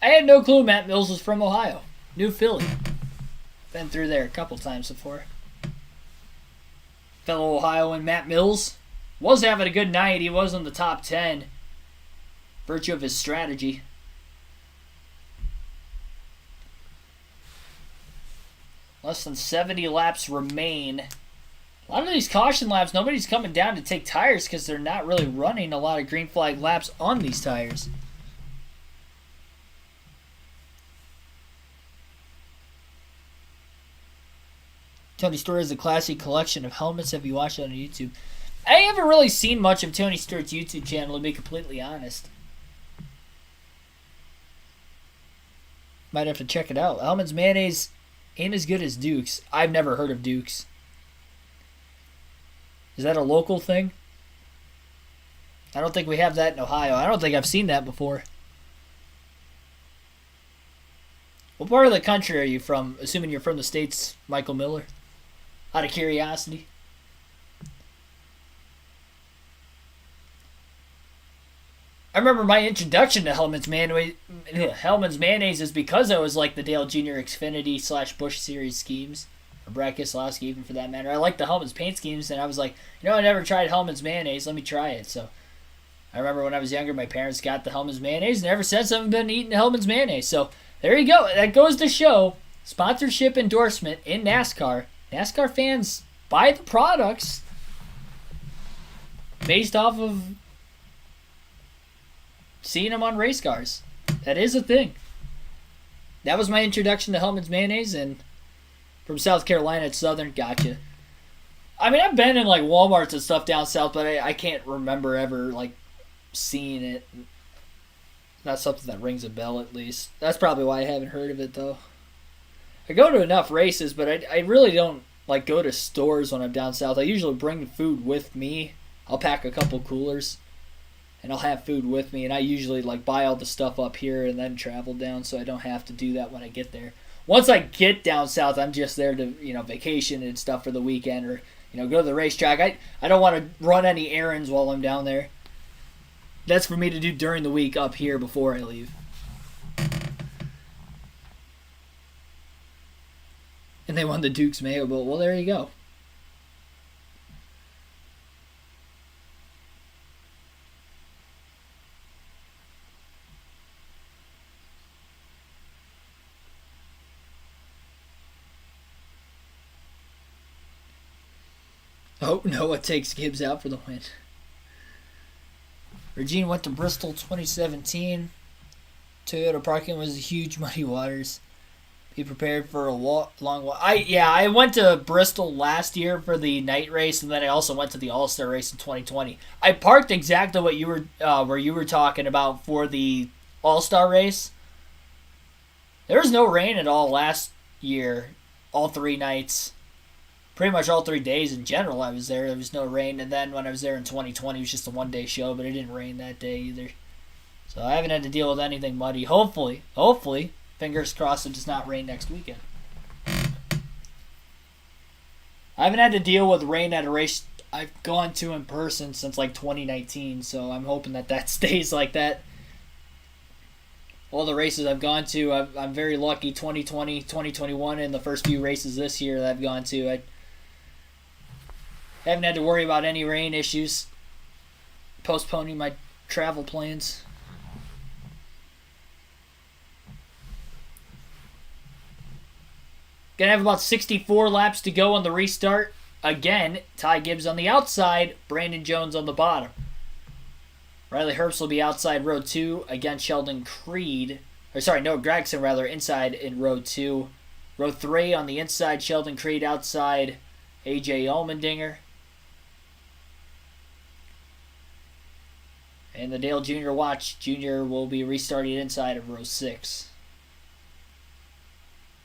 I had no clue Matt Mills was from Ohio. New Philly. Been through there a couple times before. Fellow Ohioan Matt Mills was having a good night. He was in the top 10. Virtue of his strategy. Less than 70 laps remain. A lot of these caution laps, nobody's coming down to take tires because they're not really running a lot of green flag laps on these tires. Tony Stewart has a classy collection of helmets. Have you watched it on YouTube? I haven't really seen much of Tony Stewart's YouTube channel, to be completely honest. Might have to check it out. Hellman's Mayonnaise ain't as good as Duke's. I've never heard of Duke's. Is that a local thing? I don't think we have that in Ohio. I don't think I've seen that before. What part of the country are you from? Assuming you're from the States, Michael Miller. Out of curiosity. I remember my introduction to Hellman's Mayonnaise is because I was like the Dale Jr. Xfinity / Busch Series schemes. Or Brad Keselowski, even for that matter. I liked the Hellman's paint schemes, and I was like, I never tried Hellman's Mayonnaise. Let me try it. So I remember when I was younger, my parents got the Hellman's Mayonnaise, and ever since I've been eating Hellman's Mayonnaise. So there you go. That goes to show sponsorship endorsement in NASCAR. NASCAR fans buy the products based off of seeing them on race cars. That is a thing. That was my introduction to Hellman's Mayonnaise, and from South Carolina at Southern, gotcha. I mean, I've been in like Walmarts and stuff down south, but I can't remember ever like seeing it. Not something that rings a bell, at least. That's probably why I haven't heard of it, though. I go to enough races, but I really don't like go to stores when I'm down south. I usually bring food with me. I'll pack a couple coolers, and I'll have food with me, and I usually like buy all the stuff up here and then travel down, so I don't have to do that when I get there. once I get down south, I'm just there to, vacation and stuff for the weekend or, go to the racetrack. I don't want to run any errands while I'm down there. That's for me to do during the week up here before I leave. And they won the Duke's Mayo Bowl. Well, there you go. Oh, Noah takes Gibbs out for the win. Regine went to Bristol 2017. Toyota parking was huge muddy waters. Be prepared for a long walk. I went to Bristol last year for the night race, and then I also went to the All-Star race in 2020. I parked exactly what you were where you were talking about for the All-Star race. There was no rain at all last year, all 3 nights. Pretty much all 3 days in general I was there. There was no rain. And then when I was there in 2020, it was just a one-day show, but it didn't rain that day either. So I haven't had to deal with anything muddy. Hopefully, fingers crossed it does not rain next weekend. I haven't had to deal with rain at a race I've gone to in person since like 2019, so I'm hoping that stays like that. All the races I've gone to, I'm very lucky. 2020, 2021, and the first few races this year that I've gone to, I haven't had to worry about any rain issues. Postponing my travel plans. Gonna have about 64 laps to go on the restart. Again, Ty Gibbs on the outside, Brandon Jones on the bottom. Riley Herbst will be outside row 2 against Noah Gragson inside in row 2. Row 3 on the inside, Sheldon Creed outside AJ Allmendinger. And the Dale Jr. Watch Jr. will be restarting inside of row 6.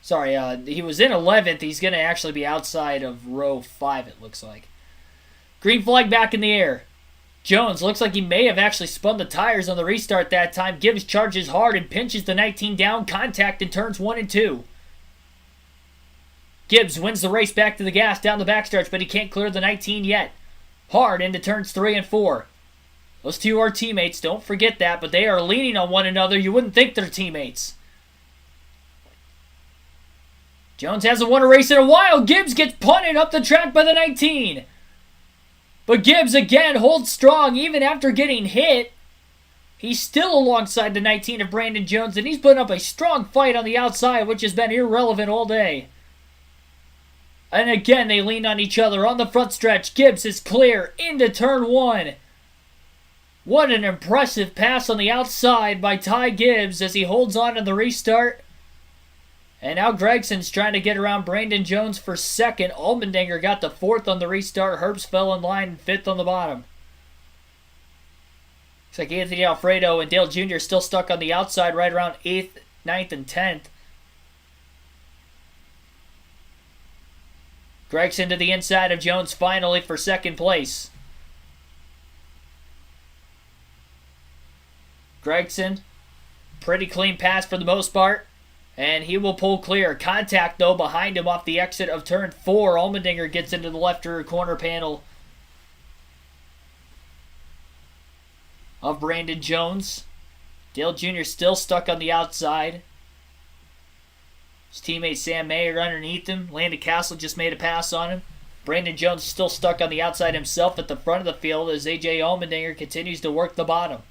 Sorry, he was in 11th. He's going to actually be outside of row 5, it looks like. Green flag back in the air. Jones looks like he may have actually spun the tires on the restart that time. Gibbs charges hard and pinches the 19 down. Contact in turns 1 and 2. Gibbs wins the race back to the gas down the backstretch, but he can't clear the 19 yet. Hard into turns 3 and 4. Those two are teammates, don't forget that, but they are leaning on one another. You wouldn't think they're teammates. Jones hasn't won a race in a while. Gibbs gets punted up the track by the 19. But Gibbs again holds strong even after getting hit. He's still alongside the 19 of Brandon Jones, and he's putting up a strong fight on the outside, which has been irrelevant all day. And again, they lean on each other on the front stretch. Gibbs is clear into turn 1. What an impressive pass on the outside by Ty Gibbs as he holds on to the restart. And now Gregson's trying to get around Brandon Jones for second. Allmendinger got the 4th on the restart. Herbst fell in line 5th on the bottom. Looks like Anthony Alfredo and Dale Jr. still stuck on the outside right around 8th, 9th, and 10th. Gregson to the inside of Jones finally for second place. Gregson, pretty clean pass for the most part. And he will pull clear. Contact, though, behind him off the exit of turn 4. Allmendinger gets into the left rear corner panel of Brandon Jones. Dale Jr. still stuck on the outside. His teammate Sam Mayer underneath him. Landon Castle just made a pass on him. Brandon Jones still stuck on the outside himself at the front of the field as A.J. Allmendinger continues to work the bottom.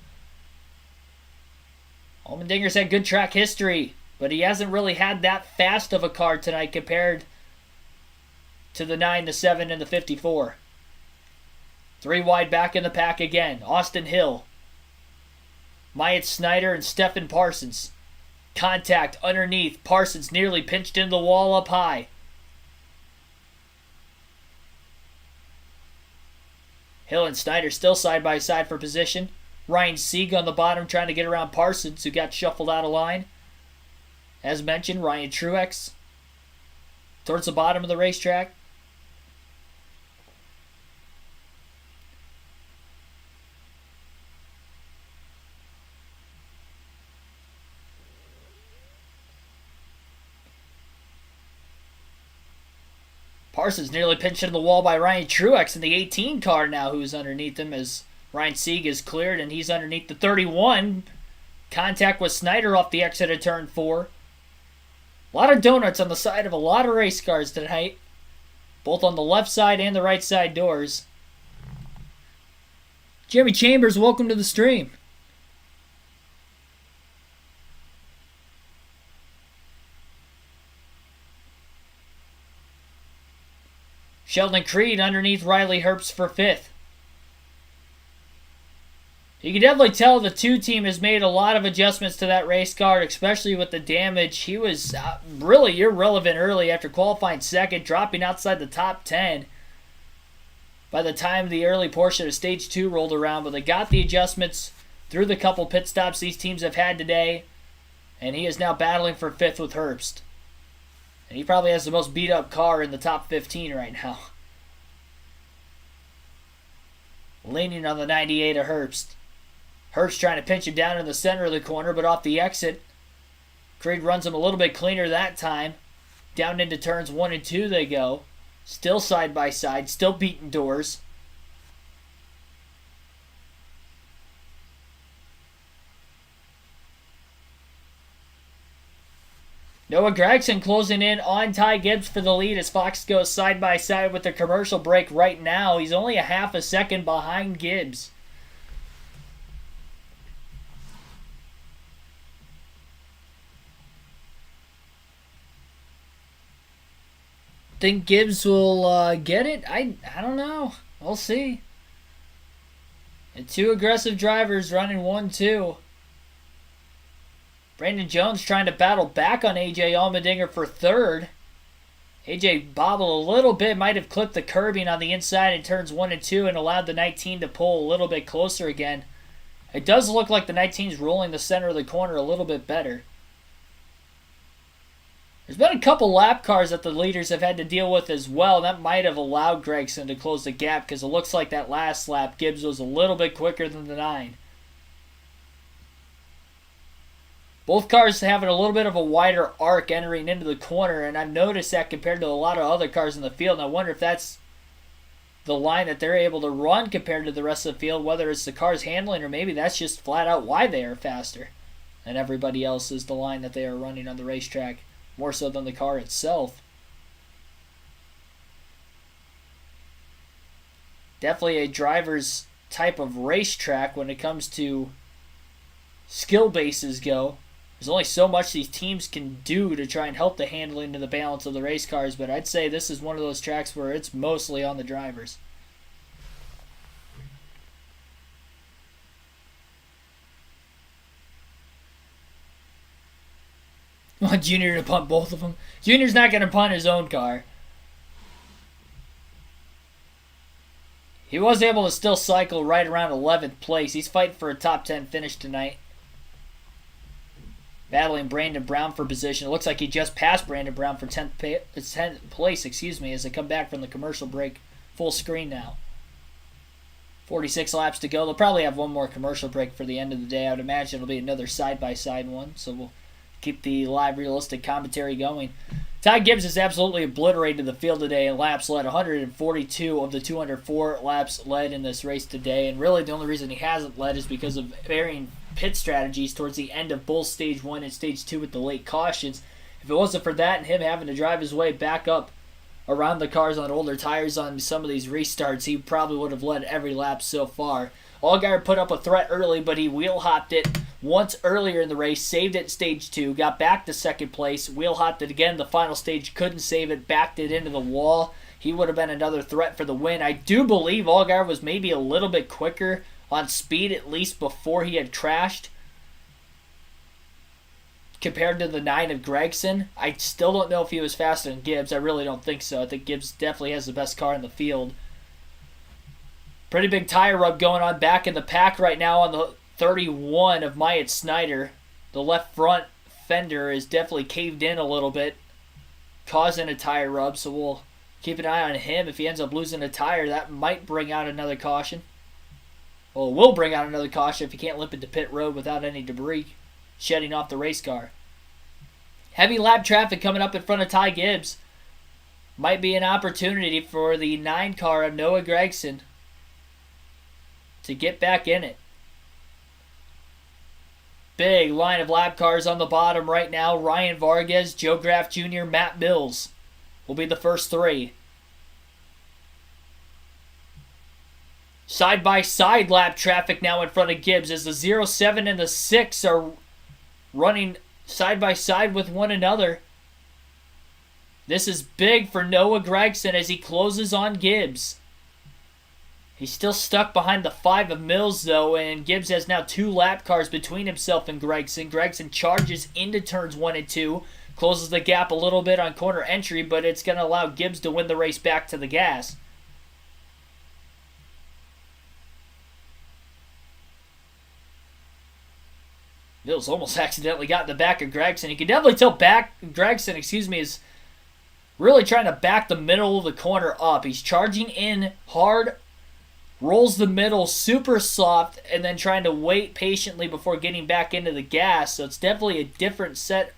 Allmendinger's had good track history, but he hasn't really had that fast of a car tonight compared to the 9, the 7, and the 54. 3 wide back in the pack again. Austin Hill, Myatt Snyder, and Stephen Parsons. Contact underneath. Parsons nearly pinched into the wall up high. Hill and Snyder still side by side for position. Ryan Sieg on the bottom trying to get around Parsons, who got shuffled out of line. As mentioned, Ryan Truex towards the bottom of the racetrack. Parsons nearly pinched into the wall by Ryan Truex in the 18 car now, who's underneath him as Ryan Sieg is cleared, and he's underneath the 31. Contact with Snyder off the exit of turn 4. A lot of donuts on the side of a lot of race cars tonight, both on the left side and the right side doors. Jeremy Chambers, welcome to the stream. Sheldon Creed underneath Riley Herbst for 5th. You can definitely tell the 2 team has made a lot of adjustments to that race car, especially with the damage. He was really irrelevant early after qualifying 2nd, dropping outside the top 10 by the time the early portion of Stage 2 rolled around. But they got the adjustments through the couple pit stops these teams have had today, and he is now battling for 5th with Herbst. And he probably has the most beat-up car in the top 15 right now. Leaning on the 98 of Herbst. Herbst trying to pinch him down in the center of the corner, but off the exit. Creed runs him a little bit cleaner that time. Down into turns 1 and 2 they go. Still side by side, still beating doors. Noah Gragson closing in on Ty Gibbs for the lead as Fox goes side by side with the commercial break right now. He's only a half a second behind Gibbs. Think Gibbs will get it? I don't know. We'll see. And 2 aggressive drivers running 1-2. Brandon Jones trying to battle back on AJ Allmendinger for 3rd. AJ bobbled a little bit, might have clipped the curbing on the inside in turns 1 and 2 and allowed the 19 to pull a little bit closer again. It does look like the 19's rolling the center of the corner a little bit better. There's been a couple lap cars that the leaders have had to deal with as well. That might have allowed Gragson to close the gap because it looks like that last lap Gibbs was a little bit quicker than the 9. Both cars having a little bit of a wider arc entering into the corner, and I've noticed that compared to a lot of other cars in the field. And I wonder if that's the line that they're able to run compared to the rest of the field, whether it's the car's handling or maybe that's just flat out why they are faster than everybody else is the line that they are running on the racetrack, more so than the car itself. Definitely a driver's type of racetrack when it comes to skill bases go. There's only so much these teams can do to try and help the handling and the balance of the race cars, but I'd say this is one of those tracks where it's mostly on the drivers. Want Junior to punt both of them? Junior's not going to punt his own car. He was able to still cycle right around 11th place. He's fighting for a top 10 finish tonight. Battling Brandon Brown for position. It looks like he just passed Brandon Brown for 10th place, as they come back from the commercial break. Full screen now. 46 laps to go. They'll probably have one more commercial break for the end of the day. I would imagine it'll be another side-by-side one, so we'll keep the live realistic commentary going. Ty Gibbs has absolutely obliterated the field today in laps led. 142 of the 204 laps led in this race today, and really the only reason he hasn't led is because of varying pit strategies towards the end of both Stage 1 and Stage 2 with the late cautions. If it wasn't for that and him having to drive his way back up around the cars on older tires on some of these restarts, he probably would have led every lap so far. Allgaier put up a threat early, but he wheel-hopped it once earlier in the race, saved it in Stage 2, got back to second place, wheel-hopped it again. The final stage couldn't save it, backed it into the wall. He would have been another threat for the win. I do believe Allgaier was maybe a little bit quicker on speed, at least before he had crashed, compared to the 9 of Gragson. I still don't know if he was faster than Gibbs. I really don't think so. I think Gibbs definitely has the best car in the field. Pretty big tire rub going on back in the pack right now on the 31 of Myatt Snyder. The left front fender is definitely caved in a little bit, causing a tire rub, so we'll keep an eye on him. If he ends up losing a tire, that might bring out another caution. Well, it will bring out another caution if he can't limp into pit road without any debris shedding off the race car. Heavy lap traffic coming up in front of Ty Gibbs. might be an opportunity for the 9 car of Noah Gragson to get back in it. Big line of lap cars on the bottom right now. Ryan Vargas, Joe Graff Jr., Matt Mills will be the first 3. Side-by-side lap traffic now in front of Gibbs as the 07 and the 6 are running side-by-side with one another. This is big for Noah Gragson as he closes on Gibbs. He's still stuck behind the 5 of Mills, though, and Gibbs has now 2 lap cars between himself and Gragson. Gragson charges into turns 1 and 2, closes the gap a little bit on corner entry, but it's going to allow Gibbs to win the race back to the gas. Mills almost accidentally got in the back of Gragson. You can definitely tell Gragson, is really trying to back the middle of the corner up. He's charging in hard, rolls the middle super soft, and then trying to wait patiently before getting back into the gas. So it's definitely a different set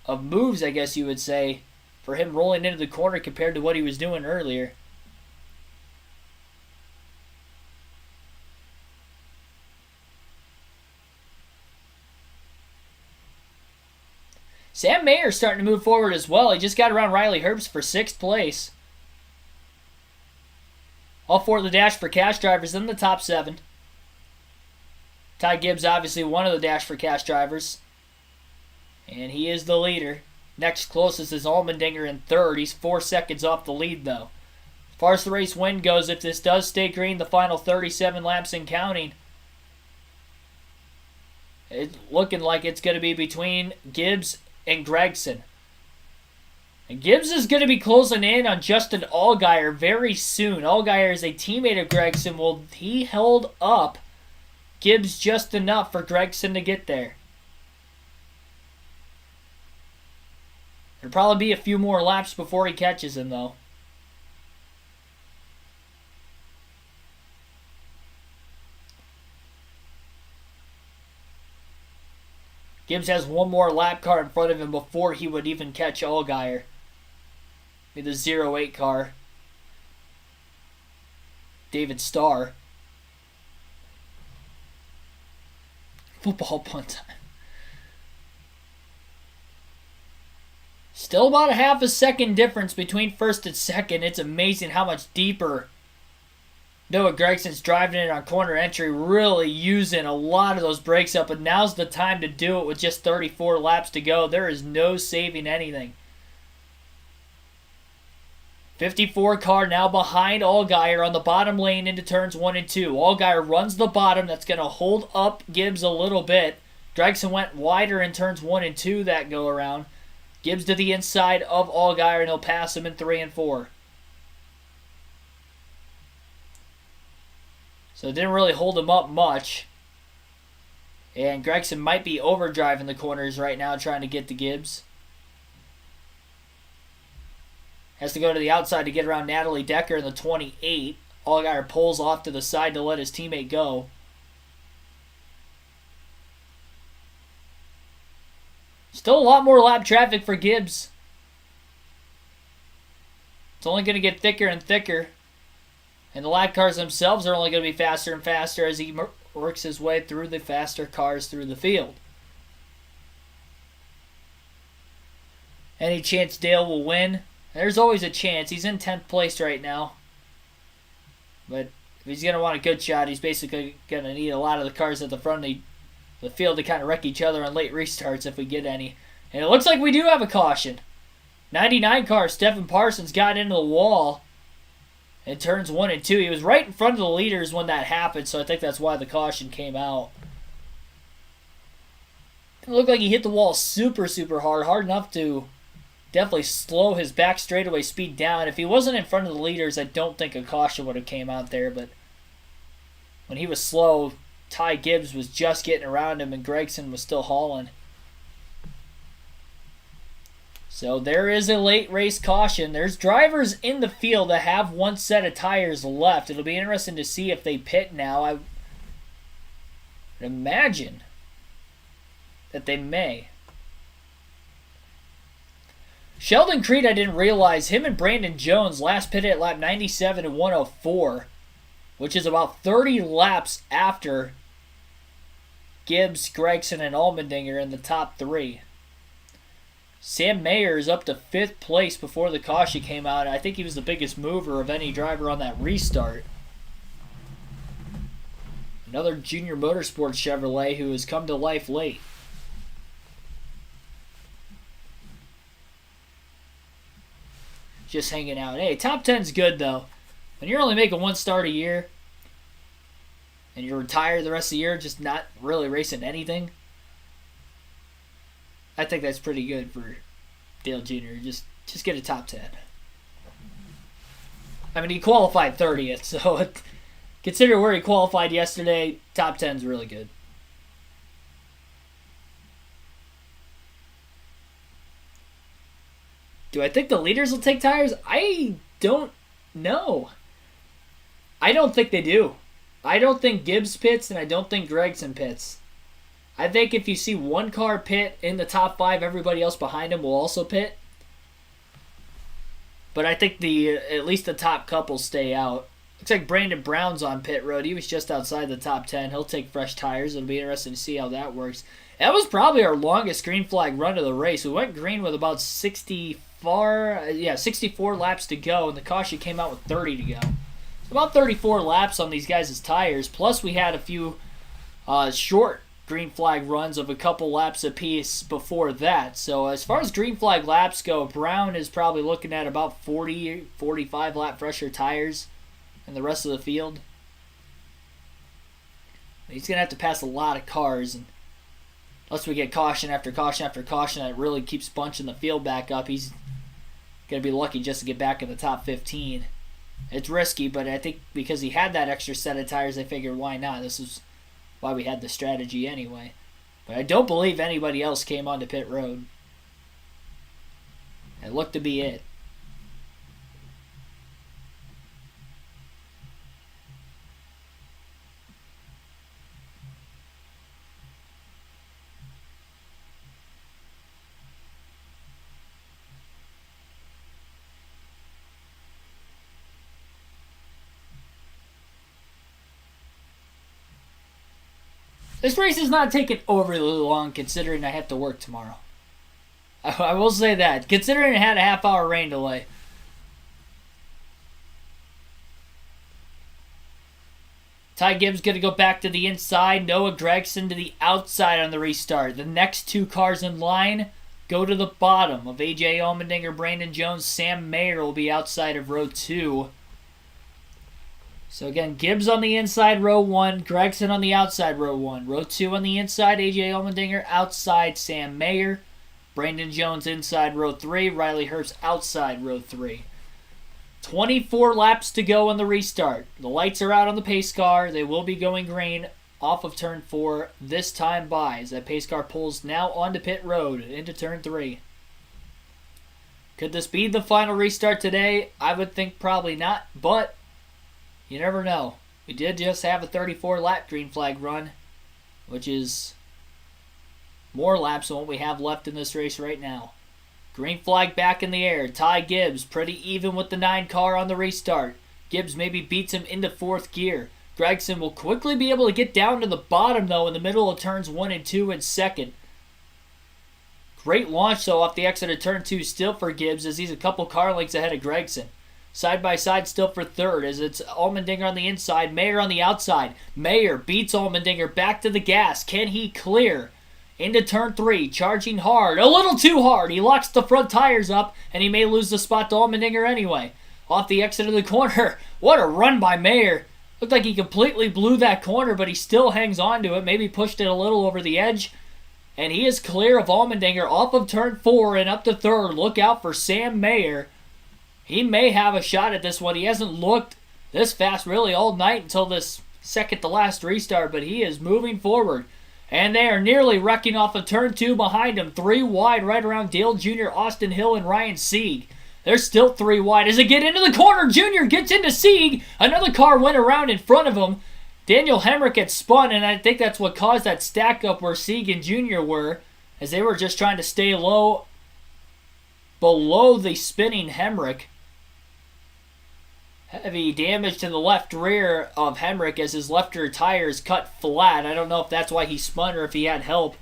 of moves, I guess you would say, for him rolling into the corner compared to what he was doing earlier. Sam Mayer's starting to move forward as well. He just got around Riley Herbst for 6th place. All 4 of the Dash for Cash drivers in the top 7. Ty Gibbs, obviously one of the Dash for Cash drivers. And he is the leader. Next closest is Allmendinger in 3rd. He's 4 seconds off the lead, though. As far as the race win goes, if this does stay green, the final 37 laps and counting, it's looking like it's going to be between Gibbs and Gragson. And Gibbs is going to be closing in on Justin Allgaier very soon. Allgaier is a teammate of Gragson. Well, he held up Gibbs just enough for Gragson to get there. It'll probably be a few more laps before he catches him, though. Gibbs has one more lap car in front of him before he would even catch Allgaier. Be the 08 car. David Starr. Football punt time. Still about a half a second difference between first and second. It's amazing how much deeper Noah Gregson's driving it on corner entry, really using a lot of those brakes up, but now's the time to do it with just 34 laps to go. There is no saving anything. 54 car now behind Allgaier on the bottom lane into turns 1 and 2. Allgaier runs the bottom. That's going to hold up Gibbs a little bit. Gregson went wider in turns 1 and 2 that go around. Gibbs to the inside of Allgaier, and he'll pass him in 3 and 4. So it didn't really hold him up much. And Gregson might be overdriving the corners right now trying to get to Gibbs. Has to go to the outside to get around Natalie Decker in the 28. Allgaier pulls off to the side to let his teammate go. Still a lot more lap traffic for Gibbs. It's only going to get thicker and thicker. And the lap cars themselves are only going to be faster and faster as he works his way through the faster cars through the field. Any chance Dale will win? There's always a chance. He's in 10th place right now. But if he's going to want a good shot, he's basically going to need a lot of the cars at the front of the field to kind of wreck each other on late restarts if we get any. And it looks like we do have a caution. 99 car, Stephen Parsons got into the wall in turns 1 and 2. He was right in front of the leaders when that happened, so I think that's why the caution came out. It looked like he hit the wall super, super hard enough to definitely slow his back straightaway speed down. If he wasn't in front of the leaders, I don't think a caution would have came out there, but when he was slow, Ty Gibbs was just getting around him and Gregson was still hauling. So there is a late race caution. There's drivers in the field that have one set of tires left. It'll be interesting to see if they pit now. I would imagine that they may. Sheldon Creed, I didn't realize, him and Brandon Jones last pitted at lap 97 and 104, which is about 30 laps after Gibbs, Gregson, and Allmendinger in the top 3. Sam Mayer is up to 5th place before the caution came out. I think he was the biggest mover of any driver on that restart. Another Junior Motorsports Chevrolet who has come to life late. Just hanging out. Hey, top 10's good though. When you're only making 1 start a year and you're retired the rest of the year, just not really racing anything, I think that's pretty good for Dale Jr. Just get a top 10. I mean, he qualified 30th, so consider where he qualified yesterday, top 10's really good. Do I think the leaders will take tires? I don't know. I don't think they do. I don't think Gibbs pits, and I don't think Gregson pits. I think if you see one car pit in the top 5, everybody else behind him will also pit. But I think at least the top couple stay out. Looks like Brandon Brown's on pit road. He was just outside the top 10. He'll take fresh tires. It'll be interesting to see how that works. That was probably our longest green flag run of the race. We went green with about 64 laps to go, and the caution came out with 30 to go. So about 34 laps on these guys' tires. Plus we had a few short green flag runs of a couple laps apiece before that. So as far as green flag laps go, Brown is probably looking at about 40, 45 lap fresher tires and the rest of the field. He's going to have to pass a lot of cars, and unless we get caution after caution after caution that really keeps bunching the field back up, he's going to be lucky just to get back in the top 15. It's risky, but I think because he had that extra set of tires, I figured why not? This is why we had the strategy anyway. But I don't believe anybody else came onto pit road. It looked to be it. This race is not taking overly long considering I have to work tomorrow. I will say that. Considering it had a half-hour rain delay. Ty Gibbs going to go back to the inside. Noah Gregson to the outside on the restart. The next 2 cars in line go to the bottom of A.J. Allmendinger, Brandon Jones. Sam Mayer will be outside of row 2. So again, Gibbs on the inside, row 1. Gregson on the outside, row 1. Row 2 on the inside, A.J. Allmendinger. Outside, Sam Mayer. Brandon Jones inside, row 3. Riley Herbst outside, row 3. 24 laps to go on the restart. The lights are out on the pace car. They will be going green off of turn 4 this time by as that pace car pulls now onto pit road into turn 3. Could this be the final restart today? I would think probably not, but you never know. We did just have a 34-lap green flag run, which is more laps than what we have left in this race right now. Green flag back in the air. Ty Gibbs pretty even with the 9 car on the restart. Gibbs maybe beats him into 4th gear. Gregson will quickly be able to get down to the bottom, though, in the middle of turns 1 and 2 in 2nd. Great launch, though, off the exit of turn 2 still for Gibbs as he's a couple car lengths ahead of Gregson. Side by side still for 3rd as it's Allmendinger on the inside, Mayer on the outside. Mayer beats Allmendinger back to the gas. Can he clear? Into turn 3, charging hard. A little too hard. He locks the front tires up, and he may lose the spot to Allmendinger anyway. Off the exit of the corner. What a run by Mayer. Looked like he completely blew that corner, but he still hangs on to it. Maybe pushed it a little over the edge. And he is clear of Allmendinger off of turn 4 and up to 3rd. Look out for Sam Mayer. He may have a shot at this one. He hasn't looked this fast really all night until this second to last restart, but he is moving forward. And they are nearly wrecking off of turn 2 behind him. 3 wide right around Dale Jr., Austin Hill, and Ryan Sieg. They're still 3 wide. As they get into the corner, Jr. gets into Sieg. Another car went around in front of him. Daniel Hemrick had spun, and I think that's what caused that stack up where Sieg and Jr. were, as they were just trying to stay low below the spinning Hemrick. Heavy damage to the left rear of Hemrick as his left rear tire is cut flat. I don't know if that's why he spun or if he had help.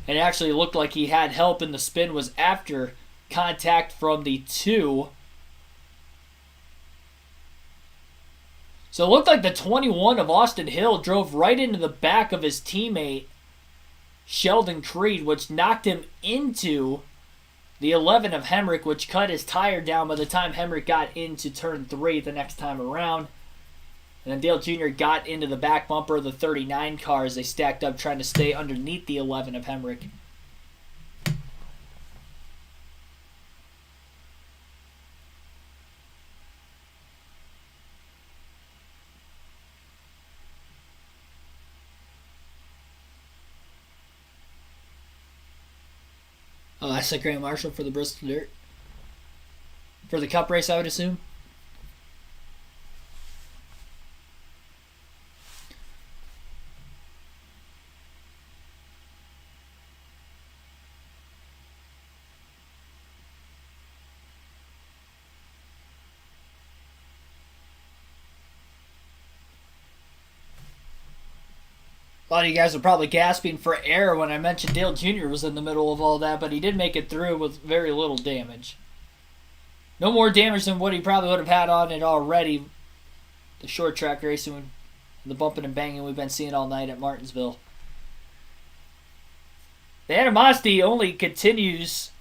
It actually looked like he had help, and the spin was after contact from the 2. So it looked like the 21 of Austin Hill drove right into the back of his teammate, Sheldon Creed, which knocked him into the 11 of Hemrick, which cut his tire down by the time Hemrick got into turn 3 the next time around. And then Dale Jr. got into the back bumper of the 39 car as they stacked up trying to stay underneath the 11 of Hemrick. Oh, that's the Grand Marshal for the Bristol Dirt. For the Cup race, I would assume. A lot of you guys are probably gasping for air when I mentioned Dale Jr. was in the middle of all that, but he did make it through with very little damage. No more damage than what he probably would have had on it already. The short track racing, the bumping and banging we've been seeing all night at Martinsville. The animosity only continues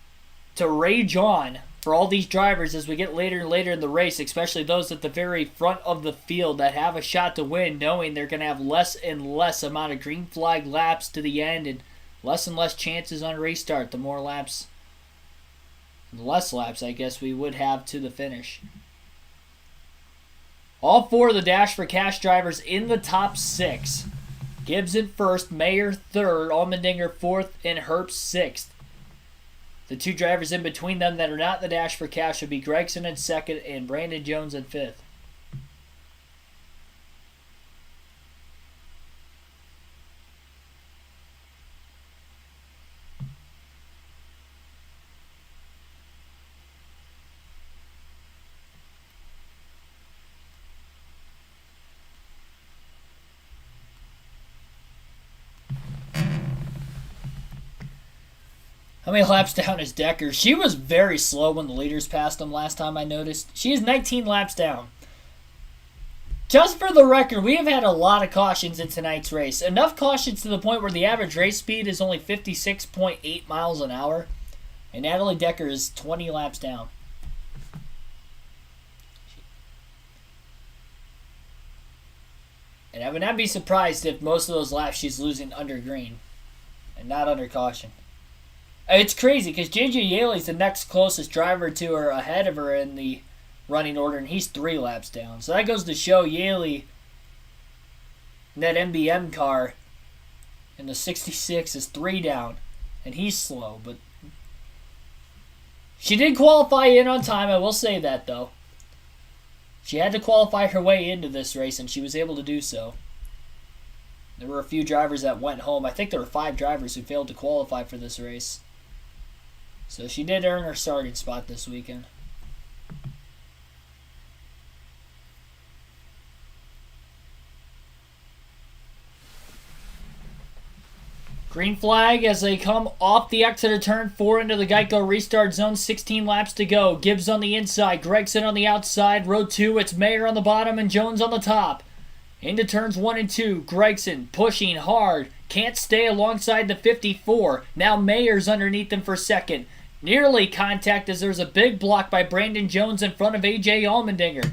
to rage on for all these drivers as we get later and later in the race, especially those at the very front of the field that have a shot to win, knowing they're going to have less and less amount of green flag laps to the end and less chances on restart. The more laps, the less laps, I guess, we would have to the finish. All 4 of the Dash for Cash drivers in the top 6. Gibbs in first, Mayer third, Allmendinger fourth, and Herbst sixth. The 2 drivers in between them that are not in the Dash for Cash would be Gregson in second and Brandon Jones in fifth. How many laps down is Decker? She was very slow when the leaders passed him last time I noticed. She is 19 laps down. Just for the record, we have had a lot of cautions in tonight's race. Enough cautions to the point where the average race speed is only 56.8 miles an hour. And Natalie Decker is 20 laps down. And I would not be surprised if most of those laps she's losing under green and not under caution. It's crazy because J.J. Yaley's the next closest driver to her ahead of her in the running order, and he's 3 laps down. So that goes to show Yaley in that MBM car in the 66 is 3 down, and he's slow. But she did qualify in on time, I will say that, though. She had to qualify her way into this race, and she was able to do so. There were a few drivers that went home. I think there were 5 drivers who failed to qualify for this race. So she did earn her starting spot this weekend. Green flag as they come off the exit of turn 4 into the Geico restart zone. 16 laps to go. Gibbs on the inside. Gregson on the outside. Row 2, it's Mayer on the bottom and Jones on the top. Into turns 1 and 2. Gregson pushing hard. Can't stay alongside the 54. Now Mayer's underneath him for second. Nearly contact as there's a big block by Brandon Jones in front of A.J. Allmendinger.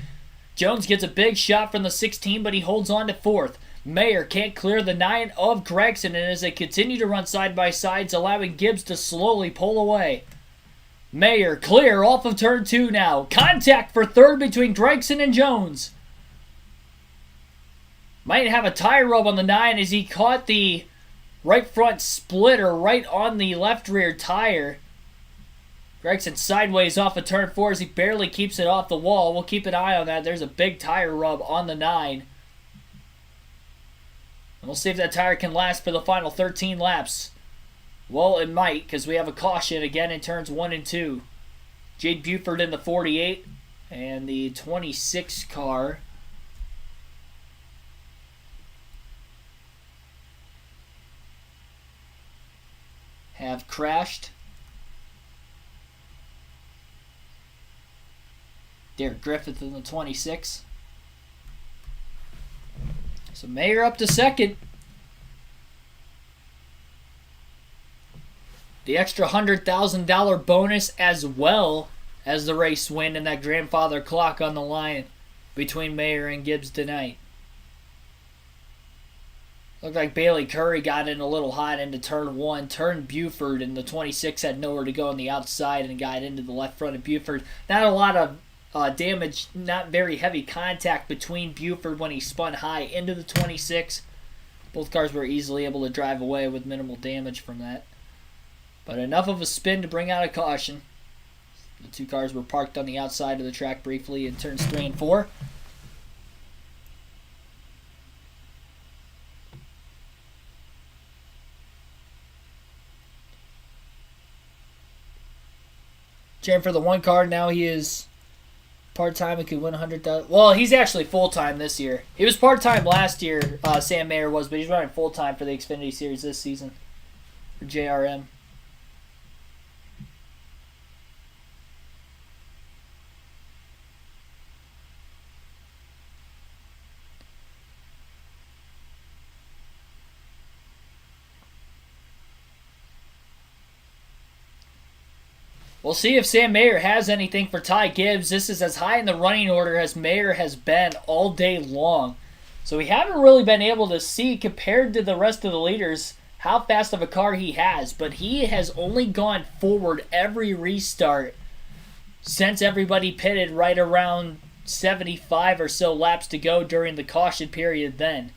Jones gets a big shot from the 16, but he holds on to fourth. Mayer can't clear the 9 of Gregson, and as they continue to run side by sides, allowing Gibbs to slowly pull away. Mayer clear off of turn 2 now. Contact for third between Gregson and Jones. Might have a tire rub on the 9 as he caught the right front splitter right on the left rear tire. Gregson sideways off of turn 4 as he barely keeps it off the wall. We'll keep an eye on that. There's a big tire rub on the 9. And we'll see if that tire can last for the final 13 laps. Well, it might, because we have a caution again in turns 1 and 2. Jade Buford in the 48, and the 26 car have crashed. Derek Griffith in the 26. So Mayer up to second. The extra $100,000 bonus as well as the race win and that grandfather clock on the line between Mayer and Gibbs tonight. Looked like Bailey Curry got in a little hot into turn 1. Turn Buford, and the 26 had nowhere to go on the outside and got into the left front of Buford. Not a lot of damage, not very heavy contact between Buford when he spun high into the 26. Both cars were easily able to drive away with minimal damage from that. But enough of a spin to bring out a caution. The two cars were parked on the outside of the track briefly in turns 3 and 4. Cheering for the one car. Now he is part-time and could win $100,000. Well, he's actually full-time this year. He was part-time last year, Sam Mayer was, but he's running full-time for the Xfinity Series this season for JRM. We'll see if Sam Mayer has anything for Ty Gibbs. This is as high in the running order as Mayer has been all day long. So we haven't really been able to see, compared to the rest of the leaders, how fast of a car he has. But he has only gone forward every restart since everybody pitted right around 75 or so laps to go during the caution period then.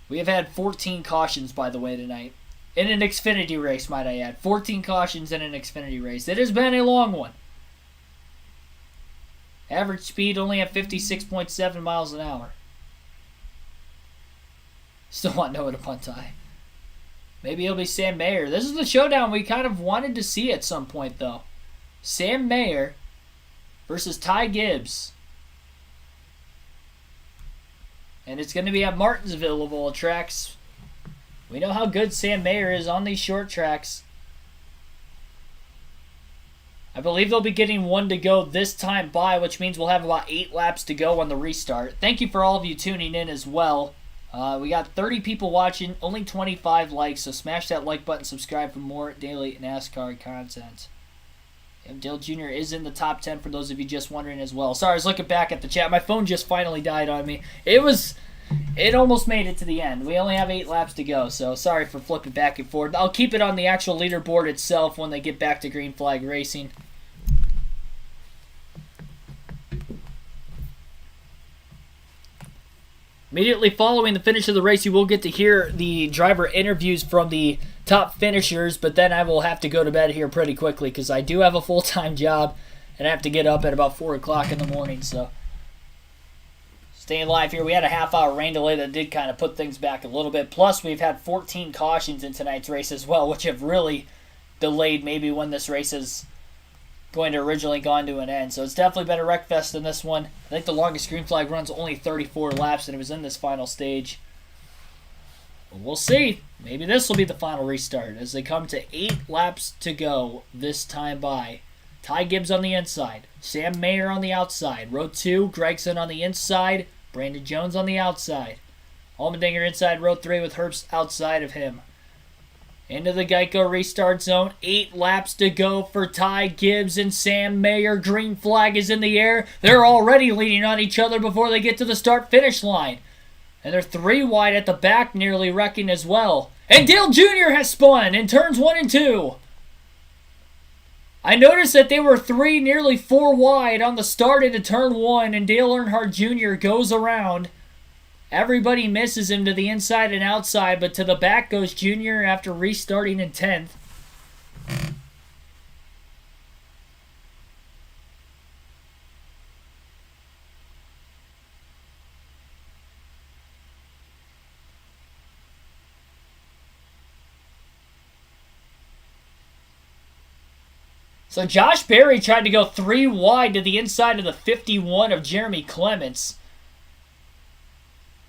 We have had 14 cautions, by the way, tonight. In an Xfinity race, might I add. 14 cautions in an Xfinity race. It has been a long one. Average speed only at 56.7 miles an hour. Still want Noah to punt Ty. Maybe it'll be Sam Mayer. This is the showdown we kind of wanted to see at some point, though. Sam Mayer versus Ty Gibbs. And it's going to be at Martinsville of all tracks. We know how good Sam Mayer is on these short tracks. I believe they'll be getting one to go this time by, which means we'll have about 8 laps to go on the restart. Thank you for all of you tuning in as well. We got 30 people watching, only 25 likes, so smash that like button, subscribe for more daily NASCAR content. And Dale Jr. is in the top 10 for those of you just wondering as well. Sorry, I was looking back at the chat. My phone just finally died on me. It almost made it to the end. We only have 8 laps to go, so sorry for flipping back and forth. I'll keep it on the actual leaderboard itself when they get back to green flag racing. Immediately following the finish of the race, you will get to hear the driver interviews from the top finishers, but then I will have to go to bed here pretty quickly because I do have a full-time job and I have to get up at about 4 o'clock in the morning, so staying live here. We had a half-hour rain delay that did kind of put things back a little bit. Plus, we've had 14 cautions in tonight's race as well, which have really delayed maybe when this race is going to originally gone to an end. So it's definitely been a wreck fest in this one. I think the longest green flag run's only 34 laps, and it was in this final stage. But we'll see. Maybe this will be the final restart as they come to 8 laps to go this time by. Ty Gibbs on the inside. Sam Mayer on the outside. Row 2, Gregson on the inside. Brandon Jones on the outside. Allmendinger inside row 3 with Herbst outside of him. Into the Geico restart zone. 8 laps to go for Ty Gibbs and Sam Mayer. Green flag is in the air. They're already leading on each other before they get to the start-finish line. And they're 3 wide at the back, nearly wrecking as well. And Dale Jr. has spun in turns 1 and 2. I noticed that they were 3, nearly 4 wide on the start into turn 1, and Dale Earnhardt Jr. goes around. Everybody misses him to the inside and outside, but to the back goes Jr. after restarting in 10th. So Josh Berry tried to go 3 wide to the inside of the 51 of Jeremy Clements.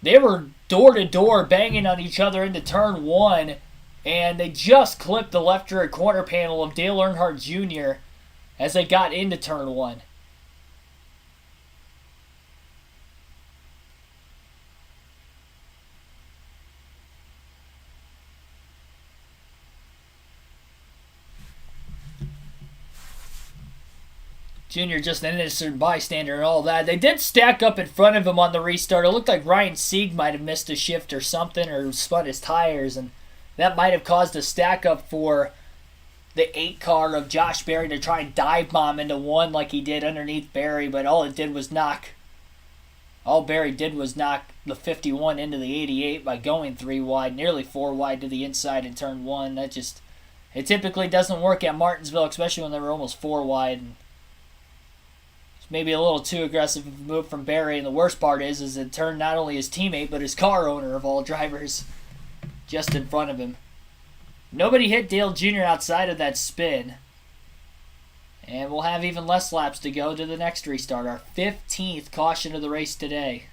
They were door-to-door banging on each other into turn 1, and they just clipped the left rear corner panel of Dale Earnhardt Jr. as they got into turn 1. Junior just an innocent bystander and all that. They did stack up in front of him on the restart. It looked like Ryan Sieg might have missed a shift or something or spun his tires, and that might have caused a stack up for the 8 car of Josh Berry to try and dive bomb into 1 like he did underneath Berry, but all Berry did was knock the 51 into the 88 by going 3 wide, nearly 4 wide to the inside in turn 1. It typically doesn't work at Martinsville, especially when they were almost 4 wide. And maybe a little too aggressive of a move from Berry, and the worst part is it turned not only his teammate, but his car owner of all drivers just in front of him. Nobody hit Dale Jr. outside of that spin. And we'll have even less laps to go to the next restart, our 15th caution of the race today.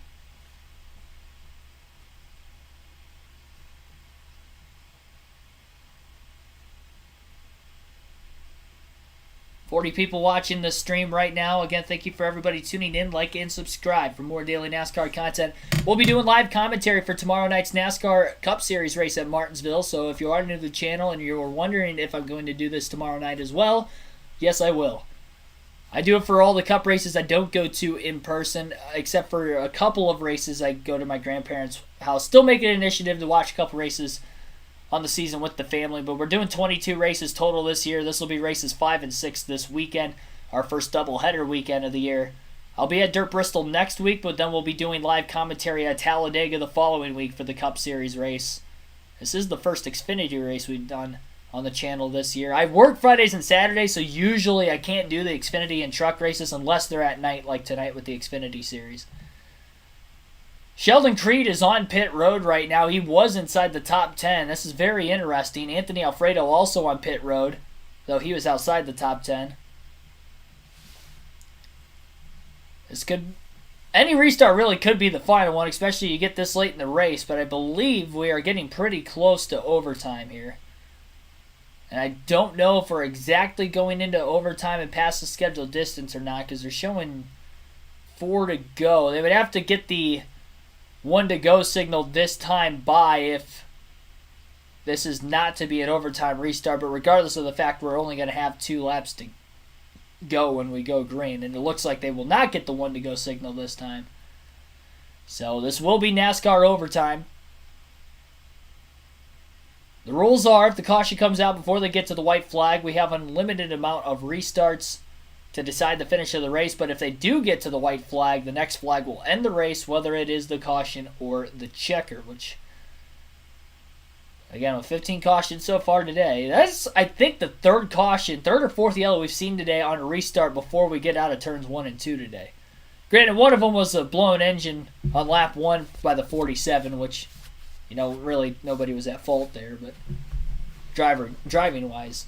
40 people watching this stream right now. Again, thank you for everybody tuning in. Like and subscribe for more daily NASCAR content. We'll be doing live commentary for tomorrow night's NASCAR Cup Series race at Martinsville. So if you are new to the channel and you're wondering if I'm going to do this tomorrow night as well, yes, I will. I do it for all the Cup races I don't go to in person, except for a couple of races I go to my grandparents' house. Still make an initiative to watch a couple races on the season with the family, but we're doing 22 races total this year. This will be races 5 and 6 this weekend, our first doubleheader weekend of the year. I'll be at Dirt Bristol next week, but then we'll be doing live commentary at Talladega the following week for the Cup Series race. This is the first Xfinity race we've done on the channel this year. I work Fridays and Saturdays, so usually I can't do the Xfinity and truck races unless they're at night, like tonight with the Xfinity series. Sheldon Creed is on pit road right now. He was inside the top 10. This is very interesting. Anthony Alfredo also on pit road, though he was outside the top 10. Any restart really could be the final one, especially you get this late in the race, but I believe we are getting pretty close to overtime here. And I don't know if we're exactly going into overtime and past the scheduled distance or not, because they're showing 4 to go. They would have to get the 1 to go signal this time by if this is not to be an overtime restart, but regardless of the fact we're only going to have 2 laps to go when we go green, and it looks like they will not get the 1 to go signal this time. So this will be NASCAR overtime. The rules are if the caution comes out before they get to the white flag, we have an unlimited amount of restarts to decide the finish of the race, but if they do get to the white flag, the next flag will end the race, whether it is the caution or the checker, which, again, with 15 cautions so far today, that's, I think, the third or fourth yellow we've seen today on a restart before we get out of turns 1 and 2 today. Granted, one of them was a blown engine on lap 1 by the 47, which, really nobody was at fault there, but driving-wise.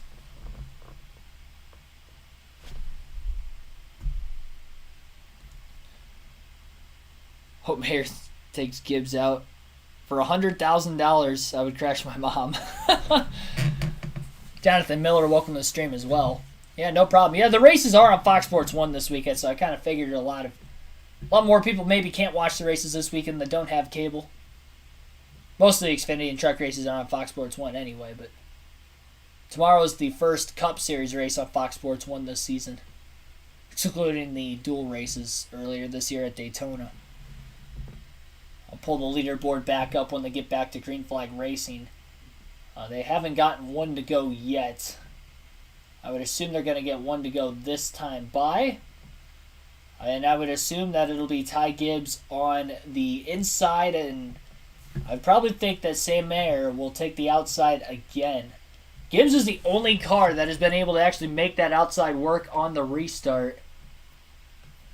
Hope Mayer takes Gibbs out. For $100,000, I would crash my mom. Jonathan Miller, welcome to the stream as well. Yeah, no problem. Yeah, the races are on Fox Sports 1 this weekend, so I kind of figured a lot more people maybe can't watch the races this weekend that don't have cable. Most of the Xfinity and truck races are on Fox Sports 1 anyway, but tomorrow is the first Cup Series race on Fox Sports 1 this season, excluding the dual races earlier this year at Daytona. I'll pull the leaderboard back up when they get back to green flag racing. They haven't gotten 1 to go yet. I would assume they're going to get 1 to go this time by. And I would assume that it'll be Ty Gibbs on the inside, and I probably think that Sam Mayer will take the outside again. Gibbs is the only car that has been able to actually make that outside work on the restart.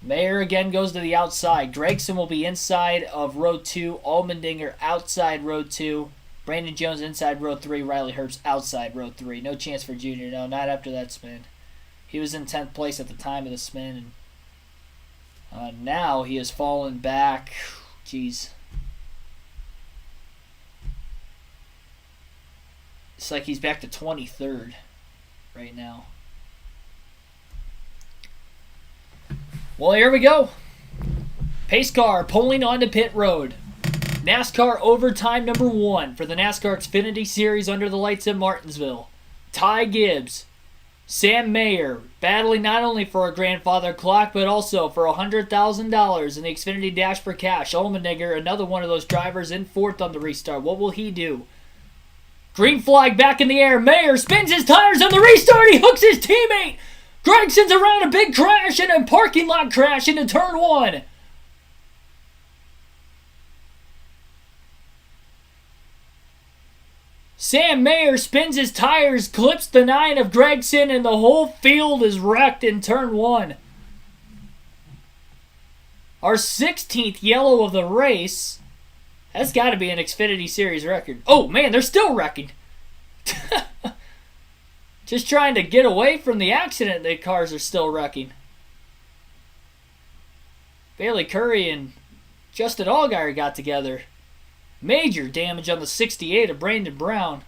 Mayer again goes to the outside. Gregson will be inside of row 2. Allmendinger outside row 2. Brandon Jones inside row 3. Riley Herbst outside row 3. No chance for Junior. No, not after that spin. He was in 10th place at the time of the spin. And now he has fallen back. Jeez. It's like he's back to 23rd right now. Well, here we go. Pace car pulling onto pit road. NASCAR overtime number 1 for the NASCAR Xfinity Series under the lights at Martinsville. Ty Gibbs, Sam Mayer battling not only for a grandfather clock but also for $100,000 in the Xfinity Dash for Cash. Allmendinger, another one of those drivers, in 4th on the restart. What will he do? Green flag back in the air. Mayer spins his tires on the restart. He hooks his teammate. Gregson's around a big crash and a parking lot crash into turn 1. Sam Mayer spins his tires, clips the 9 of Gregson, and the whole field is wrecked in turn 1. Our 16th yellow of the race. That's got to be an Xfinity Series record. Oh, man, they're still wrecking. Just trying to get away from the accident, the cars are still wrecking. Bailey Curry and Justin Allgaier got together. Major damage on the 68 of Brandon Brown.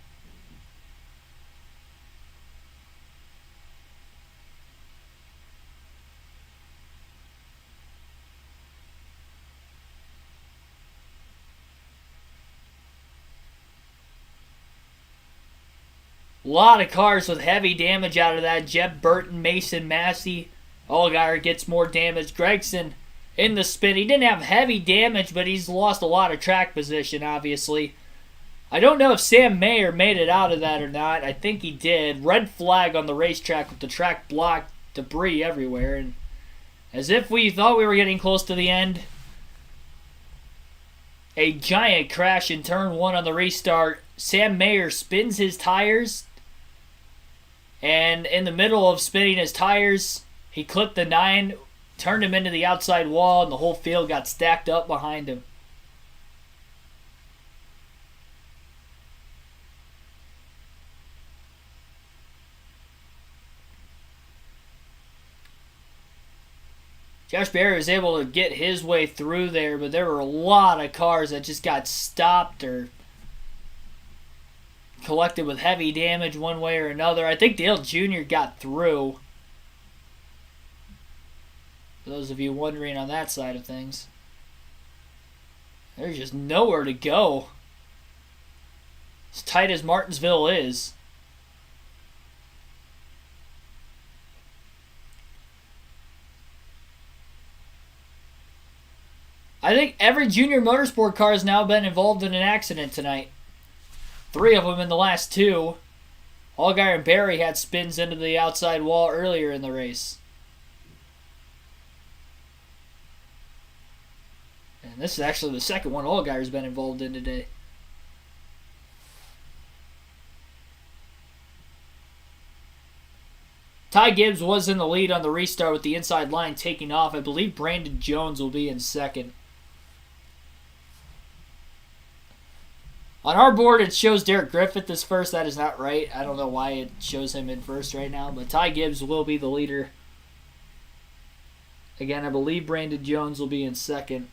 A lot of cars with heavy damage out of that. Jeb Burton, Mason Massey. Allgaier gets more damage. Gregson in the spin. He didn't have heavy damage, but he's lost a lot of track position, obviously. I don't know if Sam Mayer made it out of that or not. I think he did. Red flag on the racetrack with the track blocked, debris everywhere. And as if we thought we were getting close to the end, a giant crash in turn 1 on the restart. Sam Mayer spins his tires, and in the middle of spinning his tires, he clipped the 9, turned him into the outside wall, and the whole field got stacked up behind him. Josh Berry was able to get his way through there, but there were a lot of cars that just got stopped or collected with heavy damage one way or another. I think Dale Jr. got through. For those of you wondering on that side of things. There's just nowhere to go. As tight as Martinsville is. I think every junior motorsport car has now been involved in an accident tonight. 3 of them in the last 2. Allgaier and Berry had spins into the outside wall earlier in the race. And this is actually the second one Allgaier's been involved in today. Ty Gibbs was in the lead on the restart with the inside line taking off. I believe Brandon Jones will be in second. On our board, it shows Derek Griffith as first. That is not right. I don't know why it shows him in first right now, but Ty Gibbs will be the leader. Again, I believe Brandon Jones will be in second.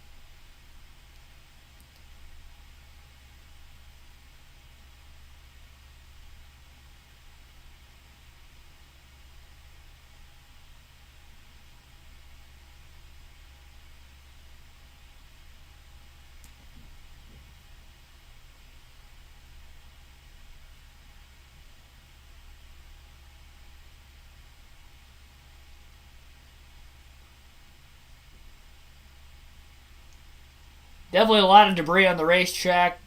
Definitely a lot of debris on the racetrack.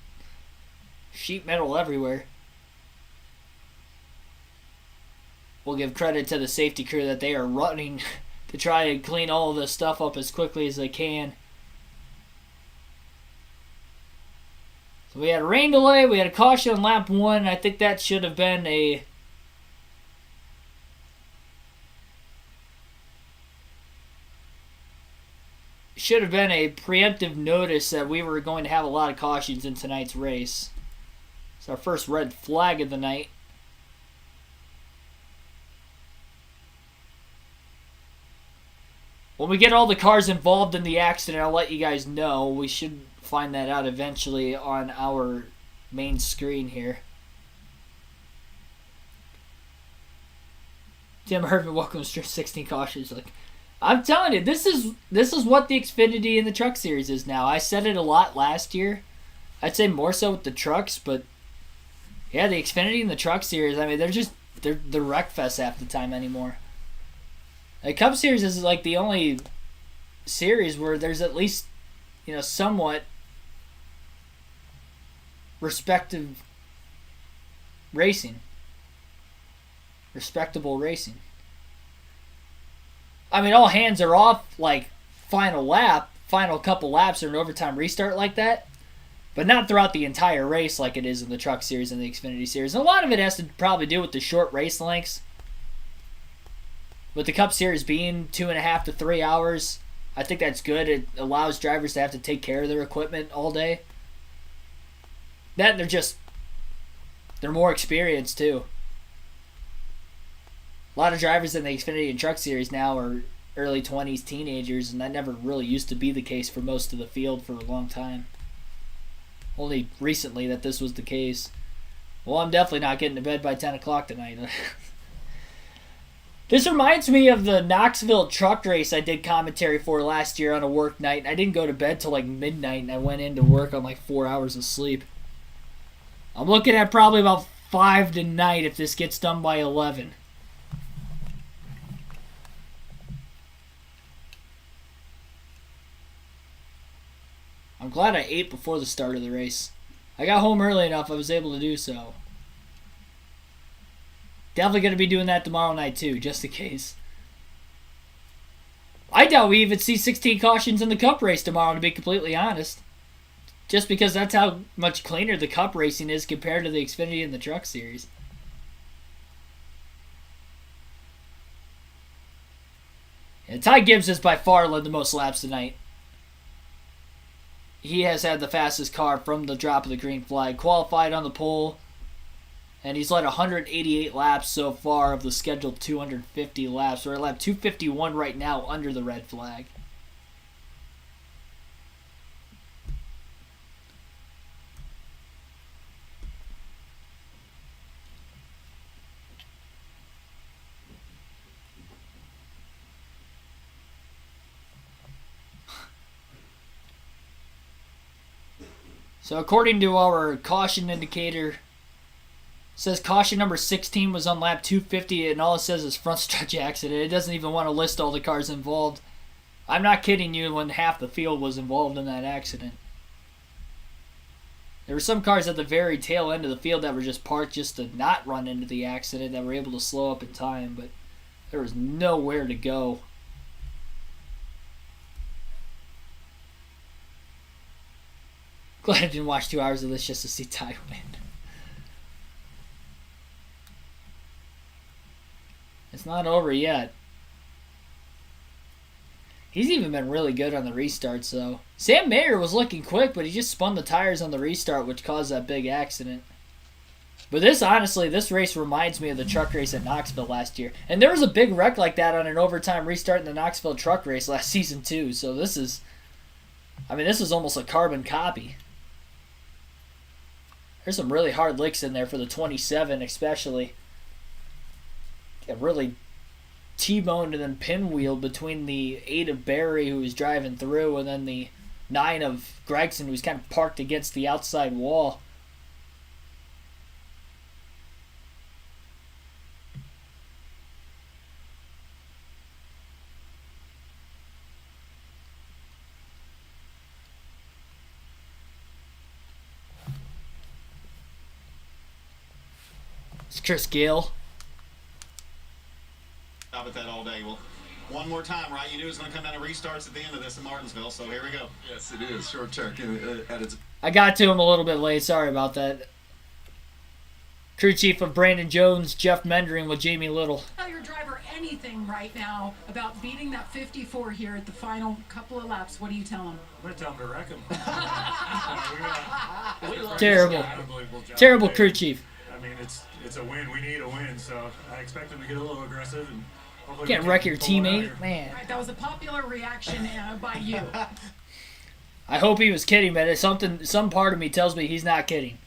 Sheet metal everywhere. We'll give credit to the safety crew that they are running to try and clean all of this stuff up as quickly as they can. So we had a rain delay, we had a caution on lap 1. I think that should have been a preemptive notice that we were going to have a lot of cautions in tonight's race. It's our first red flag of the night. When we get all the cars involved in the accident, I'll let you guys know. We should find that out eventually on our main screen here. Tim Herman, welcome to 16 cautions. Like, I'm telling you, this is what the Xfinity and the Truck Series is now. I said it a lot last year. I'd say more so with the trucks, but yeah, the Xfinity and the Truck Series, I mean, they're wreck fest half the time anymore. The Cup Series is like the only series where there's at least, somewhat respectable racing. I mean, all hands are off, like, final couple laps or an overtime restart like that, but not throughout the entire race like it is in the Truck Series and the Xfinity Series. And a lot of it has to probably do with the short race lengths. With the Cup Series being 2.5 to 3 hours, I think that's good. It allows drivers to have to take care of their equipment all day. That they're more experienced too. A lot of drivers in the Xfinity and Truck Series now are early 20s teenagers, and that never really used to be the case for most of the field for a long time. Only recently that this was the case. Well, I'm definitely not getting to bed by 10 o'clock tonight. This reminds me of the Knoxville truck race I did commentary for last year on a work night. I didn't go to bed till like midnight, and I went into work on like 4 hours of sleep. I'm looking at probably about 5 tonight if this gets done by 11. I'm glad I ate before the start of the race. I got home early enough, I was able to do so. Definitely going to be doing that tomorrow night too, just in case. I doubt we even see 16 cautions in the Cup race tomorrow, to be completely honest. Just because that's how much cleaner the Cup racing is compared to the Xfinity and the Truck Series. And Ty Gibbs has by far led the most laps tonight. He has had the fastest car from the drop of the green flag. Qualified on the pole. And he's led 188 laps so far of the scheduled 250 laps. We're at lap 251 right now under the red flag. So according to our caution indicator, says caution number 16 was on lap 250, and all it says is front stretch accident. It doesn't even want to list all the cars involved. I'm not kidding you when half the field was involved in that accident. There were some cars at the very tail end of the field that were just parked just to not run into the accident, that were able to slow up in time, but there was nowhere to go. Glad I didn't watch 2 hours of this just to see Ty win. It's not over yet. He's even been really good on the restarts, though. Sam Mayer was looking quick, but he just spun the tires on the restart, which caused that big accident. But this, honestly, this race reminds me of the truck race at Knoxville last year. And there was a big wreck like that on an overtime restart in the Knoxville truck race last season, too. So this is almost a carbon copy. There's some really hard licks in there for the 27, especially. It really T-boned and then pinwheeled between the 8 of Barry, who was driving through, and then the 9 of Gregson, who was kind of parked against the outside wall. It's Chris Gale. Stop at that all day. Well, one more time, right? You knew it was going to come down to restarts at the end of this in Martinsville, so here we go. Yes, it is. Short track at its... I got to him a little bit late. Sorry about that. Crew chief of Brandon Jones, Jeff Mendering with Jamie Little. Tell your driver anything right now about beating that 54 here at the final couple of laps. What do you tell him? I'm going to tell him to wreck him. Terrible. Terrible crew chief. I mean, it's a win. We need a win, so I expect him to get a little aggressive and Can't wreck your teammate, man. All right, that was a popular reaction by you. I hope he was kidding, but some part of me tells me he's not kidding.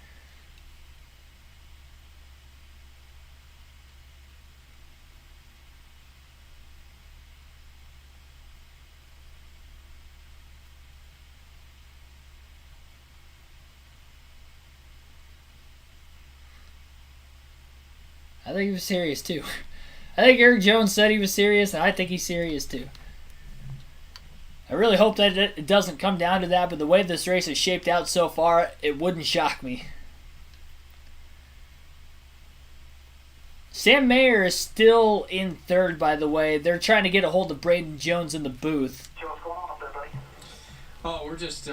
I think he was serious too. I think Eric Jones said he was serious, and I think he's serious too. I really hope that it doesn't come down to that, but the way this race has shaped out so far, it wouldn't shock me. Sam Mayer is still in third, by the way. They're trying to get a hold of Braden Jones in the booth. What's going on up there, buddy? Oh, we're just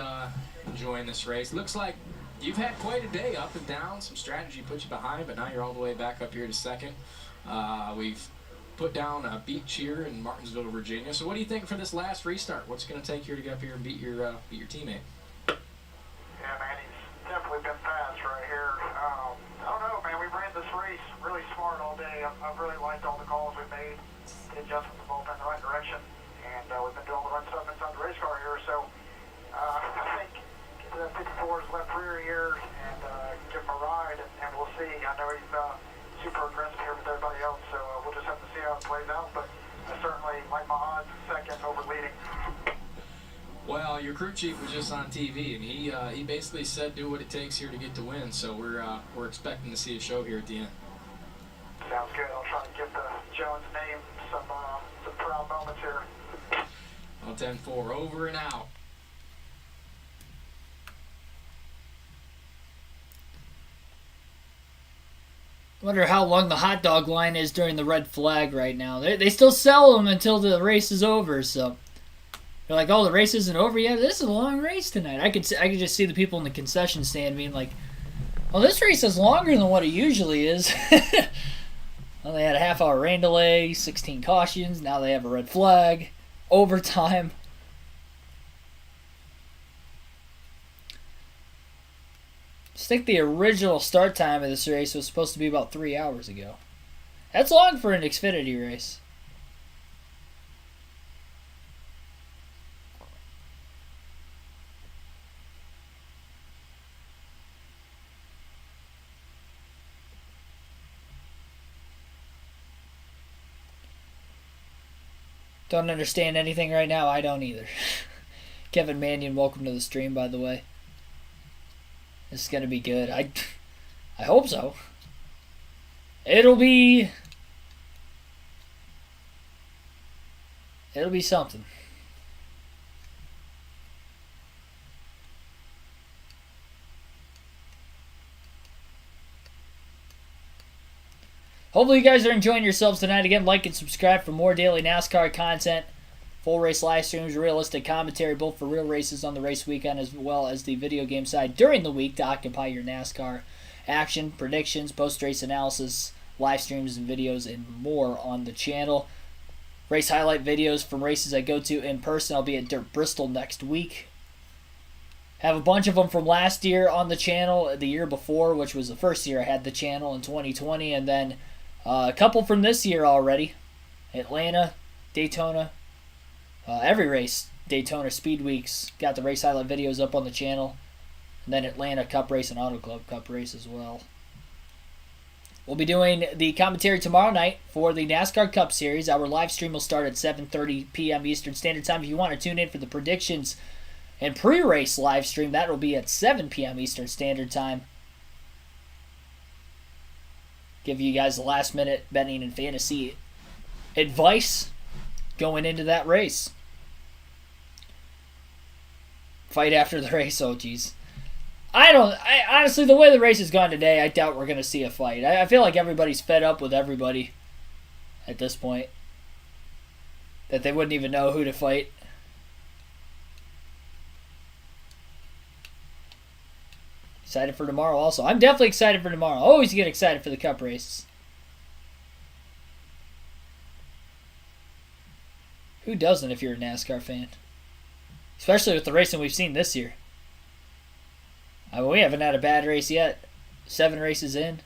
enjoying this race. Looks like you've had quite a day, up and down. Some strategy put you behind, but now you're all the way back up here to second. We've put down a beat here in Martinsville, Virginia. So what do you think for this last restart? What's it going to take here to get up here and beat your teammate? Yeah, man, he's definitely been fast right here. I don't know, man. We ran this race really smart all day. I've really liked all the calls we made, the adjustments have all been in the right direction, and we've been doing the right stuff inside the race car here. So I think the 54's left rear here and give him a ride, and we'll see. I know he's super aggressive here with everybody else, so we'll just have to see how it plays out. But I certainly like my odds second over leading. Well, your crew chief was just on TV, and he basically said do what it takes here to get the win. So we're expecting to see a show here at the end. Sounds good. I'll try to give the Jones name some proud moments here. Well, 10-4, over and out. Wonder how long the hot dog line is during the red flag right now. They still sell them until the race is over, so they're like, "Oh, the race isn't over yet. This is a long race tonight." I could just see the people in the concession stand being like, "Well, this race is longer than what it usually is." Well, they had a half-hour rain delay, 16 cautions. Now they have a red flag, overtime. I think the original start time of this race was supposed to be about 3 hours ago. That's long for an Xfinity race. Don't understand anything right now. I don't either. Kevin Mannion, welcome to the stream, by the way. This is going to be good. I hope so. It'll be something. Hopefully you guys are enjoying yourselves tonight. Again, like and subscribe for more daily NASCAR content. Full race live streams, realistic commentary, both for real races on the race weekend as well as the video game side during the week to occupy your NASCAR action, predictions, post-race analysis, live streams and videos, and more on the channel. Race highlight videos from races I go to in person. I'll be at Dirt Bristol next week. Have a bunch of them from last year on the channel, the year before, which was the first year I had the channel in 2020, and then a couple from this year already. Atlanta, Daytona, every race, Daytona Speed Weeks, got the race highlight videos up on the channel. And then Atlanta Cup race and Auto Club Cup race as well. We'll be doing the commentary tomorrow night for the NASCAR Cup Series. Our live stream will start at 7:30 p.m. Eastern Standard Time. If you want to tune in for the predictions and pre-race live stream, that will be at 7 p.m. Eastern Standard Time. Give you guys the last-minute betting and fantasy advice going into that race. Fight after the race, oh geez. I honestly, the way the race has gone today, I doubt we're going to see a fight. I feel like everybody's fed up with everybody at this point. That they wouldn't even know who to fight. Excited for tomorrow also. I'm definitely excited for tomorrow. Always get excited for the Cup races. Who doesn't if you're a NASCAR fan? Especially with the racing we've seen this year. I mean, we haven't had a bad race yet. 7 races in.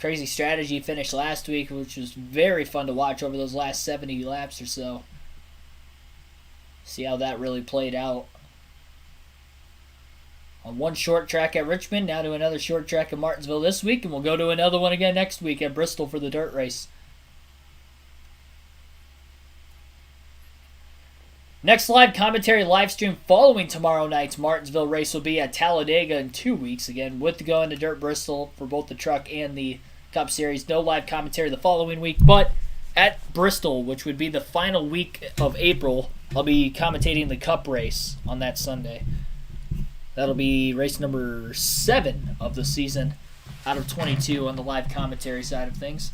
crazy strategy finish last week, which was very fun to watch over those last 70 laps or so. See how that really played out. On one short track at Richmond, now to another short track at Martinsville this week, and we'll go to another one again next week at Bristol for the dirt race. Next live commentary live stream following tomorrow night's Martinsville race will be at Talladega in 2 weeks again, with going to Dirt Bristol for both the truck and the Cup Series. No live commentary the following week, but at Bristol, which would be the final week of April, I'll be commentating the Cup race on that Sunday. That'll be race number 7 of the season out of 22 on the live commentary side of things.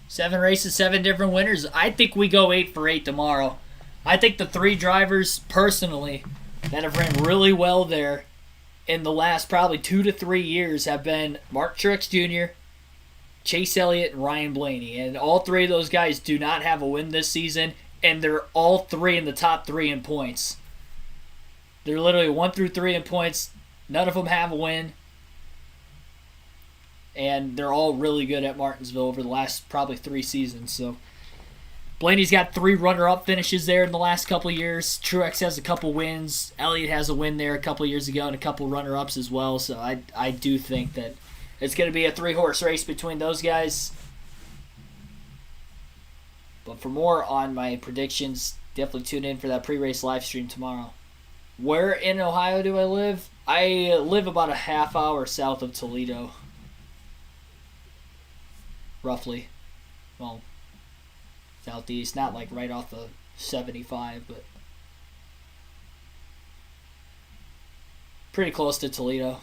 Seven races, 7 different winners. I think we go 8 for 8 tomorrow. I think the 3 drivers, personally, that have ran really well there in the last probably 2 to 3 years have been Mark Truex Jr., Chase Elliott, and Ryan Blaney. And all 3 of those guys do not have a win this season, and they're all 3 in the top 3 in points. They're literally 1 through 3 in points. None of them have a win. And they're all really good at Martinsville over the last probably 3 seasons. So Blaney's got 3 runner-up finishes there in the last couple of years. Truex has a couple wins. Elliott has a win there a couple of years ago and a couple runner-ups as well. So I do think that it's going to be a 3-horse race between those guys. But for more on my predictions, definitely tune in for that pre-race live stream tomorrow. Where in Ohio do I live? I live about a half hour south of Toledo. Roughly. Well, southeast. Not like right off the 75, but pretty close to Toledo.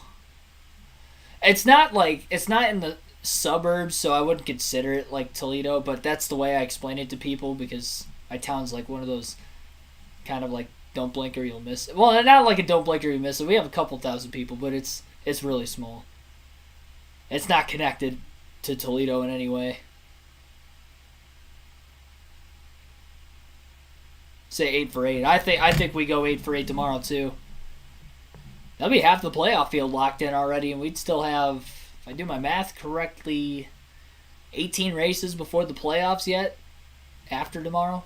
It's not in the suburbs, so I wouldn't consider it like Toledo, but that's the way I explain it to people because my town's like one of those kind of like don't blink or you'll miss it. Well, not like a don't blink or you'll miss it. We have a couple thousand people, but it's really small. It's not connected to Toledo in any way. Say 8 for 8. I think we go 8 for 8 tomorrow too. That'll be half the playoff field locked in already, and we'd still have, if I do my math correctly, 18 races before the playoffs yet after tomorrow.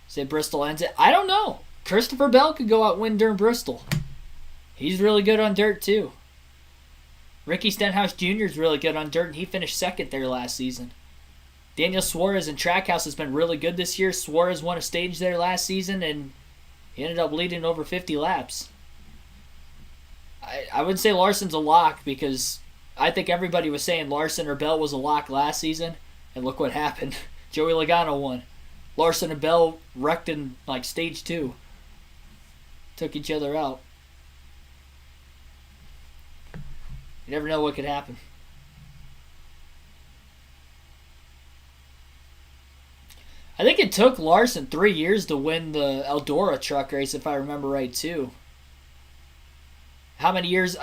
Say Bristol ends it. I don't know. Christopher Bell could go out and win during Bristol. He's really good on dirt too. Ricky Stenhouse Jr. is really good on dirt, and he finished 2nd there last season. Daniel Suarez in Trackhouse has been really good this year. Suarez won a stage there last season, and he ended up leading over 50 laps. I wouldn't say Larson's a lock because I think everybody was saying Larson or Bell was a lock last season, and look what happened. Joey Logano won. Larson and Bell wrecked in like stage 2. Took each other out. You never know what could happen. I think it took Larson 3 years to win the Eldora truck race, if I remember right, too. How many years?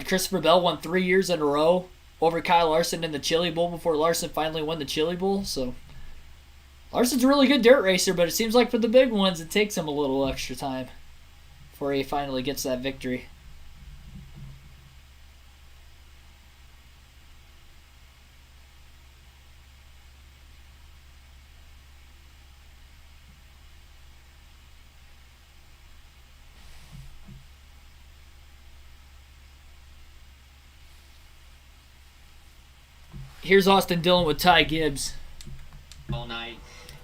Christopher Bell won 3 years in a row over Kyle Larson in the Chili Bowl before Larson finally won the Chili Bowl. So Larson's a really good dirt racer, but it seems like for the big ones, it takes him a little extra time before he finally gets that victory. Here's Austin Dillon with Ty Gibbs. All night.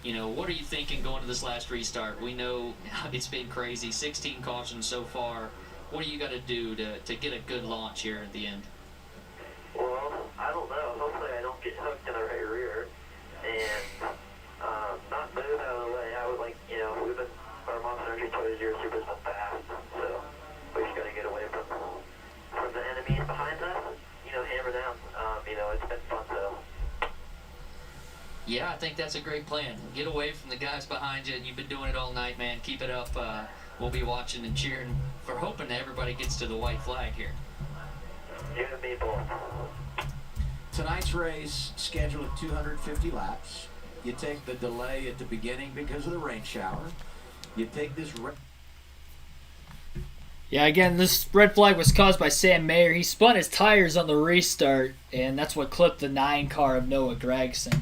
What are you thinking going to this last restart? We know it's been crazy. 16 cautions so far. What do you got to do to get a good launch here at the end? Well, I don't know. Hopefully I don't get hooked in the right rear and not move out of the way. I would our Monster Energy Toys year super's been fast, so we just got to get away from the enemies behind us, hammer down. It's been fun, so. Yeah, I think that's a great plan. Get away from the guys behind you. You've been doing it all night, man. Keep it up. We'll be watching and cheering for hoping that everybody gets to the white flag here. You and me both. Tonight's race scheduled at 250 laps. You take the delay at the beginning because of the rain shower. You take this. Yeah, again, this red flag was caused by Sam Mayer. He spun his tires on the restart, and that's what clipped the 9 car of Noah Gragson.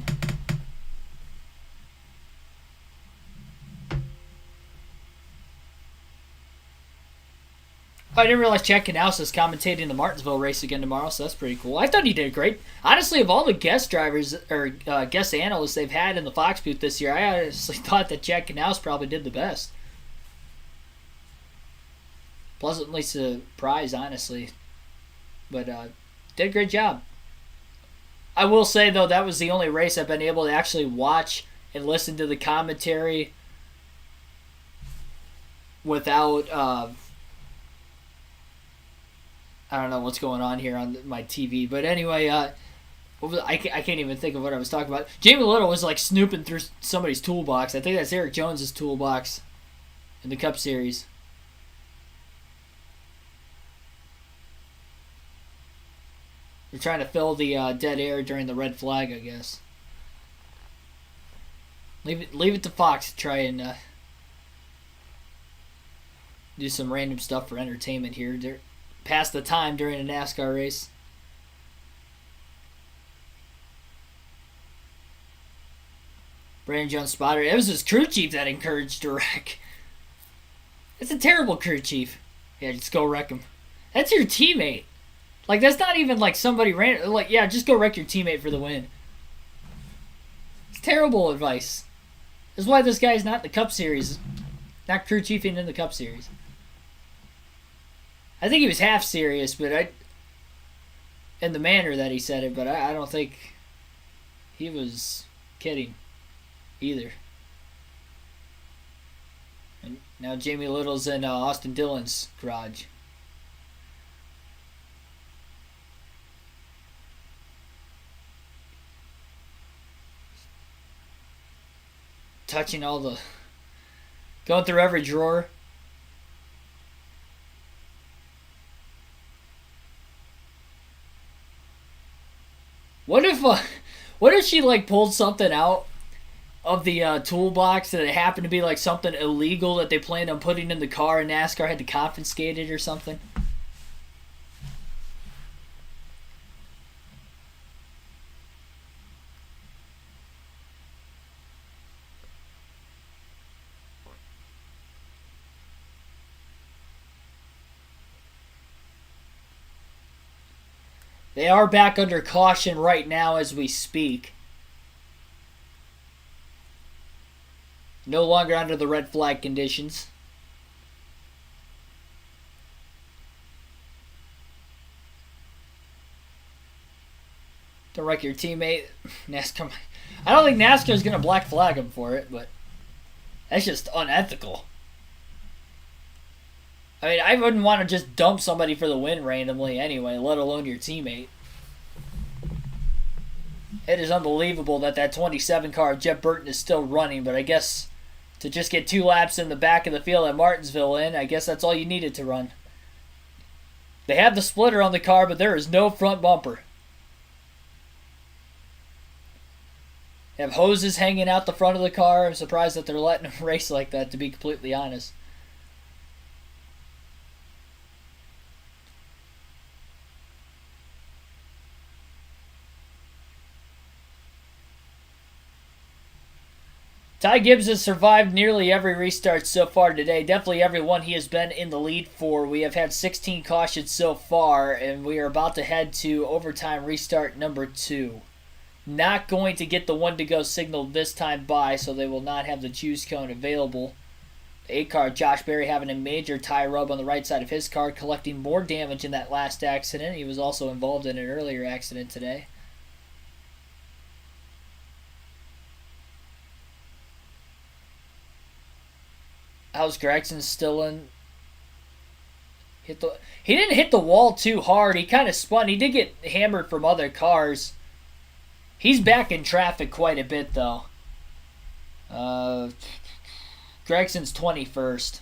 I didn't realize Chad Knaus is commentating the Martinsville race again tomorrow, so that's pretty cool. I thought he did great. Honestly, of all the guest drivers or guest analysts they've had in the Fox booth this year, I honestly thought that Chad Knaus probably did the best. Pleasantly surprised, honestly. But did a great job. I will say, though, that was the only race I've been able to actually watch and listen to the commentary without... I don't know what's going on here on my TV. But anyway, I can't even think of what I was talking about. Jamie Little was like snooping through somebody's toolbox. I think that's Eric Jones's toolbox in the Cup Series. They're trying to fill the dead air during the red flag, I guess. Leave it to Fox to try and do some random stuff for entertainment here. They're past the time during a NASCAR race. Brandon Jones spotter. It was his crew chief that encouraged to wreck. It's a terrible crew chief. Yeah, just go wreck him. That's your teammate. Like, that's not even like somebody ran. Like, yeah, just go wreck your teammate for the win. It's terrible advice. That's why this guy's not in the Cup Series. Not crew chiefing in the Cup Series. I think he was half serious, but in the manner that he said it, but I don't think he was kidding either. And now Jamie Little's in Austin Dillon's garage. Touching all the... Going through every drawer. What if she like pulled something out of the toolbox that it happened to be like something illegal that they planned on putting in the car and NASCAR had to confiscate it or something? They are back under caution right now as we speak. No longer under the red flag conditions. Don't wreck your teammate. NASCAR. I don't think NASCAR is going to black flag him for it, but that's just unethical. I mean, I wouldn't want to just dump somebody for the win randomly anyway, let alone your teammate. It is unbelievable that 27 car of Jeff Burton is still running, but I guess to just get 2 laps in the back of the field at Martinsville I guess that's all you needed to run. They have the splitter on the car, but there is no front bumper. They have hoses hanging out the front of the car. I'm surprised that they're letting them race like that, to be completely honest. Ty Gibbs has survived nearly every restart so far today. Definitely every one he has been in the lead for. We have had 16 cautions so far, and we are about to head to overtime restart number 2. Not going to get the 1-to-go signal this time by, so they will not have the choose cone available. The 8-car, Josh Berry, having a major tie rub on the right side of his car, collecting more damage in that last accident. He was also involved in an earlier accident today. How's Gregson still in? He didn't hit the wall too hard. He kind of spun. He did get hammered from other cars. He's back in traffic quite a bit, though. Gregson's 21st.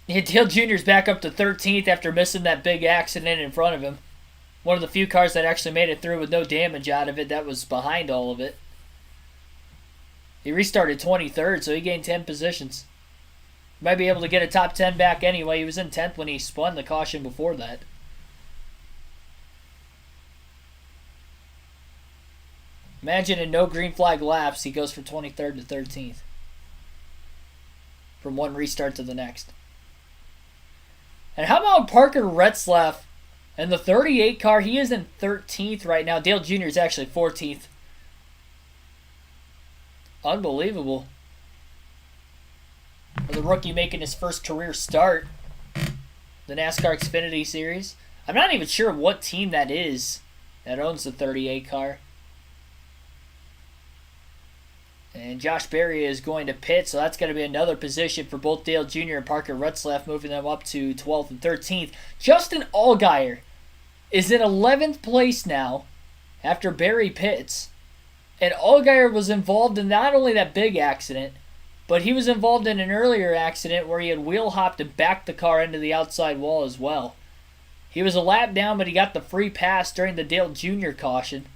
Yeah, Dale Jr.'s back up to 13th after missing that big accident in front of him. One of the few cars that actually made it through with no damage out of it. That was behind all of it. He restarted 23rd, so he gained 10 positions. Might be able to get a top 10 back anyway. He was in 10th when he spun the caution before that. Imagine in no green flag laps, he goes from 23rd to 13th. From one restart to the next. And how about Parker Retzlaff in the 38 car? He is in 13th right now. Dale Jr. is actually 14th. Unbelievable. For the rookie making his first career start. The NASCAR Xfinity Series. I'm not even sure what team that is that owns the 38 car. And Josh Berry is going to pit, so that's going to be another position for both Dale Jr. and Parker Retzlaff, moving them up to 12th and 13th. Justin Allgaier is in 11th place now after Berry pits. And Allgaier was involved in not only that big accident, but he was involved in an earlier accident where he had wheel hopped and backed the car into the outside wall as well. He was a lap down, but he got the free pass during the Dale Jr. caution.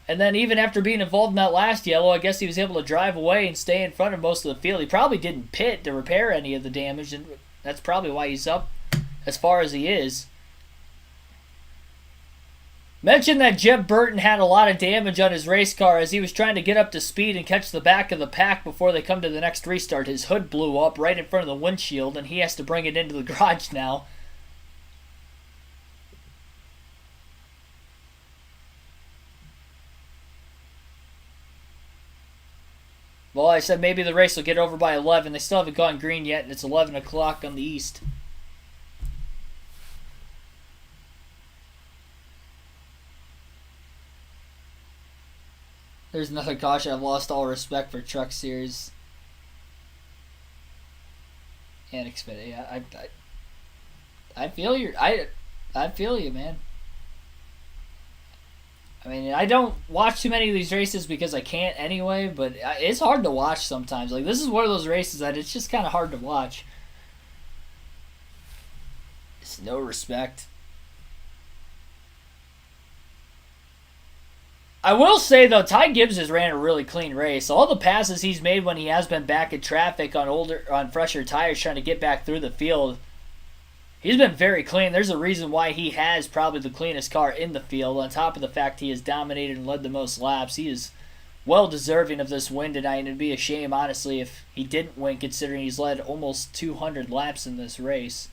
And then even after being involved in that last yellow, I guess he was able to drive away and stay in front of most of the field. He probably didn't pit to repair any of the damage, and that's probably why he's up as far as he is. Mention that Jeff Burton had a lot of damage on his race car as he was trying to get up to speed and catch the back of the pack before they come to the next restart. His hood blew up right in front of the windshield, and he has to bring it into the garage now. Well, I said maybe the race will get over by 11. They still haven't gone green yet, and it's 11 o'clock on the east. There's another caution. I've lost all respect for Truck Series and Xfinity. I feel you. I feel you, man. I mean, I don't watch too many of these races because I can't anyway, but it's hard to watch sometimes. Like, this is one of those races that it's just kind of hard to watch. It's no respect. I will say, though, Ty Gibbs has ran a really clean race. All the passes he's made when he has been back in traffic on fresher tires trying to get back through the field, he's been very clean. There's a reason why he has probably the cleanest car in the field. On top of the fact he has dominated and led the most laps, he is well deserving of this win tonight. And it'd be a shame, honestly, if he didn't win, considering he's led almost 200 laps in this race.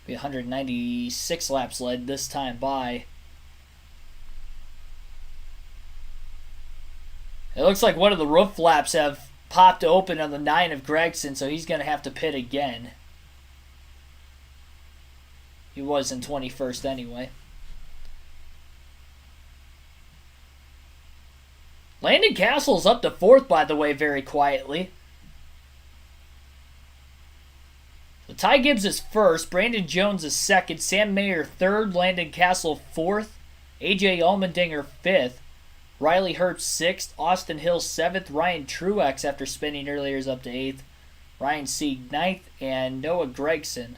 Be 196 laps led this time by. It looks like one of the roof flaps have popped open on the 9 of Gregson, so he's going to have to pit again. He was in 21st anyway. Landon Castle's up to 4th, by the way, very quietly. So Ty Gibbs is 1st. Brandon Jones is 2nd. Sam Mayer 3rd. Landon Castle 4th. AJ Allmendinger 5th. Riley Herbst 6th. Austin Hill 7th. Ryan Truex, after spinning earlier, is up to 8th. Ryan Sieg 9th. And Noah Gragson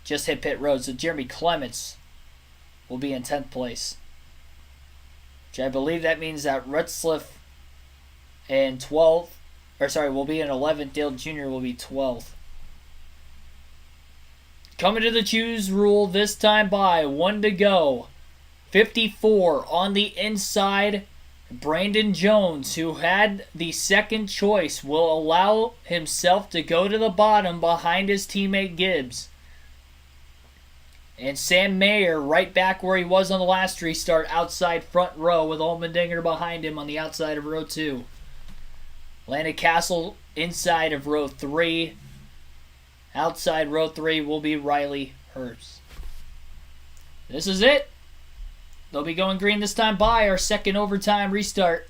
just hit pit road. So Jeremy Clements will be in 10th place. Which I believe that means that Retzlaff in 12th, will be in 11th. Dale Jr. will be 12th. Coming to the choose rule this time by 1 to go. 54 on the inside. Brandon Jones, who had the second choice, will allow himself to go to the bottom behind his teammate Gibbs. And Sam Mayer right back where he was on the last restart, outside front row, with Allmendinger behind him on the outside of row 2. Landon Castle inside of row 3. Outside row 3 will be Riley Herbst. This is it. They'll be going green this time by our second overtime restart.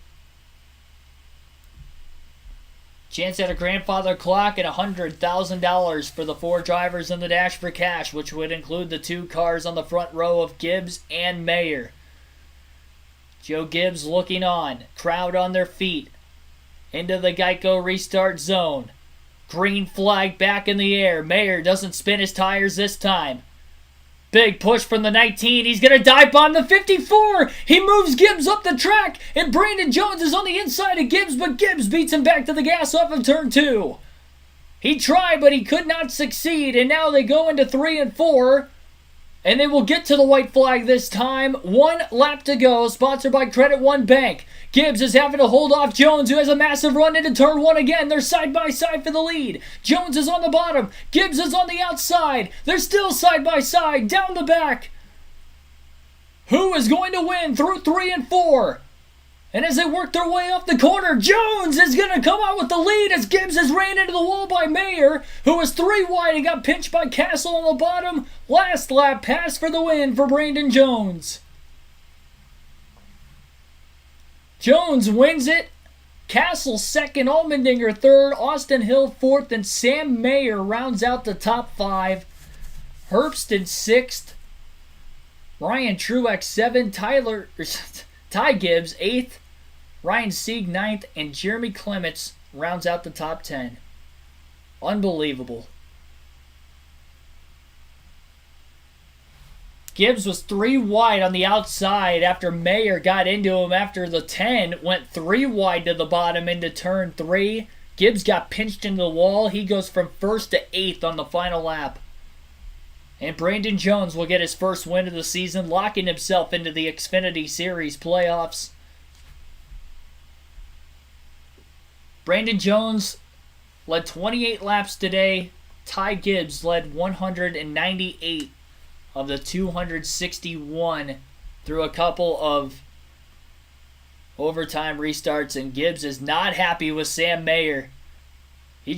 Chance at a grandfather clock and $100,000 for the 4 drivers in the Dash for Cash, which would include the 2 cars on the front row of Gibbs and Mayer. Joe Gibbs looking on. Crowd on their feet. Into the Geico restart zone. Green flag back in the air. Mayer doesn't spin his tires this time. Big push from the 19. He's going to dive bomb the 54. He moves Gibbs up the track, and Brandon Jones is on the inside of Gibbs, but Gibbs beats him back to the gas off of turn 2. He tried, but he could not succeed, and now they go into 3 and 4, and they will get to the white flag this time. 1 lap to go, sponsored by Credit One Bank. Gibbs is having to hold off Jones, who has a massive run into turn 1 again. They're side by side for the lead. Jones is on the bottom. Gibbs is on the outside. They're still side by side, down the back. Who is going to win through 3 and 4? And as they work their way up the corner, Jones is going to come out with the lead as Gibbs is ran into the wall by Mayer, who was 3 wide and got pinched by Castle on the bottom. Last lap pass for the win for Brandon Jones. Jones wins it. Castle second, Allmendinger third, Austin Hill fourth, and Sam Mayer rounds out the top 5. Herbst in 6th. Ryan Truex 7th. Ty Gibbs 8th. Ryan Sieg 9th, and Jeremy Clements rounds out the top 10. Unbelievable. Gibbs was 3 wide on the outside after Mayer got into him after the 10. Went 3 wide to the bottom into turn 3. Gibbs got pinched into the wall. He goes from 1st to 8th on the final lap. And Brandon Jones will get his first win of the season, locking himself into the Xfinity Series playoffs. Brandon Jones led 28 laps today. Ty Gibbs led 198 of the 261 through a couple of overtime restarts, and Gibbs is not happy with Sam Mayer. He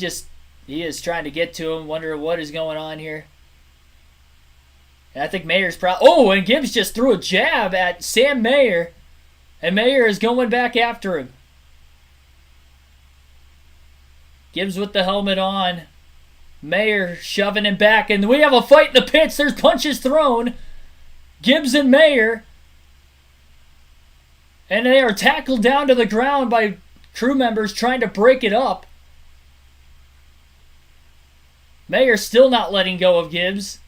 is trying to get to him, wondering what is going on here. And I think Mayer's and Gibbs just threw a jab at Sam Mayer, and Mayer is going back after him. Gibbs with the helmet on. Mayer shoving him back, and we have a fight in the pits. There's punches thrown. Gibbs and Mayer. And they are tackled down to the ground by crew members trying to break it up. Mayer still not letting go of Gibbs.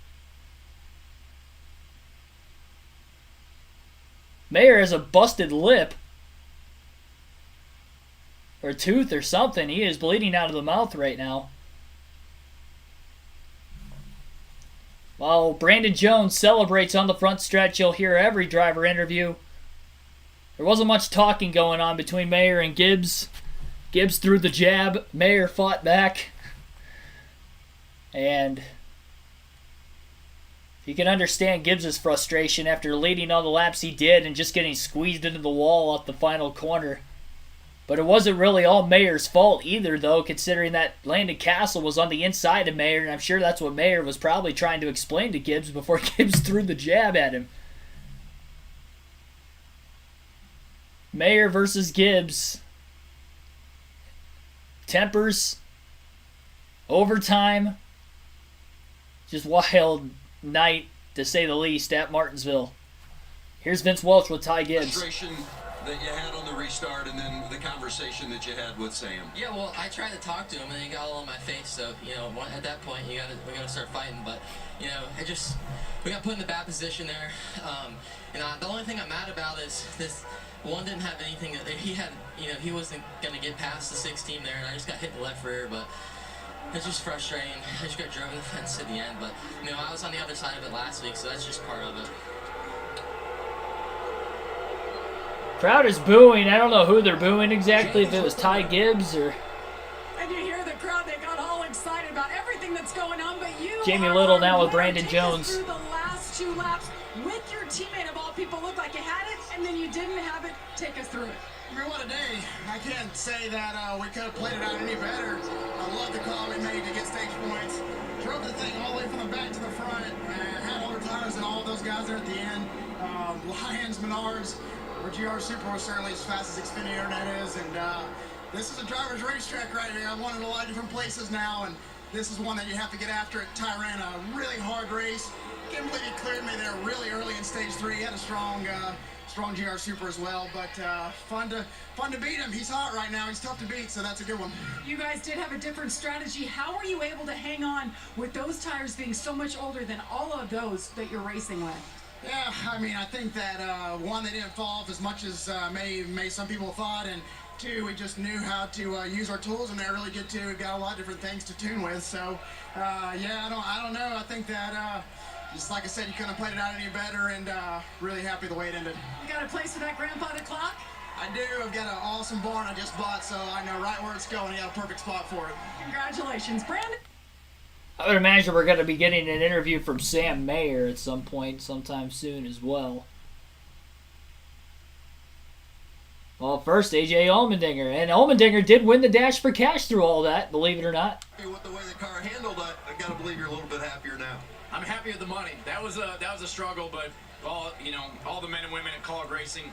Mayer has a busted lip. Or tooth or something. He is bleeding out of the mouth right now. While Brandon Jones celebrates on the front stretch, you'll hear every driver interview. There wasn't much talking going on between Mayer and Gibbs. Gibbs threw the jab. Mayer fought back. And you can understand Gibbs' frustration after leading all the laps he did and just getting squeezed into the wall at the final corner. But it wasn't really all Mayer's fault either, though, considering that Landon Castle was on the inside of Mayer, and I'm sure that's what Mayer was probably trying to explain to Gibbs before Gibbs threw the jab at him. Mayer versus Gibbs. Tempers. Overtime. Just wild night, to say the least, at Martinsville. Here's Vince Welch with Ty Gibbs. That you had on the restart, and then the conversation that you had with Sam. Yeah, well, I tried to talk to him, and he got all in my face. So at that point, we gotta start fighting. But we got put in the bad position there. The only thing I'm mad about is this one didn't have anything that he had. He wasn't gonna get past the 16 there, and I just got hit in the left rear. But it's just frustrating. I just got driven the fence at the end. But I was on the other side of it last week, so that's just part of it. Crowd is booing. I don't know who they're booing exactly, if it was Ty Gibbs or... And you hear the crowd, they got all excited about everything that's going on, but you... Jamie Little now with Brandon Jones. Through the last 2 laps with your teammate of all people, looked like you had it, and then you didn't have it. Take us through it. I mean, what a day. I can't say that we could have played it out any better. I love the call we made to get stage points. Drove the thing all the way from the back to the front, and had older tires than all of those guys there at the end. Lions, Menards. Our GR Super was certainly as fast as Xfinity Internet is, and this is a driver's racetrack right here. I've won in a lot of different places now, and this is one that you have to get after at Tirana. A really hard race. Can't believe he cleared me there really early in stage 3. He had a strong GR Super as well, but fun to beat him. He's hot right now. He's tough to beat, so that's a good one. You guys did have a different strategy. How were you able to hang on with those tires being so much older than all of those that you're racing with? Yeah, I mean, I think that one, they didn't fall off as much as may some people thought, and two, we just knew how to use our tools, and they're really good too. We've got a lot of different things to tune with. So, yeah, I don't know. I think that just like I said, you couldn't have played it out any better, and really happy the way it ended. You got a place for that grandpa to clock? I do. I've got an awesome barn I just bought, so I know right where it's going. I got a perfect spot for it. Congratulations, Brandon. I would imagine we're going to be getting an interview from Sam Mayer at some point, sometime soon as well. Well, first, AJ Allmendinger. And Allmendinger did win the Dash for Cash through all that, believe it or not. With the way the car handled it, I got to believe you're a little bit happier now. I'm happy with the money. That was a struggle, but all the men and women at College Racing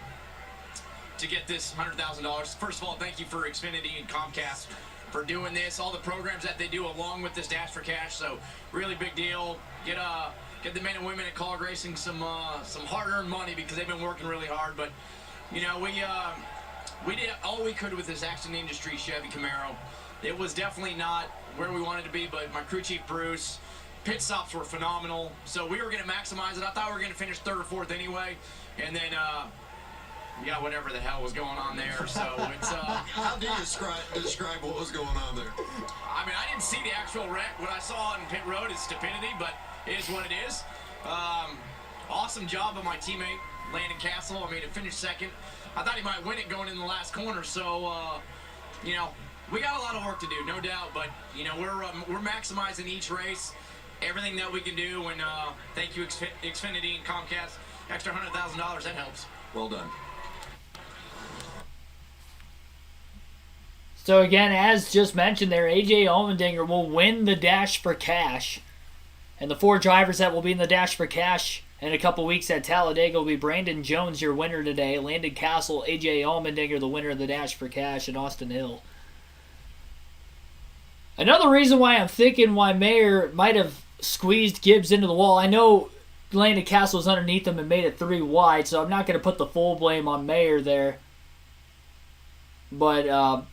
to get this $100,000. First of all, thank you for Xfinity and Comcast for doing this. All the programs that they do along with this Dash for Cash. So really big deal. Get the men and women at College Racing some hard-earned money because they've been working really hard. But we did all we could with this accident industry Chevy Camaro. It was definitely not where we wanted to be, but my crew chief Bruce. Pit stops were phenomenal, so we were going to maximize it. I thought we were going to finish 3rd or 4th anyway, and then, yeah, whatever the hell was going on there. So it's. How do you describe what was going on there? I mean, I didn't see the actual wreck. What I saw on pit road is stupidity, but it is what it is. Awesome job of my teammate Landon Castle. I mean, to finish 2nd. I thought he might win it going in the last corner. So, we got a lot of work to do, no doubt. But we're maximizing each race. Everything that we can do, and thank you Xfinity and Comcast. Extra $100,000, that helps. Well done. So again, as just mentioned there, AJ Allmendinger will win the Dash for Cash. And the 4 drivers that will be in the Dash for Cash in a couple weeks at Talladega will be Brandon Jones, your winner today, Landon Castle, AJ Allmendinger, the winner of the Dash for Cash, and Austin Hill. Another reason why I'm thinking why Mayer might have squeezed Gibbs into the wall. I know Landon Castle was underneath him and made it 3 wide, so I'm not going to put the full blame on Mayer there. But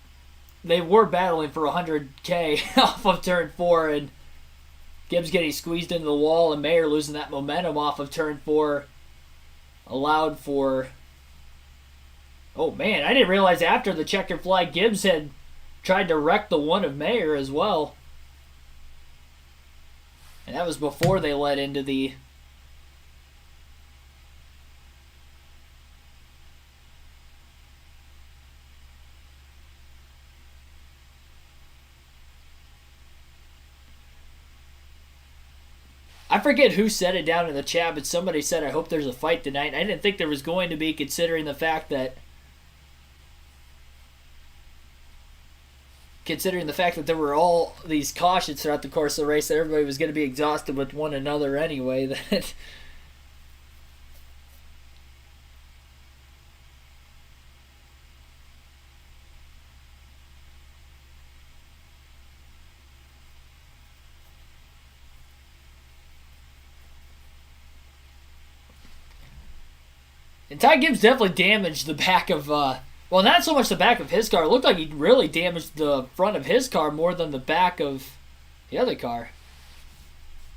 they were battling for 100K off of turn 4, and Gibbs getting squeezed into the wall and Mayer losing that momentum off of turn 4 allowed for... Oh man, I didn't realize after the checkered flag Gibbs had tried to wreck the one of Mayer as well. And that was before they led into the... I forget who said it down in the chat, but somebody said, I hope there's a fight tonight. I didn't think there was going to be, considering the fact that there were all these cautions throughout the course of the race, that everybody was going to be exhausted with one another anyway. That and Ty Gibbs definitely damaged the back of well, not so much the back of his car. It looked like he really damaged the front of his car more than the back of the other car.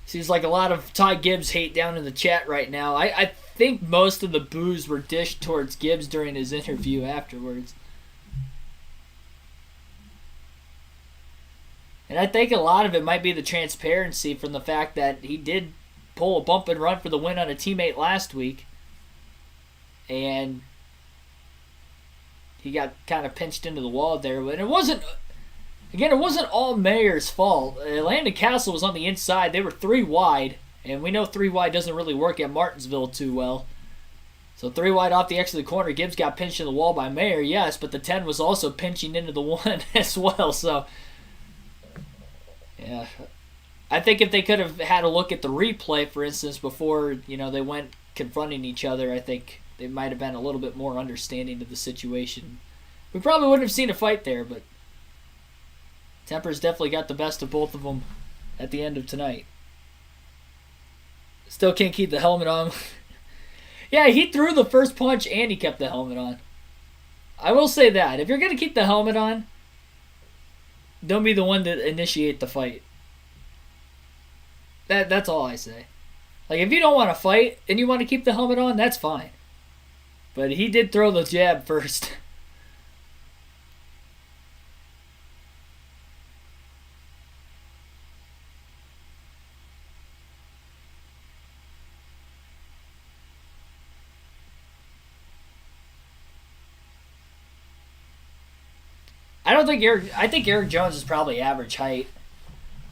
Seems like a lot of Ty Gibbs hate down in the chat right now. I think most of the boos were dished towards Gibbs during his interview afterwards. And I think a lot of it might be the transparency from the fact that he did pull a bump and run for the win on a teammate last week. And he got kind of pinched into the wall there. But it wasn't all Mayer's fault. Landon Castle was on the inside. They were 3 wide. And we know 3 wide doesn't really work at Martinsville too well. So 3 wide off the exit of the corner. Gibbs got pinched in the wall by Mayer, yes. But the 10 was also pinching into the 1 as well. So, yeah. I think if they could have had a look at the replay, for instance, before they went confronting each other, I think they might have been a little bit more understanding of the situation we probably wouldn't have seen a fight there, but tempers definitely got the best of both of them at the end of tonight. Still can't keep the helmet on. Yeah, he threw the first punch and he kept the helmet on. I will say that. If you're going to keep the helmet on, don't be the one to initiate the fight. That's all I say. Like, if you don't want to fight and you want to keep the helmet on, that's fine. But he did throw the jab first. I think Eric Jones is probably average height.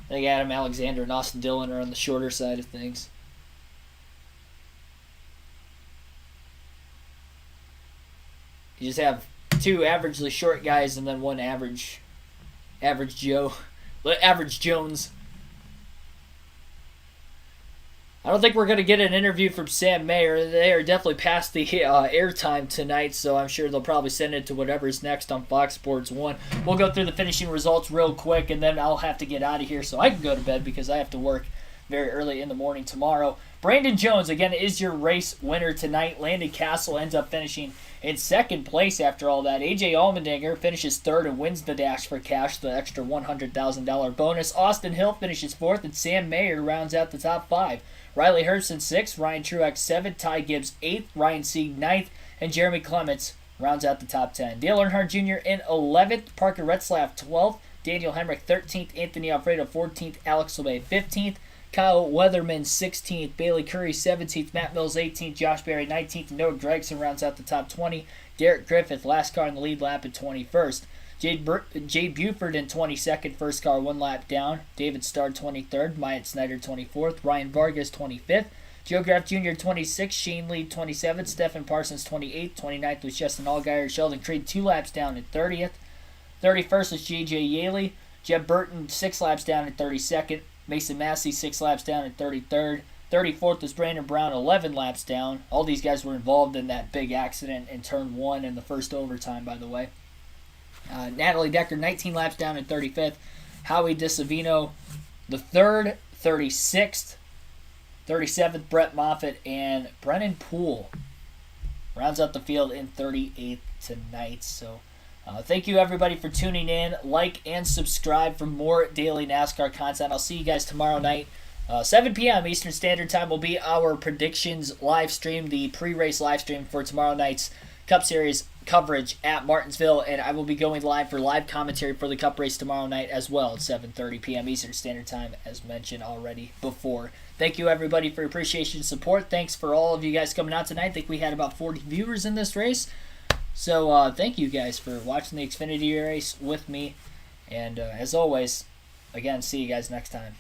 I think Adam Alexander and Austin Dillon are on the shorter side of things. You just have two averagely short guys and then one average Jones. I don't think we're going to get an interview from Sam Mayer. They are definitely past the airtime tonight, so I'm sure they'll probably send it to whatever's next on Fox Sports 1. We'll go through the finishing results real quick, and then I'll have to get out of here so I can go to bed because I have to work very early in the morning tomorrow. Brandon Jones, again, is your race winner tonight. Landon Castle ends up finishing in second place after all that. AJ Allmendinger finishes third and wins the dash for cash, the extra $100,000 bonus. Austin Hill finishes fourth, and Sam Mayer rounds out the top five. Riley Hurst in 6th, Ryan Truex 7th, Ty Gibbs 8th, Ryan Sieg 9th, and Jeremy Clements rounds out the top 10. Dale Earnhardt Jr. in 11th, Parker Retzlaff 12th, Daniel Hemrick 13th, Anthony Alfredo 14th, Alex Lebay 15th, Kyle Weatherman 16th, Bailey Curry 17th, Matt Mills 18th, Josh Berry 19th, and Noah Gragson rounds out the top 20. Derek Griffith, last car in the lead lap at 21st. Jade Buford in 22nd, first car, one lap down. David Starr 23rd, Myatt Snyder 24th, Ryan Vargas 25th, Joe Graff Jr. 26th, Shane Lee 27th, Stephen Parsons 28th, 29th was Justin Allgaier, Sheldon Creed 2 laps down at 30th. 31st was J.J. Yaley, Jeb Burton 6 laps down at 32nd, Mason Massey 6 laps down at 33rd. 34th was Brandon Brown, 11 laps down. All these guys were involved in that big accident in turn 1 in the first overtime, by the way. Natalie Decker, 19 laps down at 35th. Howie DiSavino, the 3rd, 36th. 37th, Brett Moffitt, and Brennan Poole rounds out the field in 38th tonight. So thank you, everybody, for tuning in. Like and subscribe for more daily NASCAR content. I'll see you guys tomorrow night. 7 p.m. Eastern Standard Time will be our predictions live stream, the pre-race live stream for tomorrow night's Cup Series coverage at Martinsville, and I will be going live for live commentary for the Cup race tomorrow night as well at 7:30 p.m. Eastern Standard Time, as mentioned already before. Thank you, everybody, for your appreciation and support. Thanks for all of you guys coming out tonight. I think we had about 40 viewers in this race. So thank you guys for watching the Xfinity race with me. And as always, again, see you guys next time.